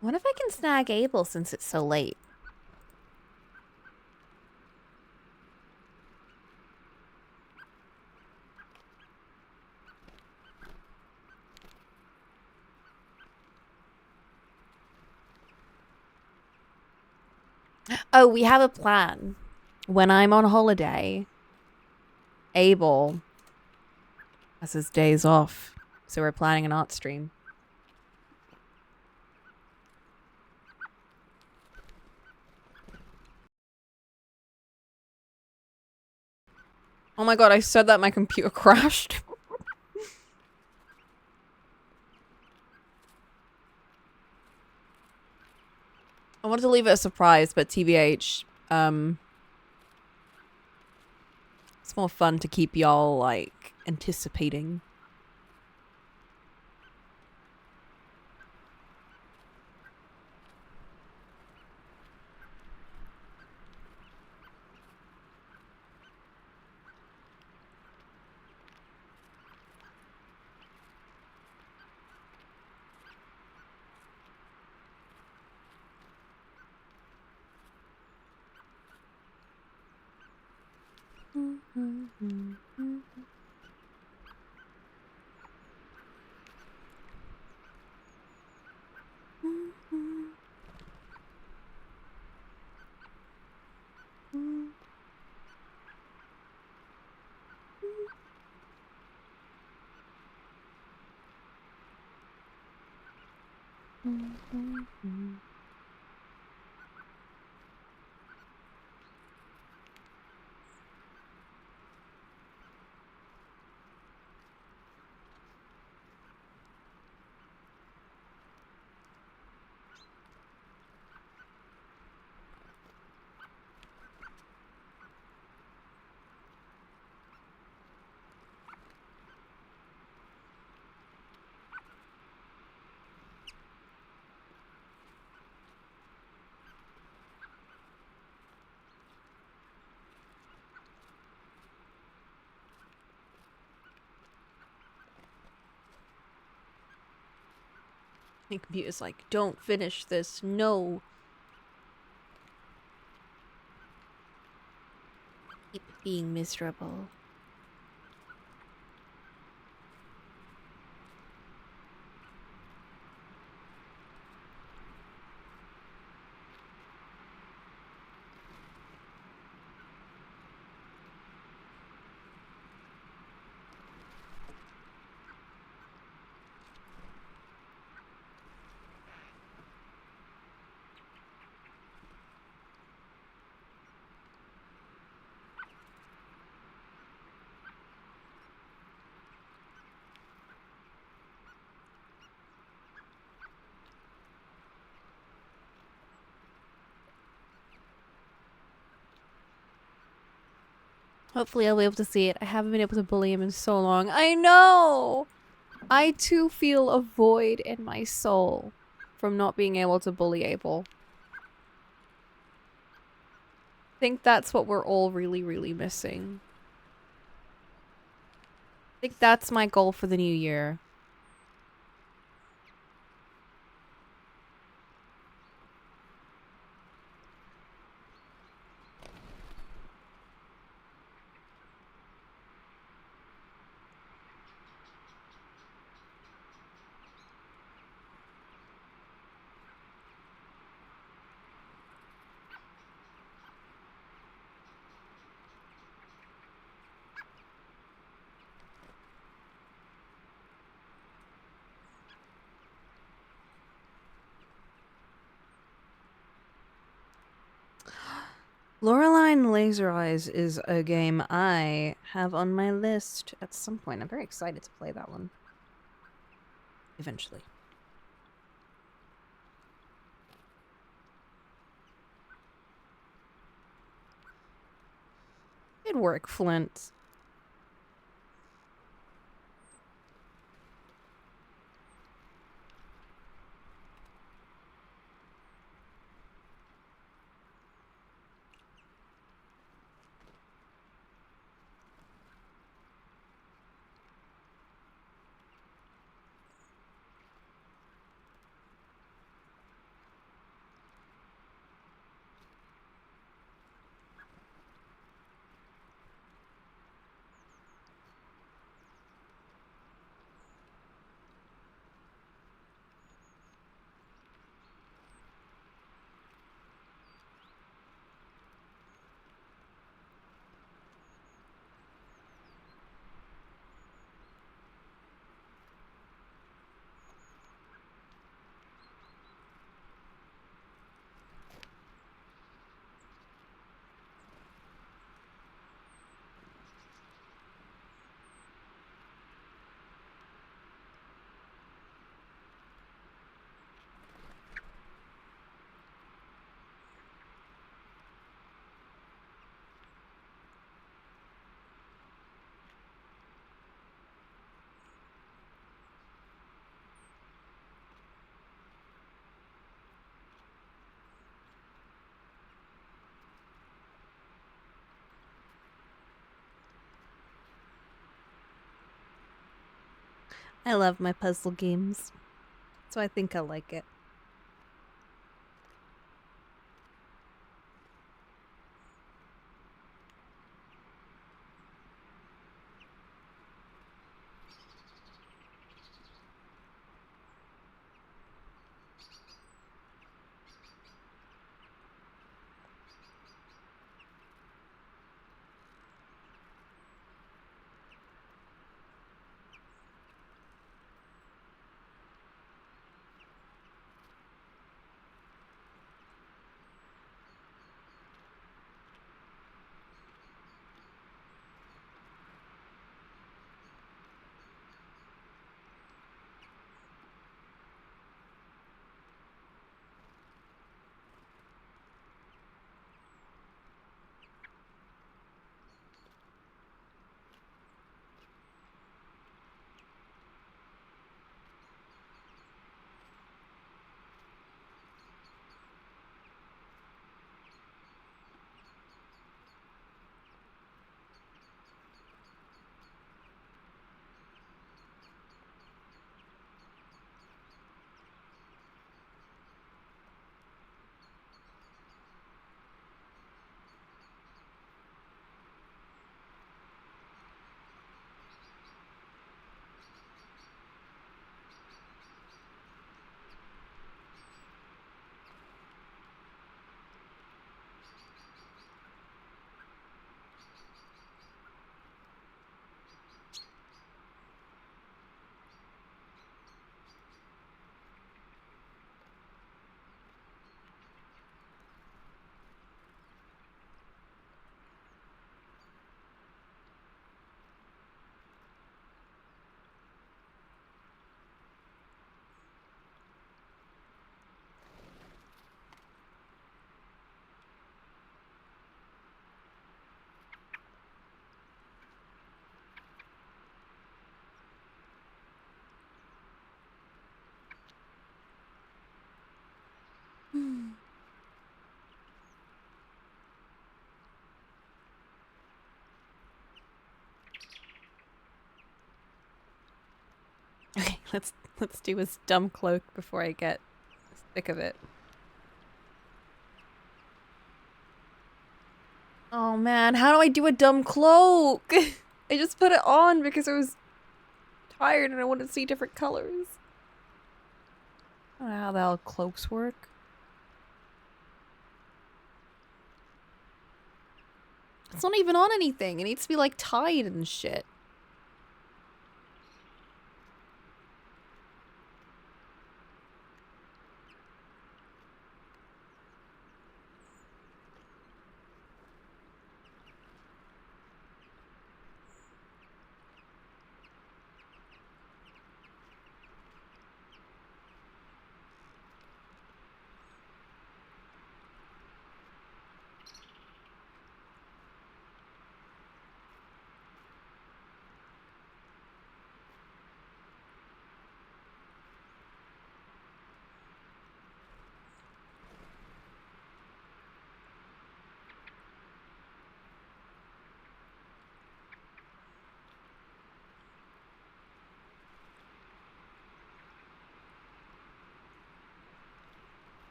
What if I can snag Abel since it's so late? Oh, we have a plan. When I'm on holiday, Abel has his days off. So we're planning an art stream. Oh my god, I said that my computer crashed. I wanted to leave it a surprise, but TBH, it's more fun to keep y'all, like, anticipating. My computer's like, don't finish this, no. Keep being miserable. Hopefully I'll be able to see it. I haven't been able to bully him in so long. I know! I too feel a void in my soul from not being able to bully Abel. I think that's what we're all really, really missing. I think that's my goal for the new year. Loreline Laser Eyes is a game I have on my list at some point. I'm very excited to play that one. Eventually. Good work, Flint. I love my puzzle games, so I think I like it. Okay, let's do his dumb cloak before I get sick of it. Oh man, how do I do a dumb cloak? I just put it on because I was tired and I wanted to see different colors. I don't know how the hell cloaks work. It's not even on anything. It needs to be like tied and shit.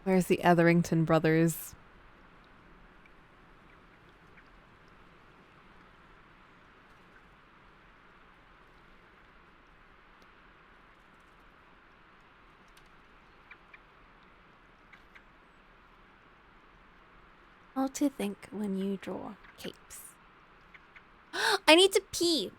Where's the Etherington brothers? How to think when you draw capes. I need to pee.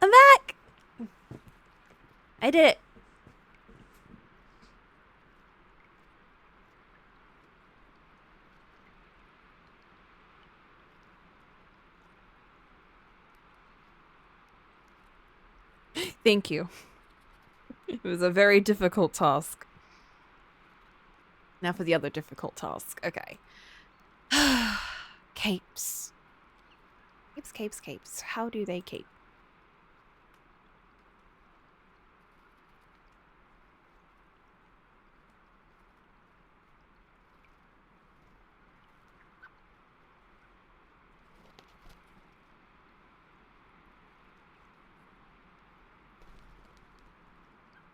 I'm back! I did it. Thank you. It was a very difficult task. Now for the other difficult task. Okay. Capes. Capes, capes, capes. How do they cape?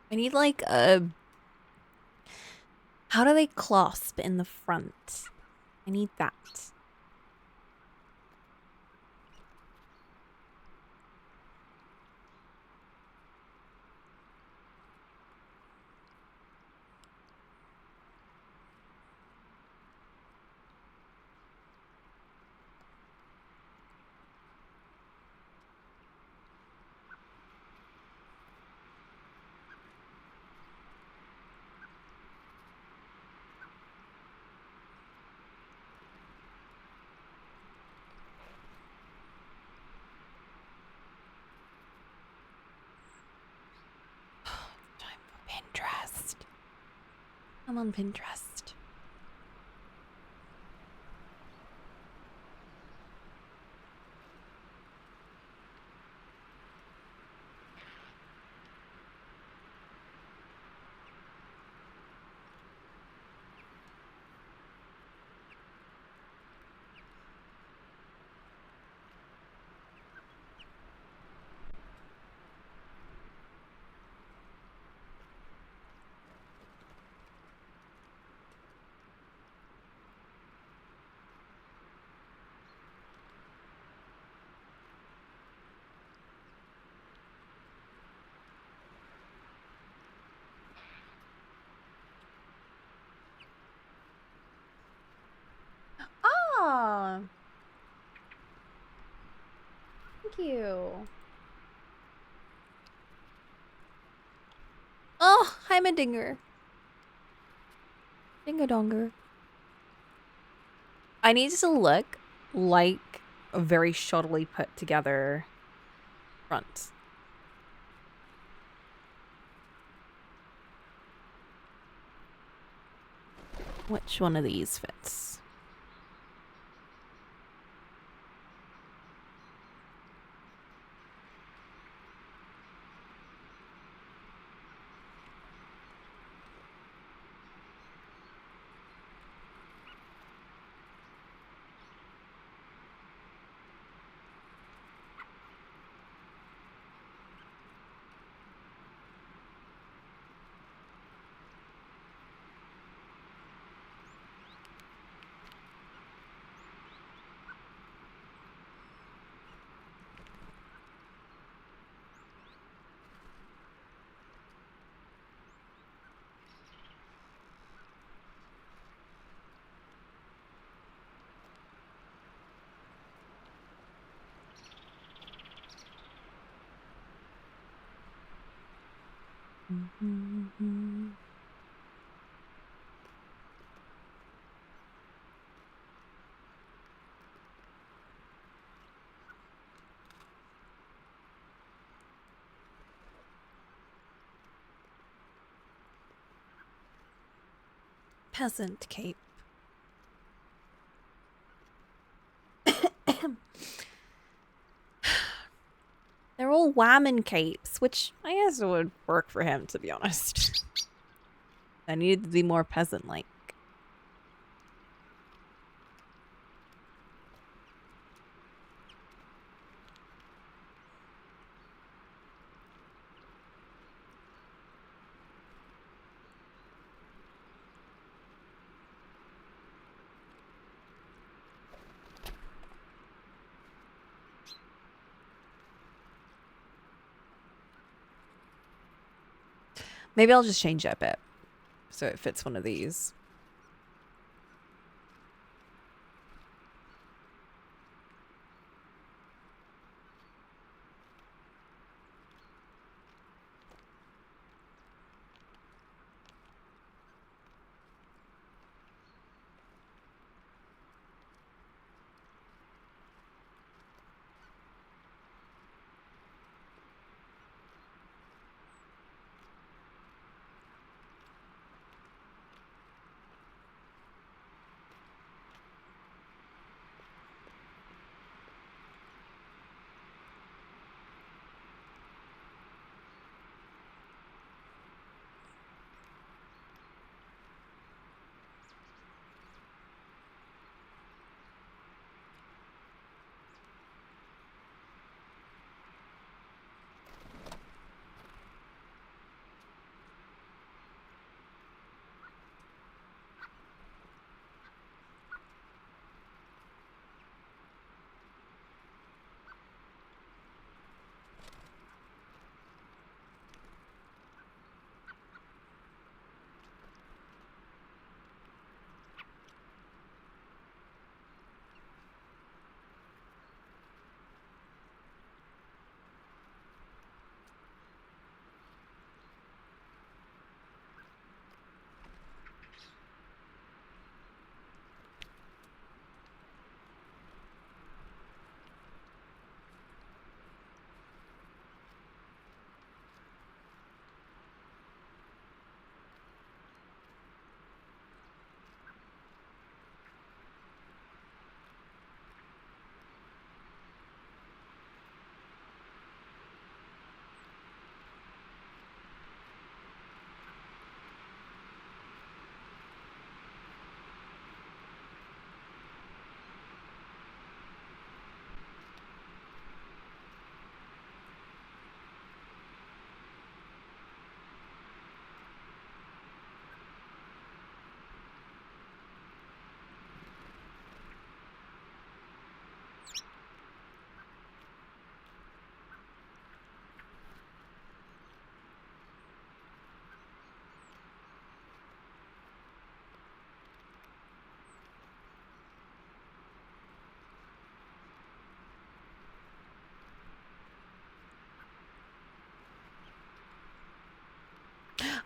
I need like a... How do they clasp in the front? I need that. Time for Pinterest. I'm on Pinterest. Thank you. Oh, Heimerdinger. Dingadonger. I need to look like a very shoddily put together front. Which one of these fits? Peasant cape. They're all whammon capes, which I guess would work for him, to be honest. I needed to be more peasant-like. Maybe I'll just change it a bit so it fits one of these.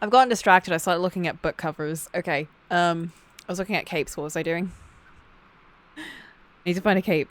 I've gotten distracted. I started looking at book covers. Okay. I was looking at capes. What was I doing? I need to find a cape.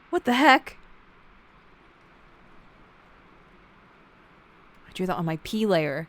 What the heck? I drew that on my P layer.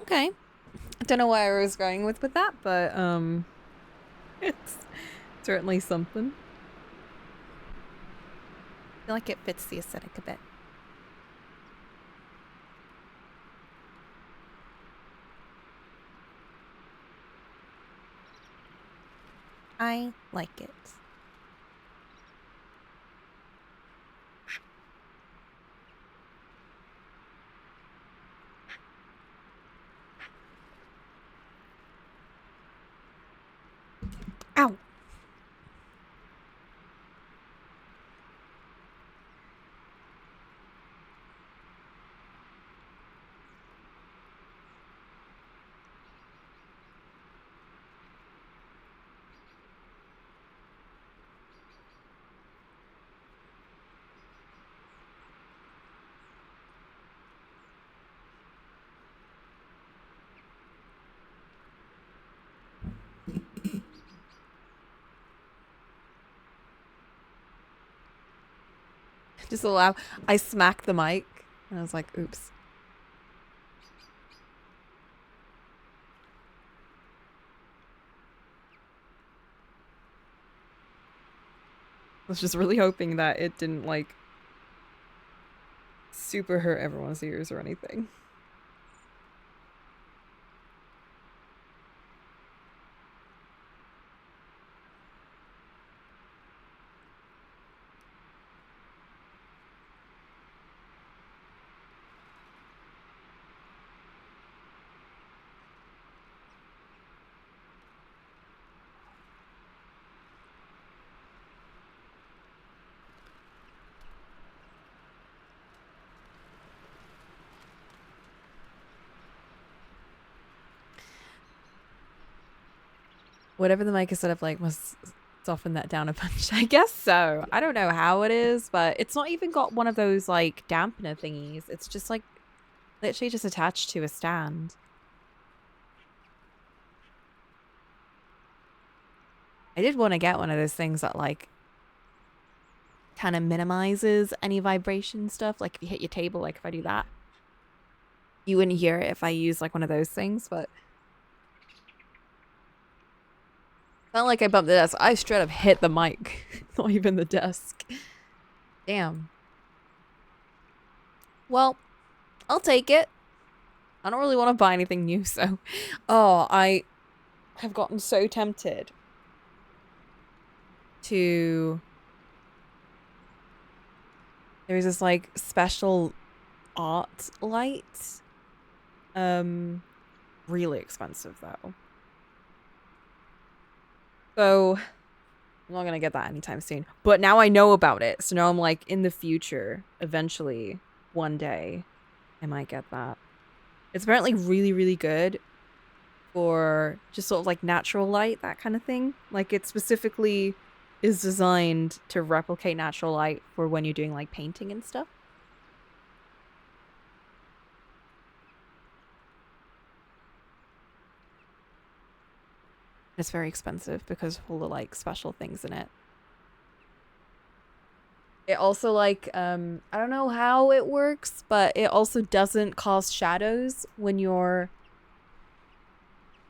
Okay. I don't know where I was going with that, but it's certainly something. I feel like it fits the aesthetic a bit. I like it. Ow. Just allow. I smacked the mic and I was like, oops. I was just really hoping that it didn't like super hurt everyone's ears or anything. Whatever the mic is set up like must soften that down a bunch. I guess so. I don't know how it is, but it's not even got one of those like dampener thingies. It's just like literally just attached to a stand. I did want to get one of those things that like kind of minimizes any vibration stuff. Like if you hit your table, like if I do that, you wouldn't hear it if I use like one of those things, but not like I bumped the desk. I straight up hit the mic, not even the desk. Damn. Well, I'll take it. I don't really want to buy anything new, so. Oh, I have gotten so tempted to. There's this like special art light. Really expensive though. So I'm not gonna get that anytime soon. But now I know about it. So now I'm like, in the future, eventually, one day, I might get that. It's apparently really, really good for just sort of like natural light, that kind of thing. Like it specifically is designed to replicate natural light for when you're doing like painting and stuff. It's very expensive because of all the like special things in it. It also like I don't know how it works, but it also doesn't cause shadows when you're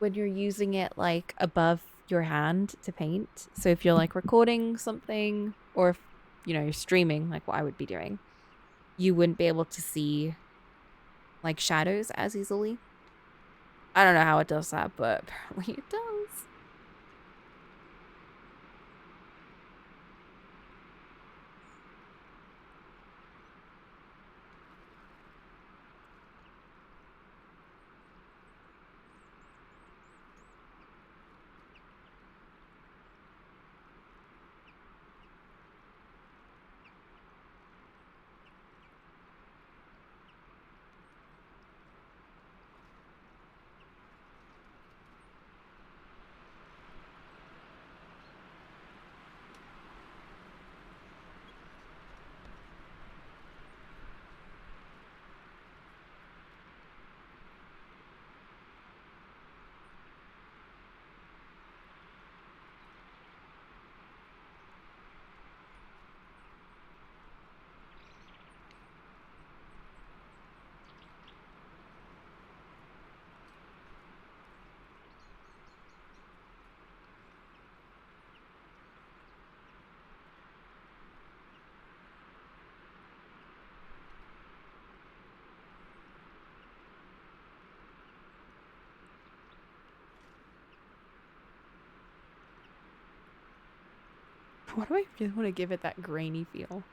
using it like above your hand to paint. So if you're like recording something or if you're streaming like what I would be doing, you wouldn't be able to see like shadows as easily. I don't know how it does that, but apparently it does. Why do I really want to give it that grainy feel?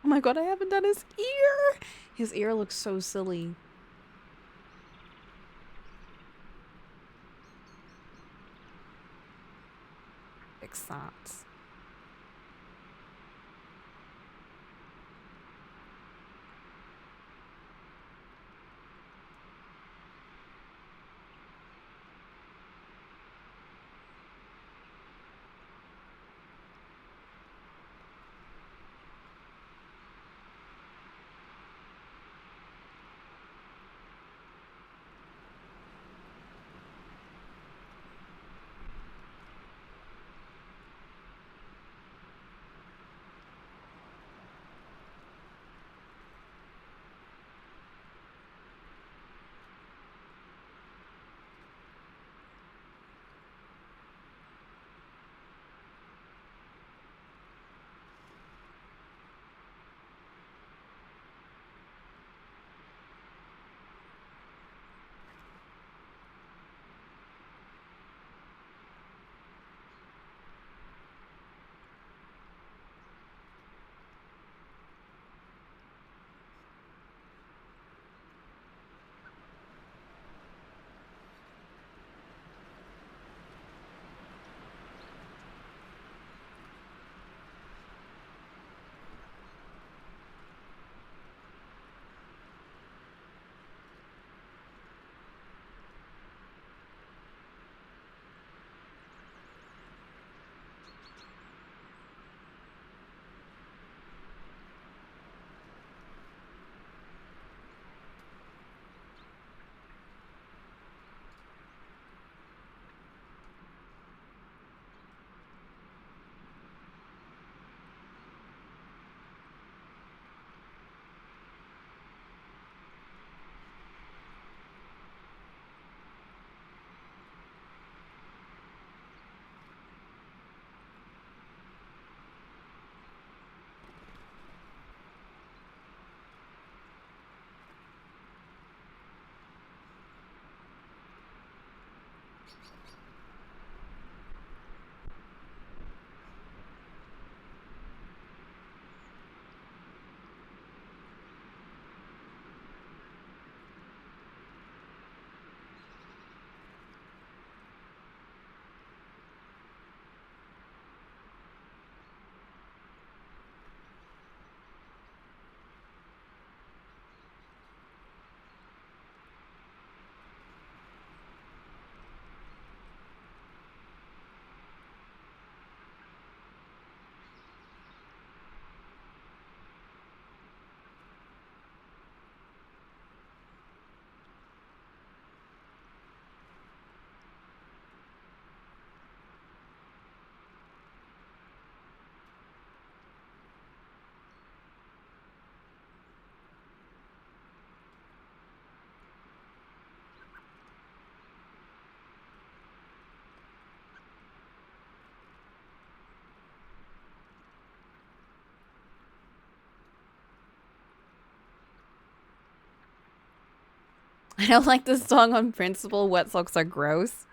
Oh my god, I haven't done his ear! His ear looks so silly. Fix that. I don't like this song on principle. Wet socks are gross.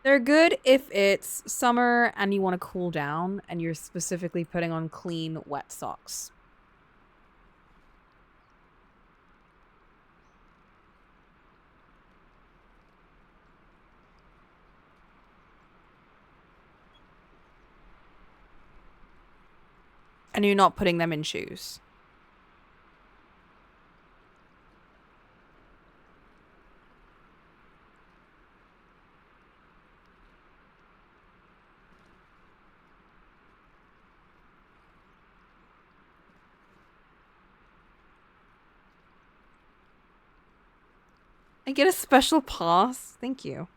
They're good if it's summer and you want to cool down and you're specifically putting on clean, wet socks. And you're not putting them in shoes. I get a special pass. Thank you.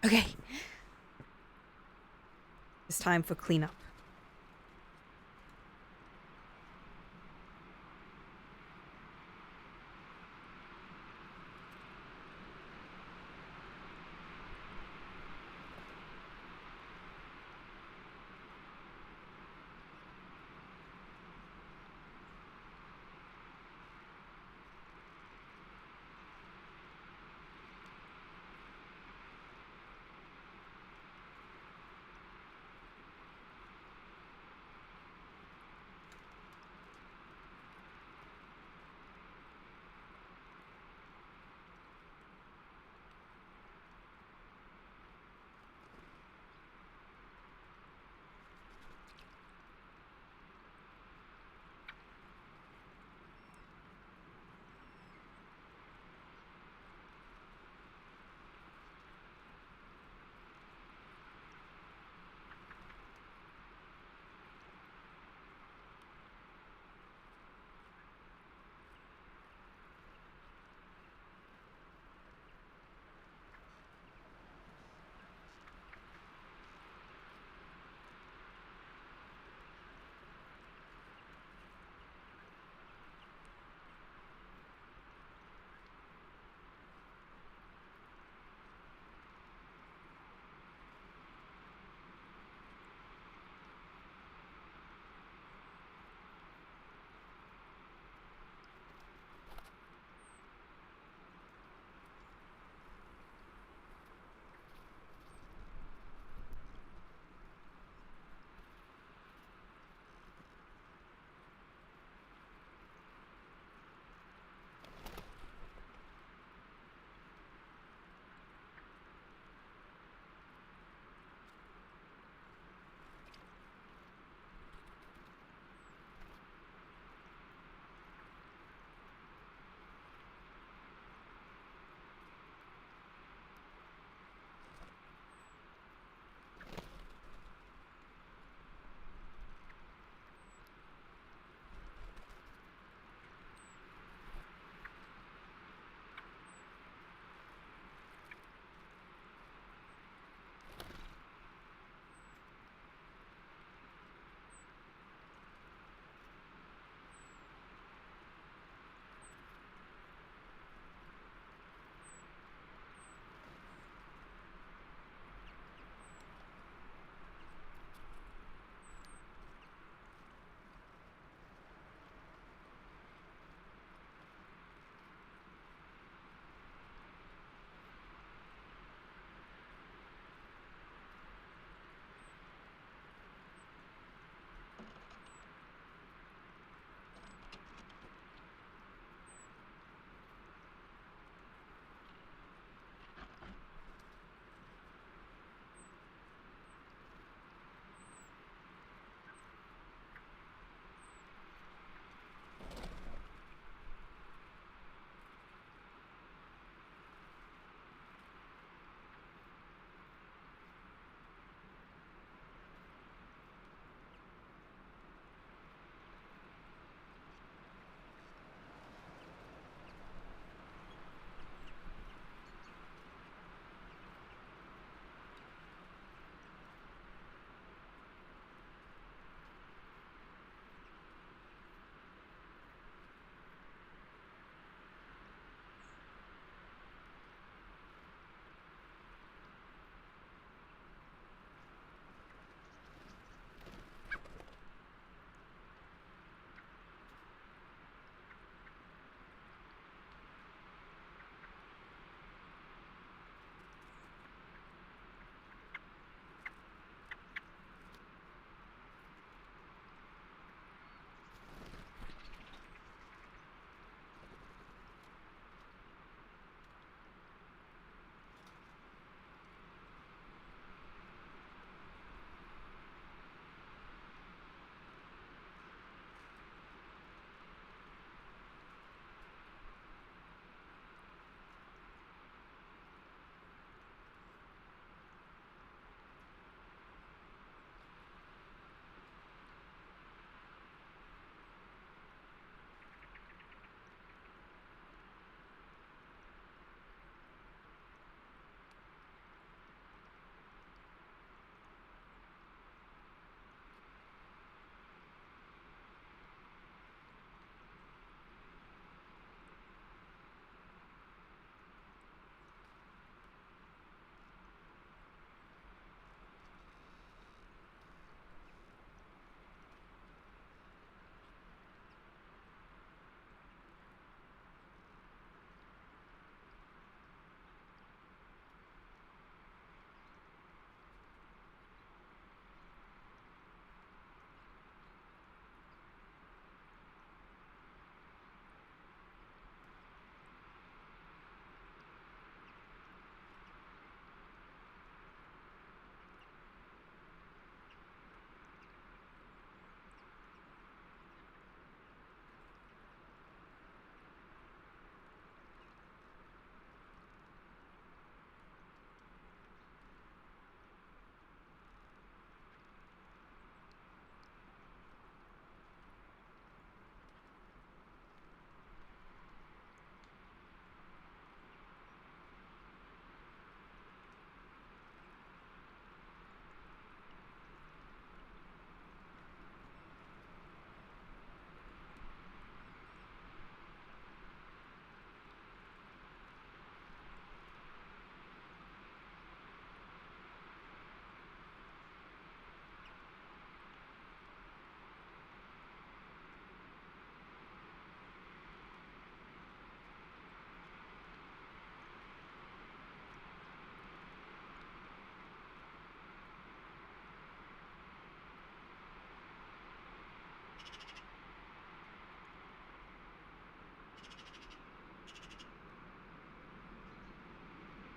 Okay. It's time for cleanup.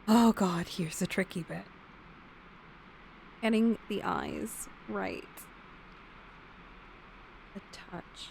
Oh god, here's the tricky bit. Getting the eyes right. The touch.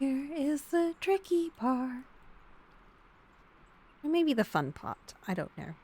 Here is the tricky part. Or maybe the fun part. I don't know.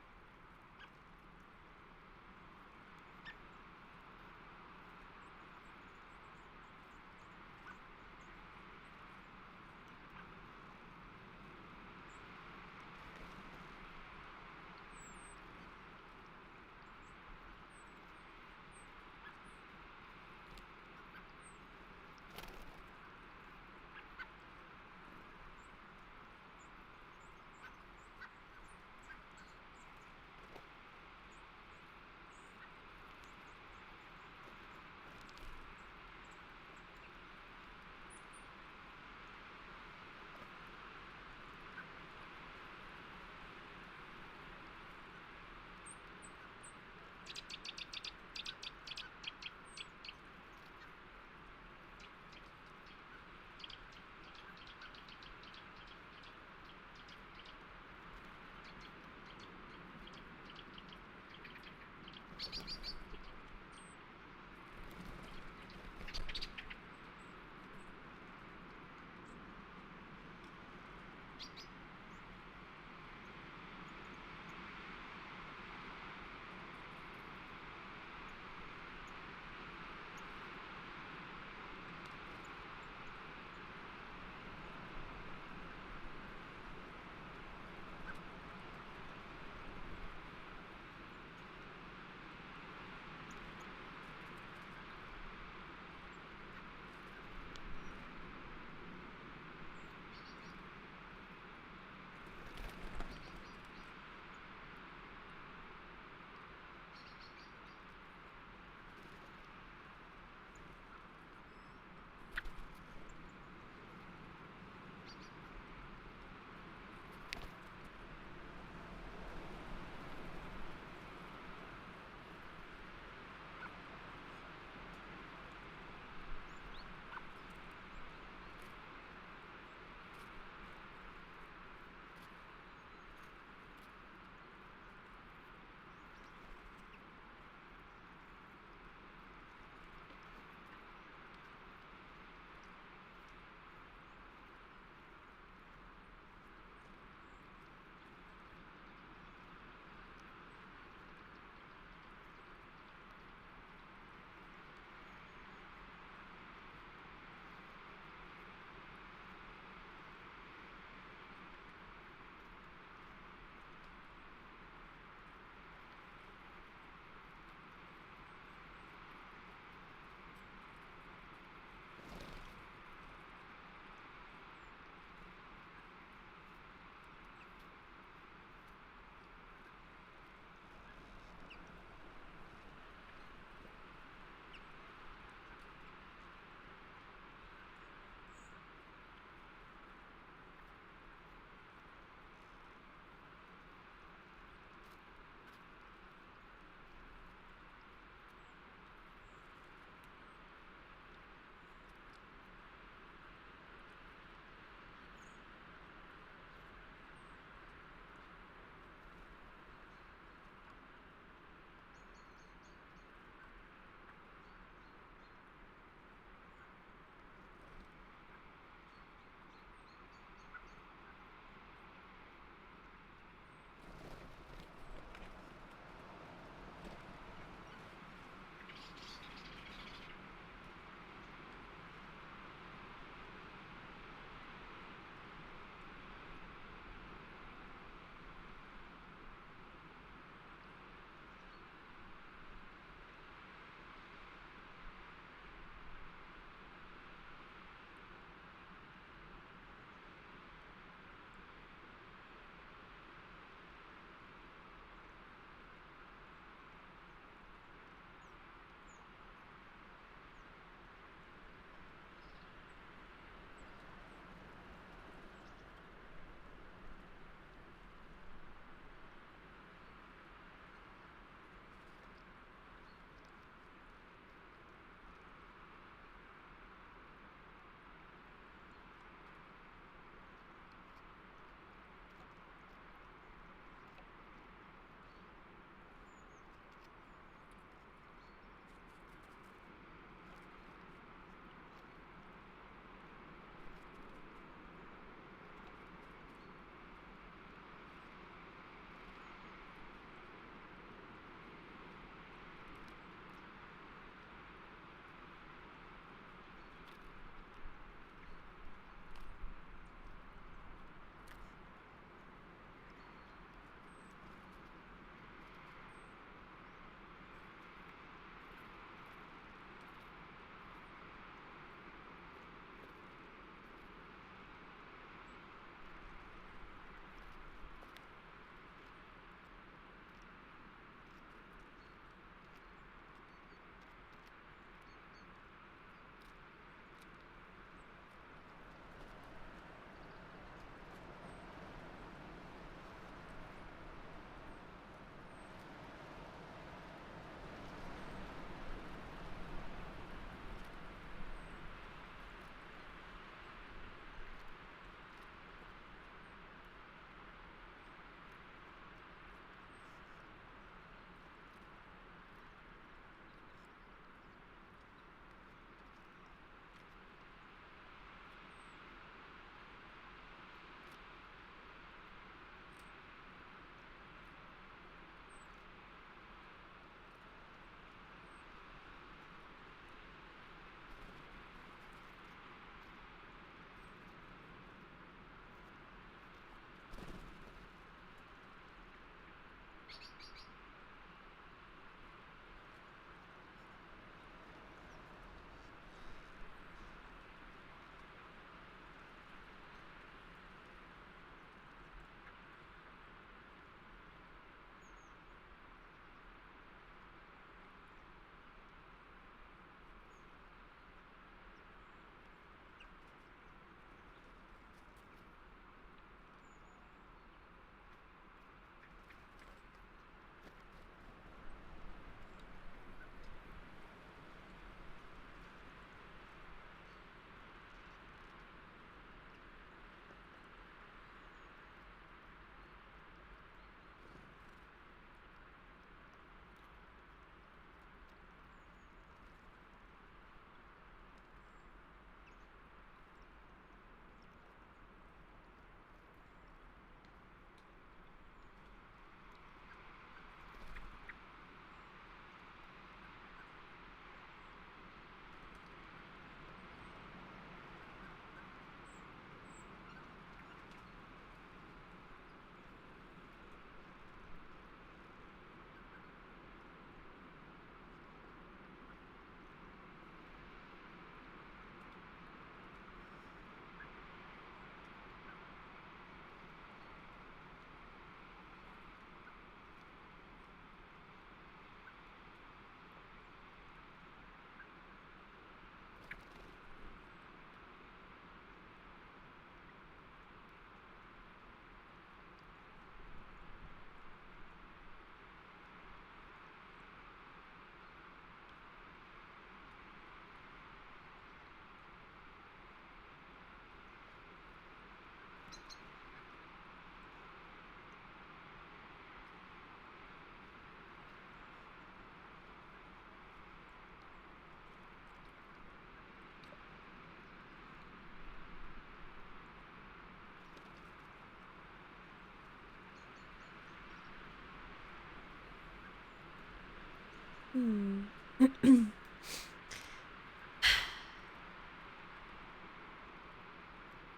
What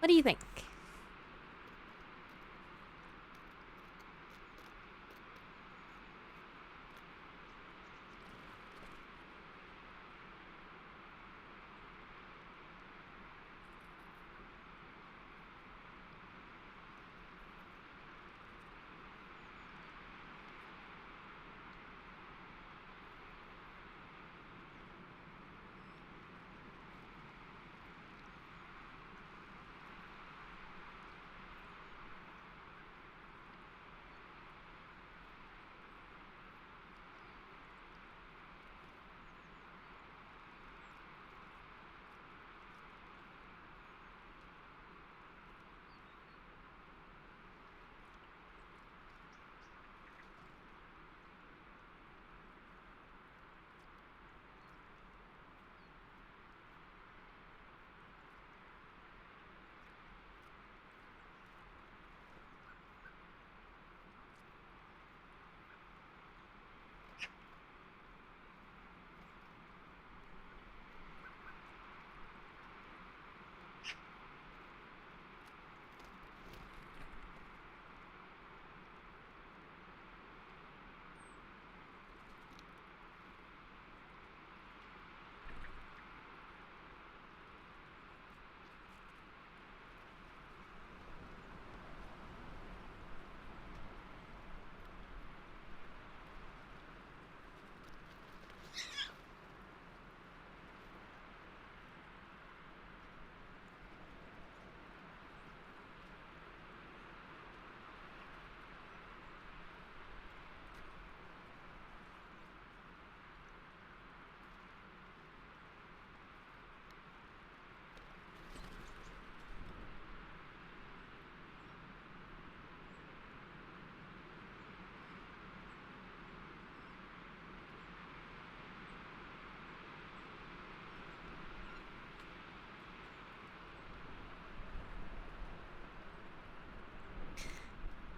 do you think?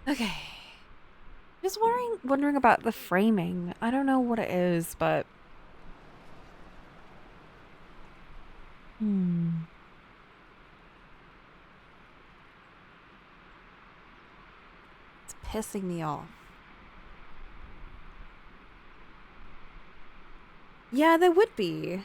Okay. Just wondering about the framing. I don't know what it is, but it's pissing me off. Yeah, there would be.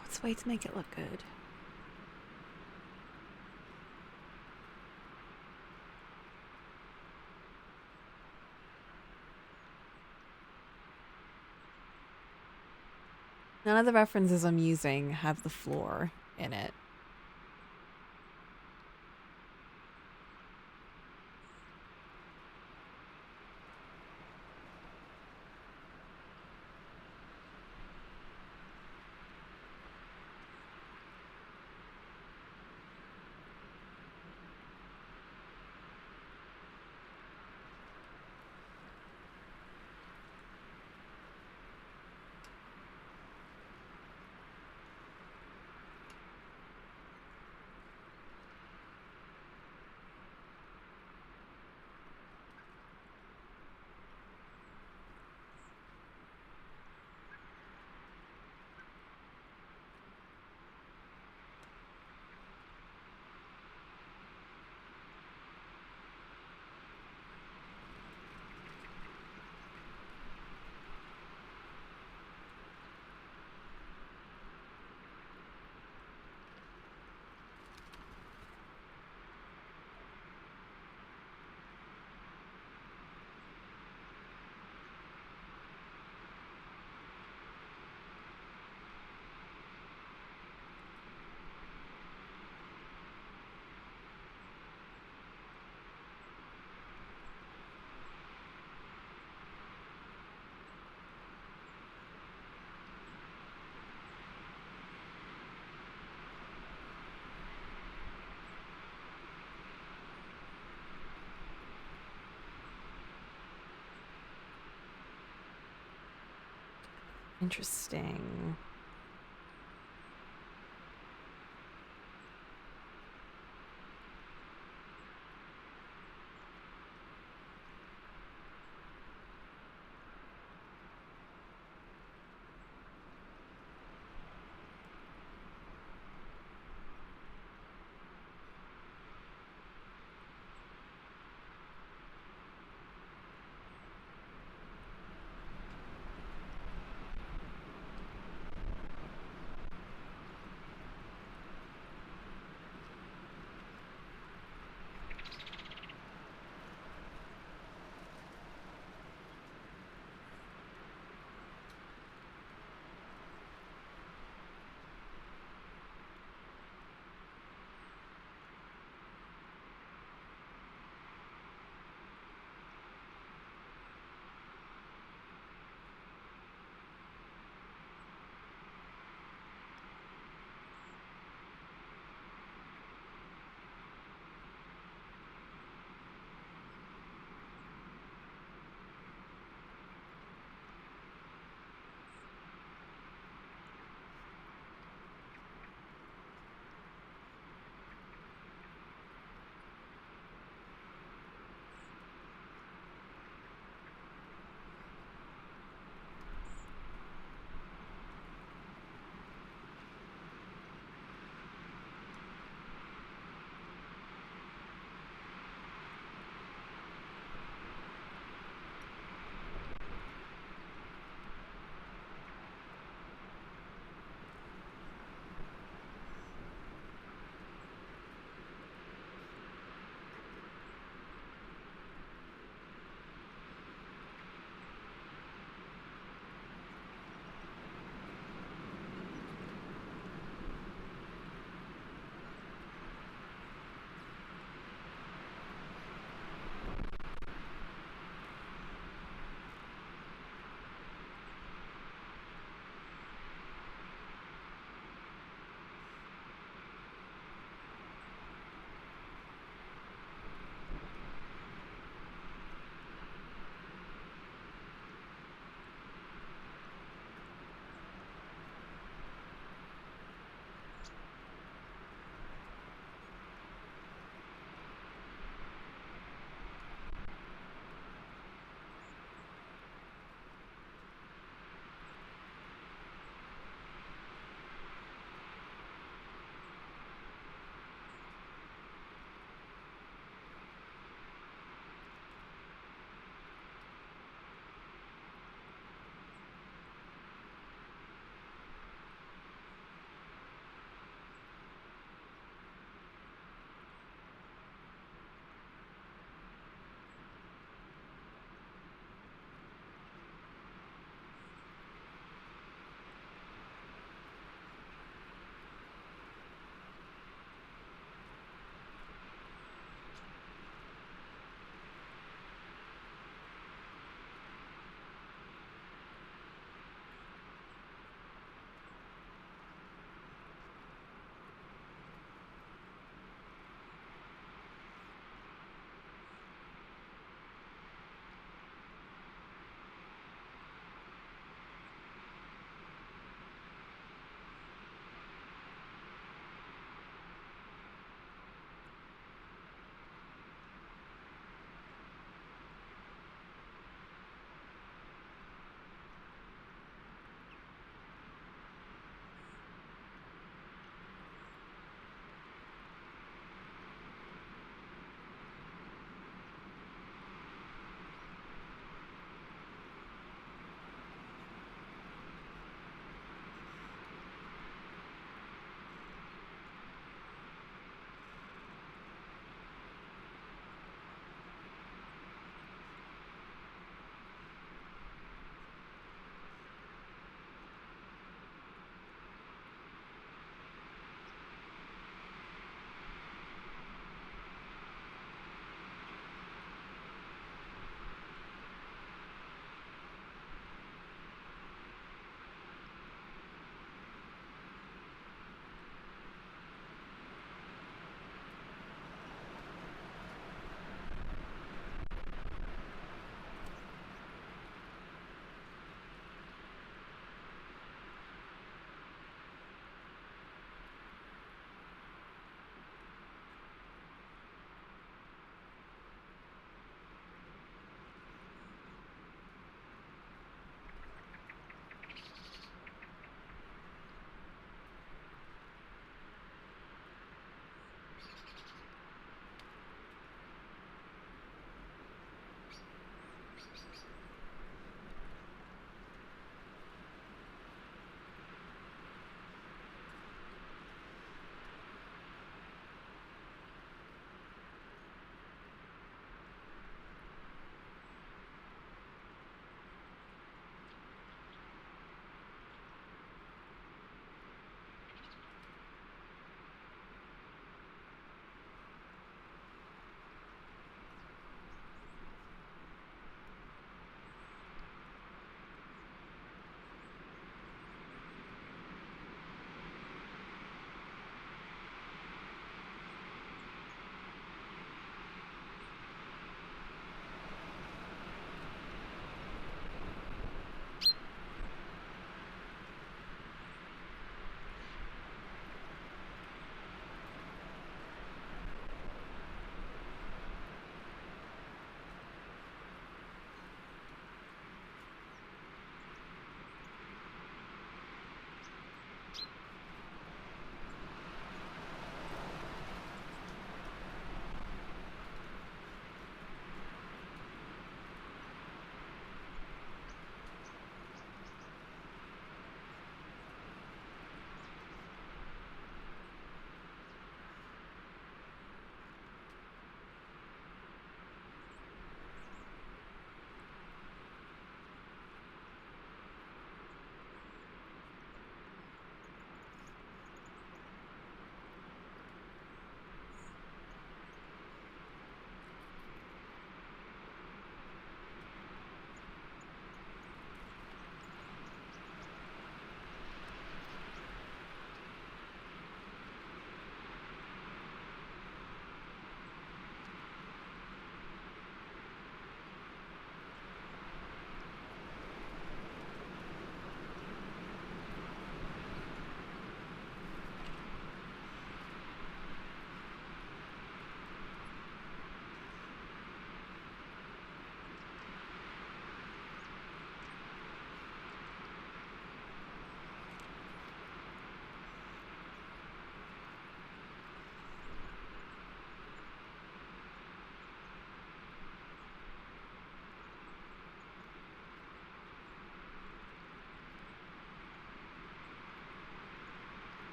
What's a way to make it look good? None of the references I'm using have the floor in it. Interesting.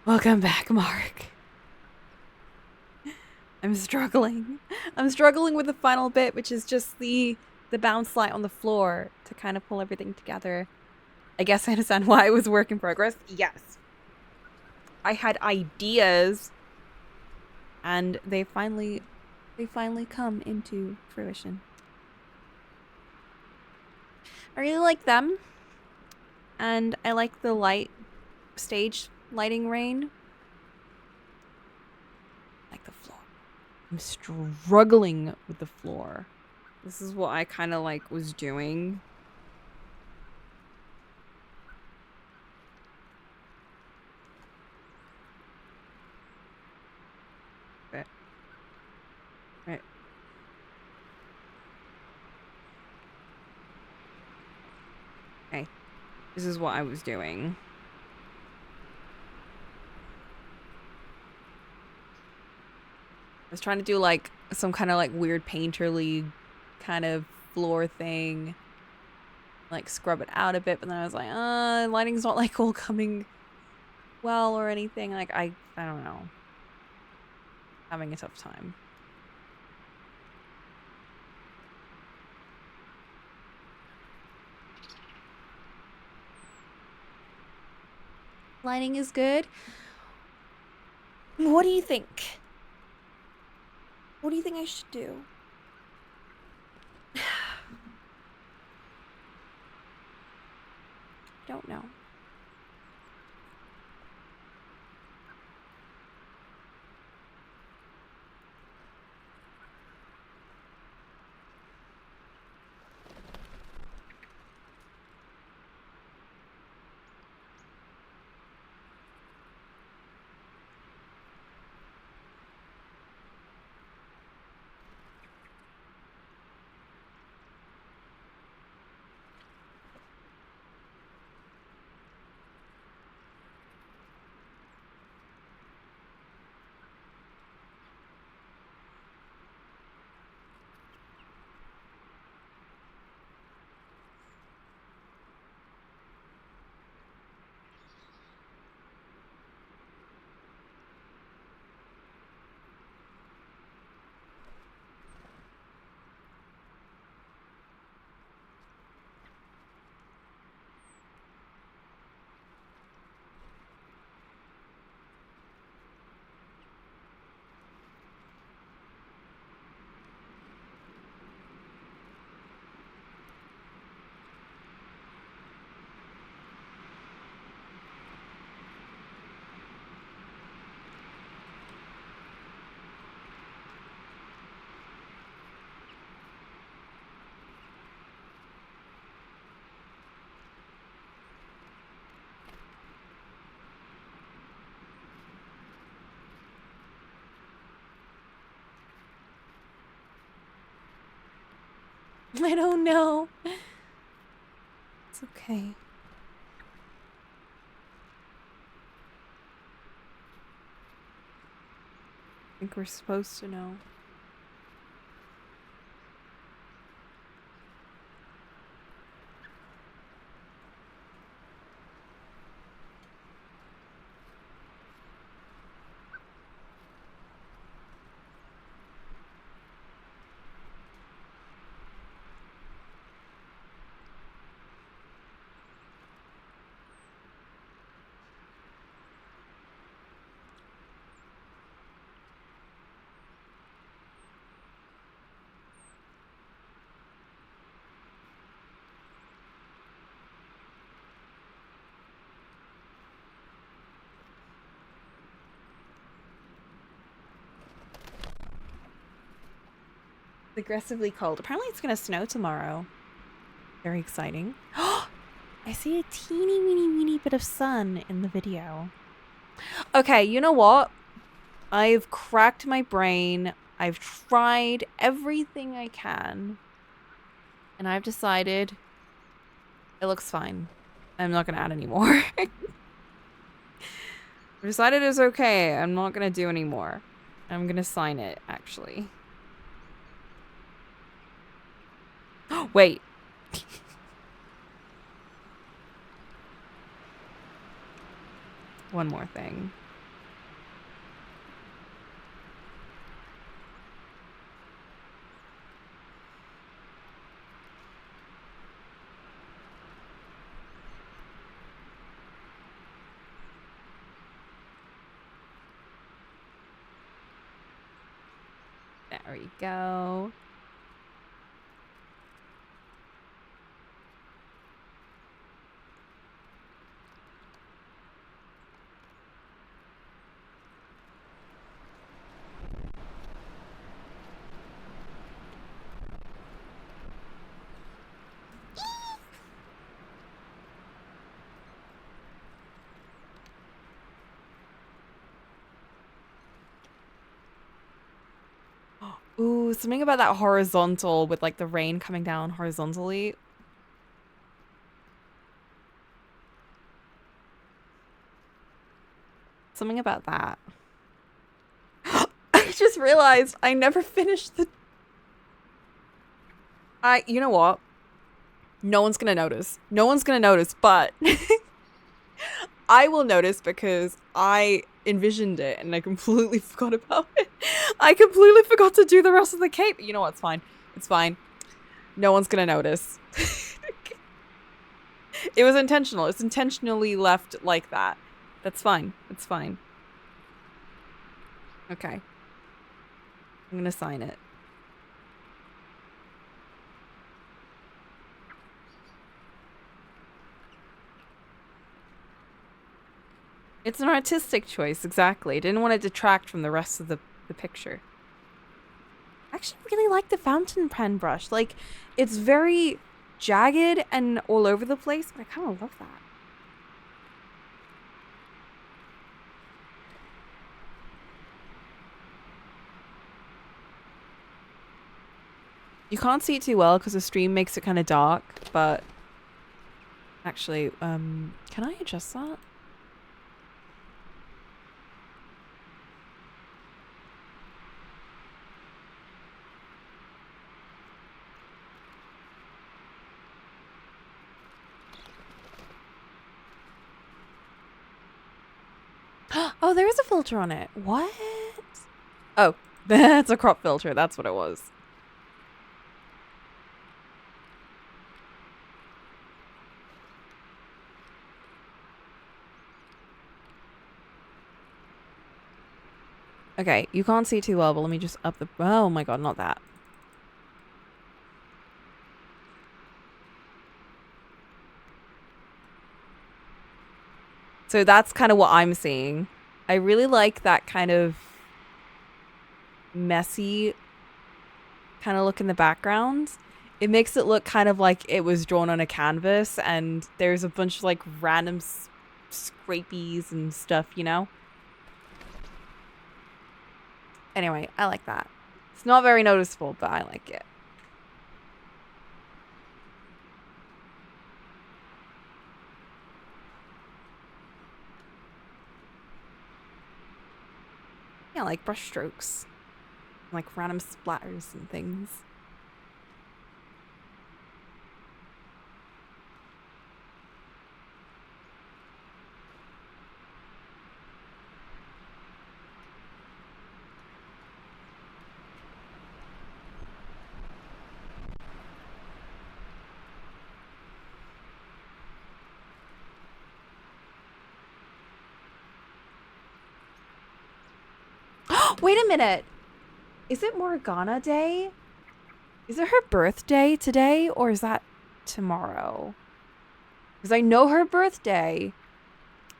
Welcome back, Mark. I'm struggling. I'm struggling with the final bit, which is just the bounce light on the floor to kind of pull everything together. I guess I understand why it was work in progress. Yes. I had ideas and they finally come into fruition. I really like them. And I like the stage lighting rain. I like the floor. I'm struggling with the floor. This is what I kind of like was doing. But, right. Okay. This is what I was doing. I was trying to do like some kind of like weird painterly kind of floor thing. Like scrub it out a bit, but then I was like, lighting's not like all coming well or anything. Like I don't know. Having a tough time. Lighting is good. What do you think? What do you think I should do? Don't know. I don't know. It's okay. I think we're supposed to know. It's aggressively cold. Apparently it's gonna snow tomorrow. Very exciting. I see a teeny weeny bit of sun in the video. Okay, you know what? I've cracked my brain. I've tried everything I can. And I've decided it looks fine. I'm not gonna add any more. I've decided it's okay. I'm not gonna do any more. I'm gonna sign it, actually. Wait. One more thing. There we go. Ooh, something about that horizontal with like the rain coming down horizontally. Something about that. I just realized I never finished the... You know what? No one's gonna notice. No one's gonna notice, but I will notice because I envisioned it and I completely forgot about it. I completely forgot to do the rest of the cape. You know what? It's fine. It's fine. No one's gonna notice. It was intentional. It's intentionally left like that. That's fine. It's fine. Okay. I'm gonna sign it. It's an artistic choice, exactly. Didn't want to detract from the rest of the picture. I actually really like the fountain pen brush. Like, it's very jagged and all over the place, but I kind of love that. You can't see it too well because the stream makes it kind of dark, but actually, can I adjust that? Oh, there is a filter on it. What? Oh, that's a crop filter. That's what it was. Okay, you can't see too well, but let me just up the... Oh my god, not that. So that's kind of what I'm seeing. I really like that kind of messy kind of look in the background. It makes it look kind of like it was drawn on a canvas and there's a bunch of like random scrapies and stuff, you know? Anyway, I like that. It's not very noticeable, but I like it. Yeah, like brush strokes. Like random splatters and things. Wait a minute. Is it Morgana Day? Is it her birthday today or is that tomorrow? Because I know her birthday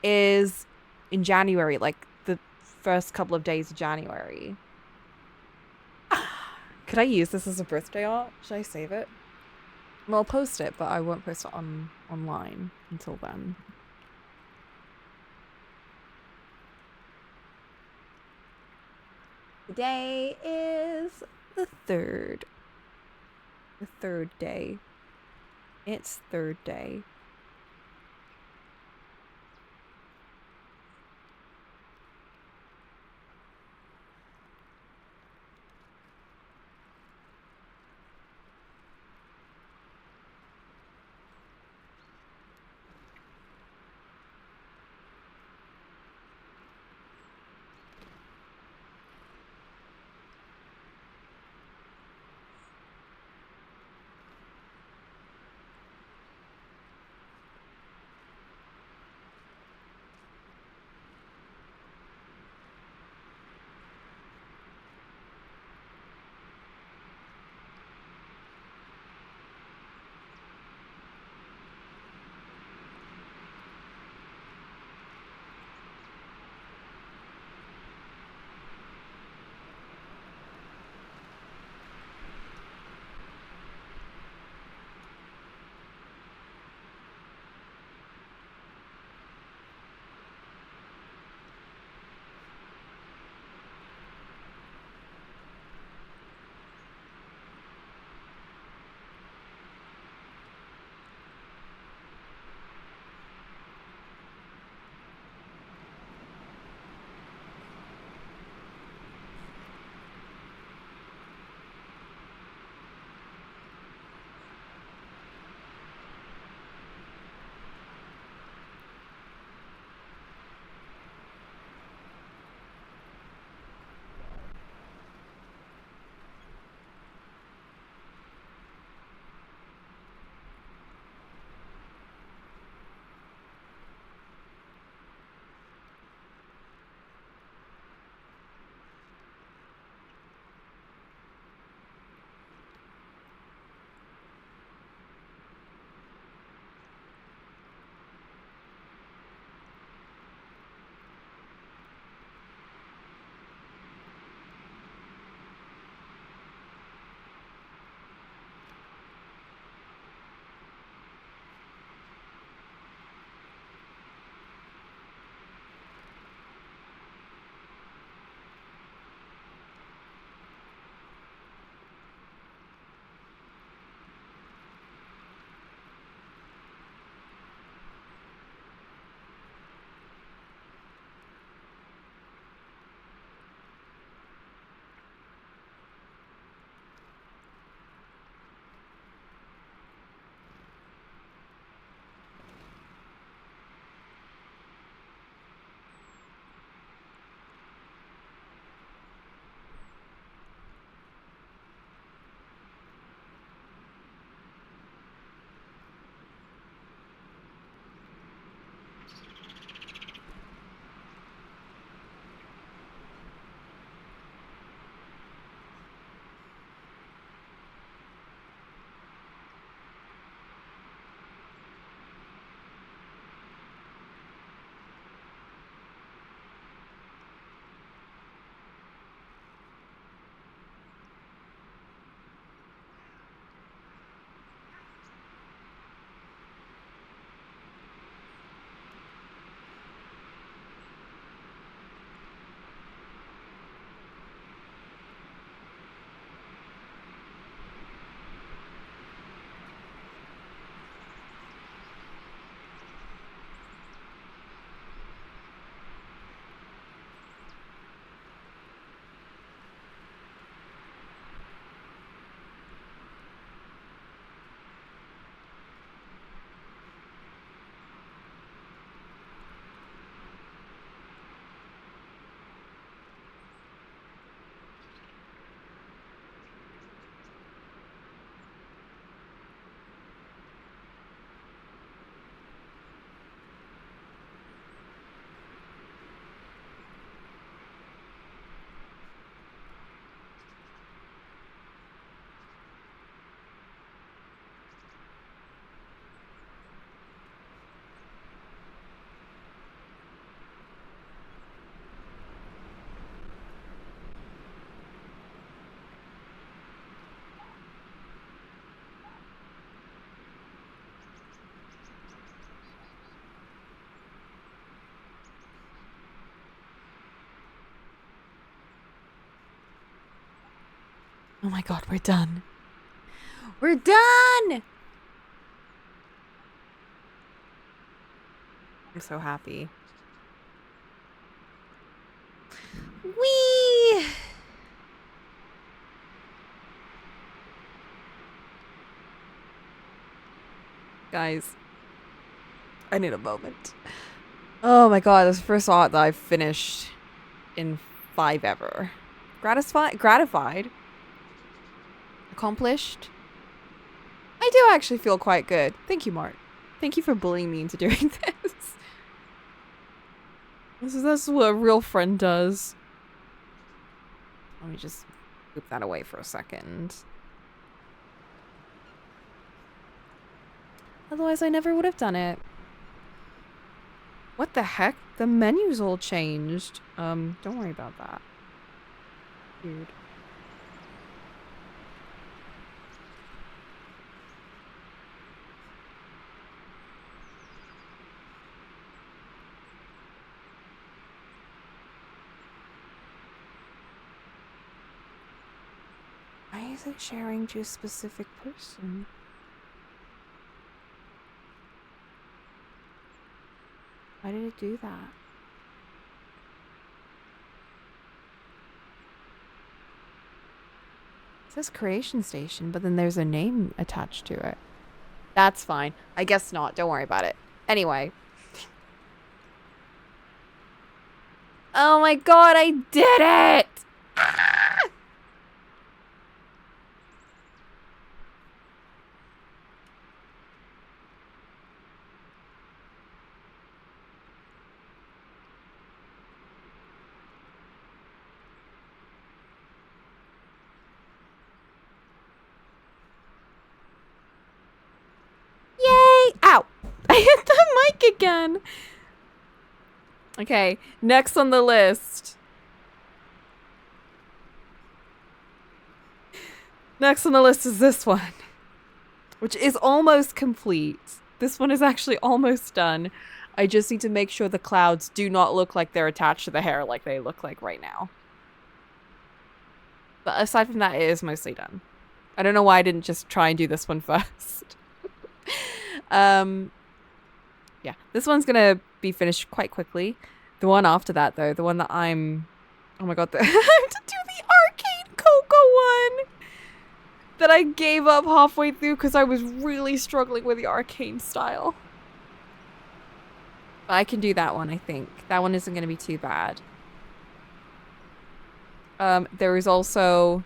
is in January, like the first couple of days of January. Could I use this as a birthday art? Should I save it? Well, I'll post it, but I won't post it online until then. Today is the 3rd. The 3rd day. It's 3rd day. Oh my god, we're done. We're done! I'm so happy. Whee! Guys, I need a moment. Oh my god, this is the first art that I've finished in 5 ever. Gratified? Accomplished? I do actually feel quite good. Thank you, Mark. Thank you for bullying me into doing this. This is what a real friend does. Let me just move that away for a second. Otherwise, I never would have done it. What the heck? The menu's all changed. Don't worry about that. Weird. Why is it sharing to a specific person? Why did it do that? It says creation station, but then there's a name attached to it. That's fine. I guess not. Don't worry about it. Anyway. Oh my god, I did it! Ah! Yay! Ow! I hit the mic again! Okay, next on the list. Next on the list is this one. Which is almost complete. This one is actually almost done. I just need to make sure the clouds do not look like they're attached to the hair like they look like right now. But aside from that, it is mostly done. I don't know why I didn't just try and do this one first. Yeah, this one's gonna be finished quite quickly. The one after that, though, the one that I'm... Oh my god, I have to do the arcade Coco one! That I gave up halfway through because I was really struggling with the arcane style. But I can do that one, I think. That one isn't gonna be too bad. There is also...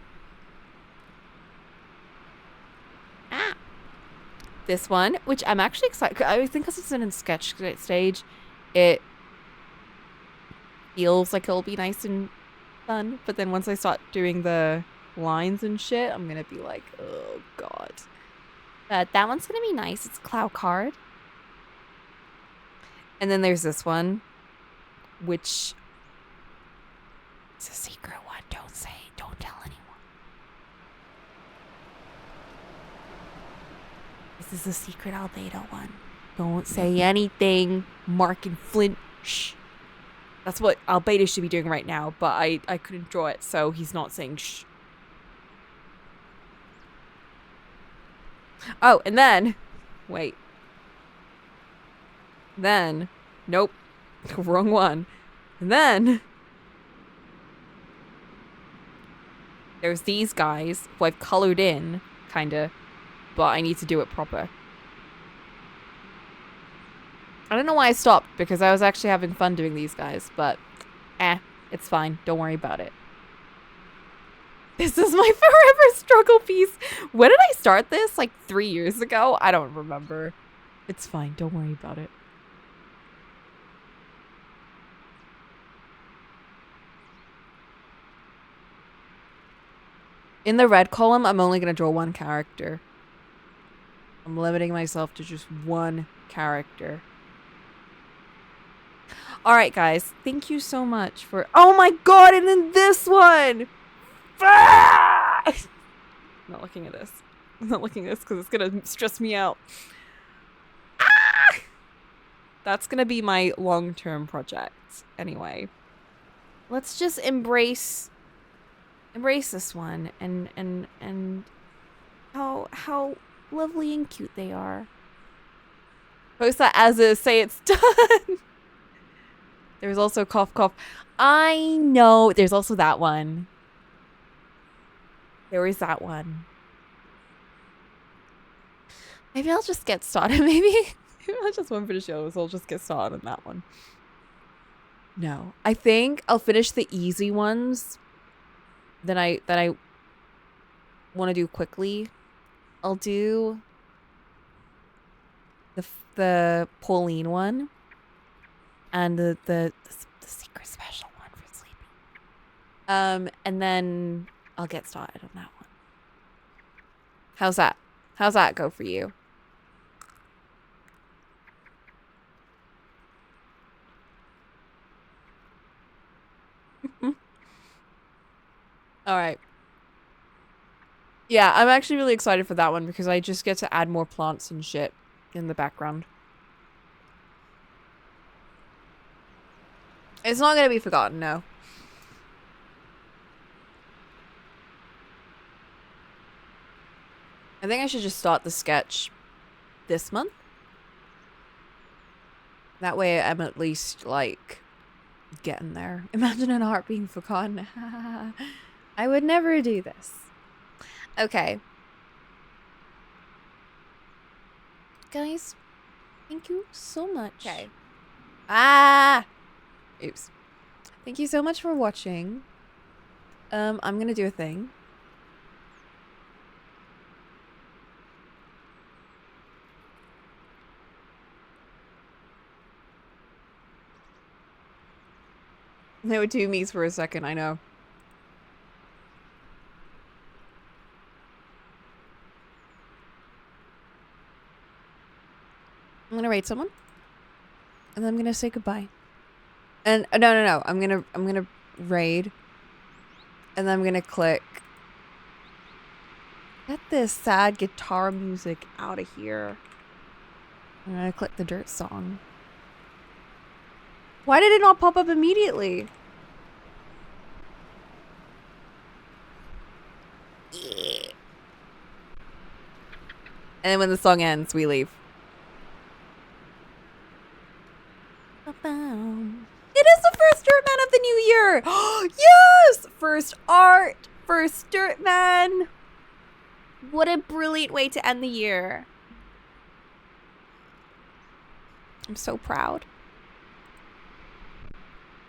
this one, which I'm actually excited. I think because it's in a sketch stage, it feels like it'll be nice and fun. But then once I start doing the lines and shit, I'm gonna be like, oh god. But that one's gonna be nice. It's Cloud Card. And then there's this one, which it's a secret one. Don't say, don't tell anyone. This is a secret Albedo one. Don't say anything. Mark and Flint. Shh. That's what Albedo should be doing right now, but I couldn't draw it, so he's not saying shh. Oh, and then... Wait. Then... Nope. Wrong one. And then... There's these guys who I've colored in, kinda, but I need to do it proper. I don't know why I stopped, because I was actually having fun doing these guys, but it's fine. Don't worry about it. This is my forever struggle piece. When did I start this? Like 3 years ago? I don't remember. It's fine. Don't worry about it. In the red column, I'm only going to draw one character. I'm limiting myself to just one character. Alright, guys. Thank you so much for... Oh my god, and then this one! I'm not looking at this. I'm not looking at this because it's going to stress me out. That's going to be my long-term project. Anyway. Let's just embrace embrace this one and how lovely and cute they are. Post that as is, say it's done. There's also cough cough. I know. There's also that one. There is that one. Maybe I'll just get started. Maybe I just won't finish yours. I'll just get started on that one. No, I think I'll finish the easy ones that I want to do quickly. I'll do the Pauline one and the secret special one for sleeping. And then I'll get started on that one. How's that? How's that go for you? All right. Yeah, I'm actually really excited for that one because I just get to add more plants and shit in the background. It's not gonna be forgotten, no. I think I should just start the sketch this month. That way I'm at least, like, getting there. Imagine an art being forgotten. I would never do this. Okay. Guys, thank you so much. Okay. Ah! Oops. Thank you so much for watching. I'm gonna do a thing. They were two me's for a second, I know. I'm gonna rate someone. And then I'm gonna say goodbye. And no. I'm gonna raid. And then I'm gonna click. Get this sad guitar music out of here. I'm gonna click the dirt song. Why did it not pop up immediately? Yeah. And then when the song ends, we leave. It is the first Dirtman of the new year! Yes! First art! First Dirtman! What a brilliant way to end the year. I'm so proud.